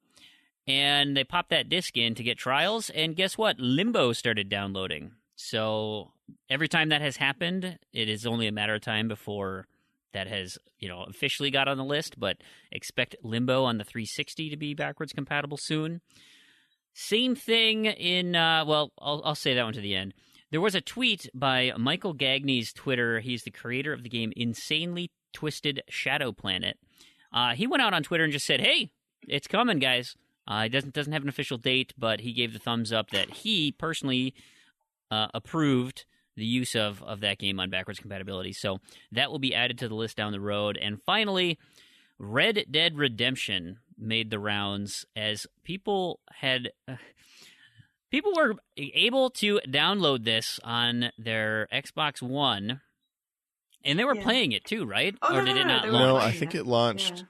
And they popped that disc in to get Trials, and guess what? Limbo started downloading. So every time that has happened, it is only a matter of time before that has, officially got on the list, but expect Limbo on the 360 to be backwards compatible soon. Same thing in, I'll say that one to the end. There was a tweet by Michael Gagney's Twitter. He's the creator of the game Insanely Twisted Shadow Planet. He went out on Twitter and just said, hey, it's coming, guys. He doesn't have an official date, but he gave the thumbs up that he personally approved the use of that game on backwards compatibility. So that will be added to the list down the road. And finally, Red Dead Redemption made the rounds as people were able to download this on their Xbox One, and they were playing it too, right? Or did it not launch? No, I think it launched.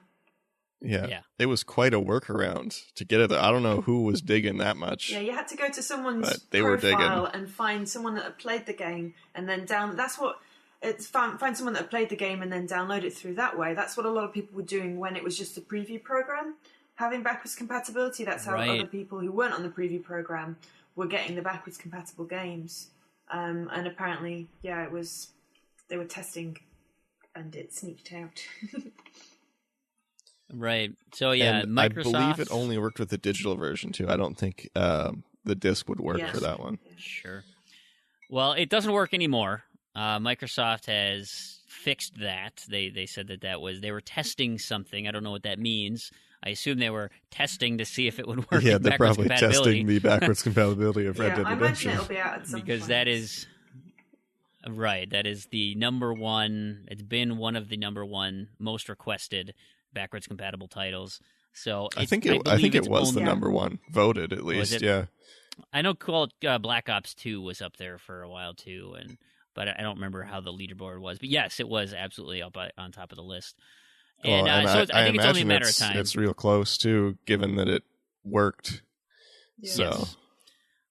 Yeah. It was quite a workaround to get it. I don't know who was digging that much. Yeah, you had to go to someone's they were profile digging. and find someone that had played the game, and then that's what it's find someone that had played the game and then download it through that way. That's what a lot of people were doing when it was just a preview program, having backwards compatibility. That's how other people who weren't on the preview program were getting the backwards compatible games. And apparently, it was they were testing, and it sneaked out. Right. So and Microsoft. I believe it only worked with the digital version too. I don't think the disc would work for that one. Sure. Well, it doesn't work anymore. Microsoft has fixed that. They said they were testing something. I don't know what that means. I assume they were testing to see if it would work. Yeah, they're probably testing the backwards compatibility of Red Dead Redemption. I imagine it'll be out at some because point. that is right. That is the number one. It's been one of the number one most requested backwards compatible titles. So I think it was the number one voted, at least. Yeah, I know Black Ops 2 was up there for a while too, but I don't remember how the leaderboard was. But yes, it was absolutely up on top of the list. And, so I think it's only a matter of time. It's real close too, given that it worked. Yeah. So Yes.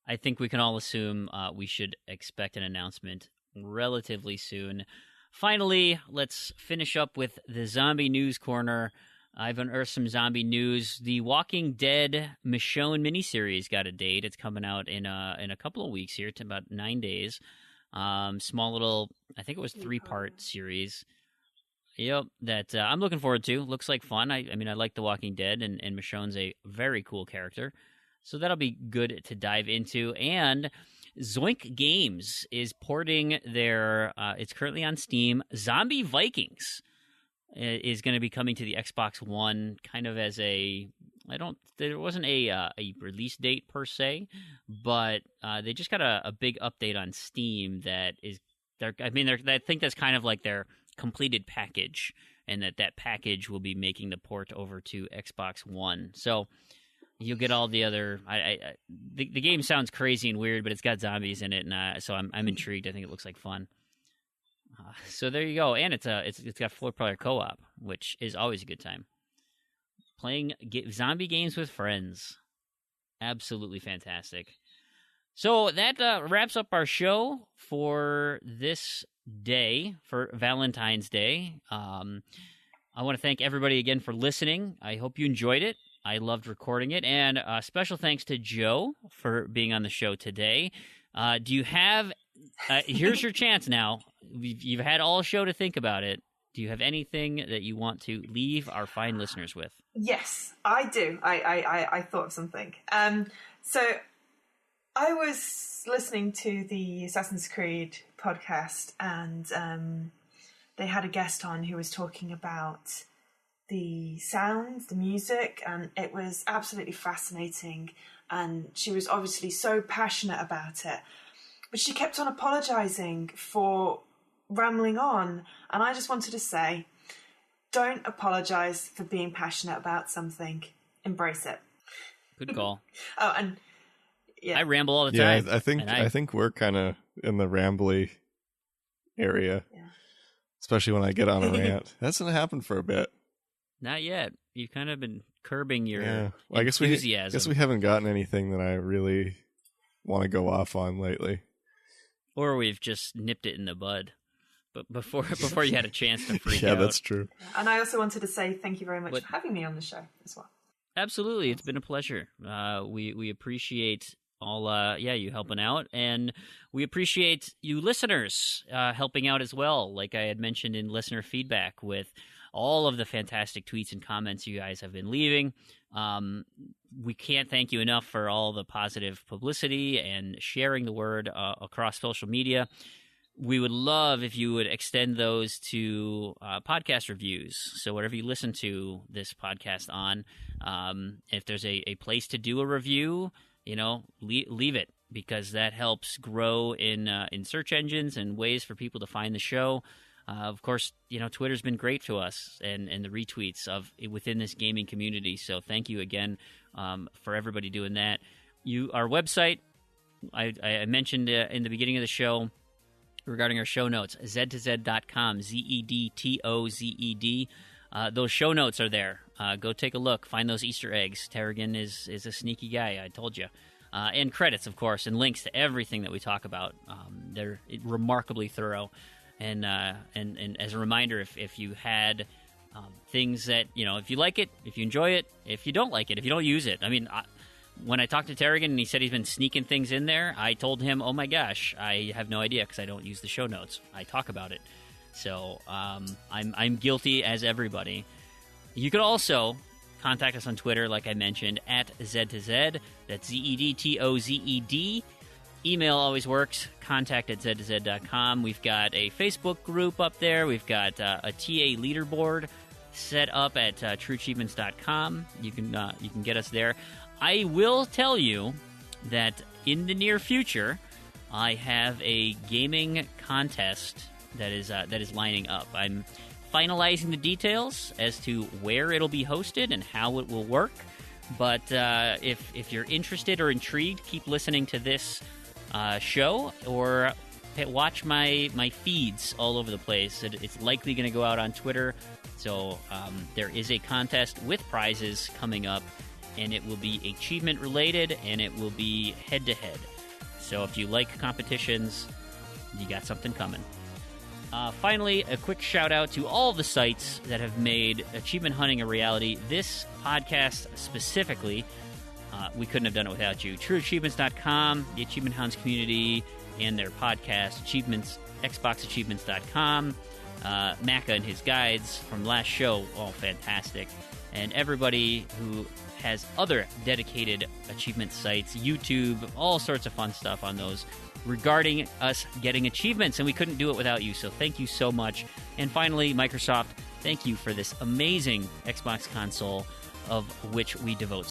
I think we can all assume we should expect an announcement relatively soon. Finally, let's finish up with the Zombie News Corner. I've unearthed some zombie news. The Walking Dead Michonne miniseries got a date. It's coming out in a couple of weeks here. It's about 9 days. Small little, I think it was 3-part series. Yep, that I'm looking forward to. Looks like fun. I mean, I like The Walking Dead, and Michonne's a very cool character. So that'll be good to dive into. And Zoink Games is porting their, it's currently on Steam, Zombie Vikings is going to be coming to the Xbox One kind of as there wasn't a release date per se, but they just got a big update on Steam that is, I think that's kind of like their completed package, and that package will be making the port over to Xbox One. So you'll get all the other. The game sounds crazy and weird, but it's got zombies in it, and so I'm intrigued. I think it looks like fun. So there you go, and it's got 4-player co-op, which is always a good time. Playing zombie games with friends, absolutely fantastic. So that wraps up our show for this day, for Valentine's Day. I want to thank everybody again for listening. I hope you enjoyed it. I loved recording it, and special thanks to Joe for being on the show today. Do you have? Here's your chance now. You've had all show to think about it. Do you have anything that you want to leave our fine listeners with? Yes, I do. I thought of something. So I was listening to the Assassin's Creed podcast, and they had a guest on who was talking about the sounds, the music, and it was absolutely fascinating. And she was obviously so passionate about it, but she kept on apologising for rambling on. And I just wanted to say, don't apologise for being passionate about something. Embrace it. Good call. Oh, and yeah, I ramble all the yeah, time. I think we're kind of in the rambly area, especially when I get on a rant. That's gonna happen for a bit. Not yet. You've kind of been curbing your Well, enthusiasm. I guess we haven't gotten anything that I really want to go off on lately. Or we've just nipped it in the bud. But before you had a chance to freak out. Yeah, that's true. And I also wanted to say thank you very much for having me on the show as well. Absolutely. It's been a pleasure. We appreciate all you helping out, and we appreciate you listeners helping out as well, like I had mentioned in listener feedback, with all of the fantastic tweets and comments you guys have been leaving. We can't thank you enough for all the positive publicity and sharing the word across social media. We would love if you would extend those to podcast reviews. So whatever you listen to this podcast on, if there's a place to do a review, leave it, because that helps grow in search engines and ways for people to find the show. Of course, Twitter's been great to us, and the retweets of within this gaming community. So thank you again for everybody doing that. Our website, I mentioned in the beginning of the show regarding our show notes, ztozed.com, ZEDTOZED. Those show notes are there. Go take a look. Find those Easter eggs. Terrigan is a sneaky guy, I told you. And credits, of course, and links to everything that we talk about. They're remarkably thorough. And as a reminder, if you had things that, if you like it, if you enjoy it, if you don't like it, if you don't use it. I mean, when I talked to Terrigan and he said he's been sneaking things in there, I told him, oh my gosh, I have no idea because I don't use the show notes. I talk about it. So I'm guilty as everybody. You could also contact us on Twitter, like I mentioned, at Z2Z. That's ZEDTOZED. Email always works. Contact at Z2Z.com. We've got a Facebook group up there. We've got a TA leaderboard set up at TrueAchievements.com. You can get us there. I will tell you that in the near future, I have a gaming contest that is lining up. I'm finalizing the details as to where it'll be hosted and how it will work. But if you're interested or intrigued, keep listening to this show or watch my feeds all over the place. It's likely going to go out on Twitter. So there is a contest with prizes coming up, and it will be achievement related, and it will be head-to-head. So if you like competitions, you got something coming. Finally, a quick shout-out to all the sites that have made achievement hunting a reality. This podcast specifically, we couldn't have done it without you. TrueAchievements.com, the Achievement Hounds community, and their podcast, XboxAchievements.com, Macca and his guides from last show, all fantastic. And everybody who has other dedicated achievement sites, YouTube, all sorts of fun stuff on those regarding us getting achievements, and we couldn't do it without you, so thank you so much. And finally, Microsoft, thank you for this amazing Xbox console, of which we devote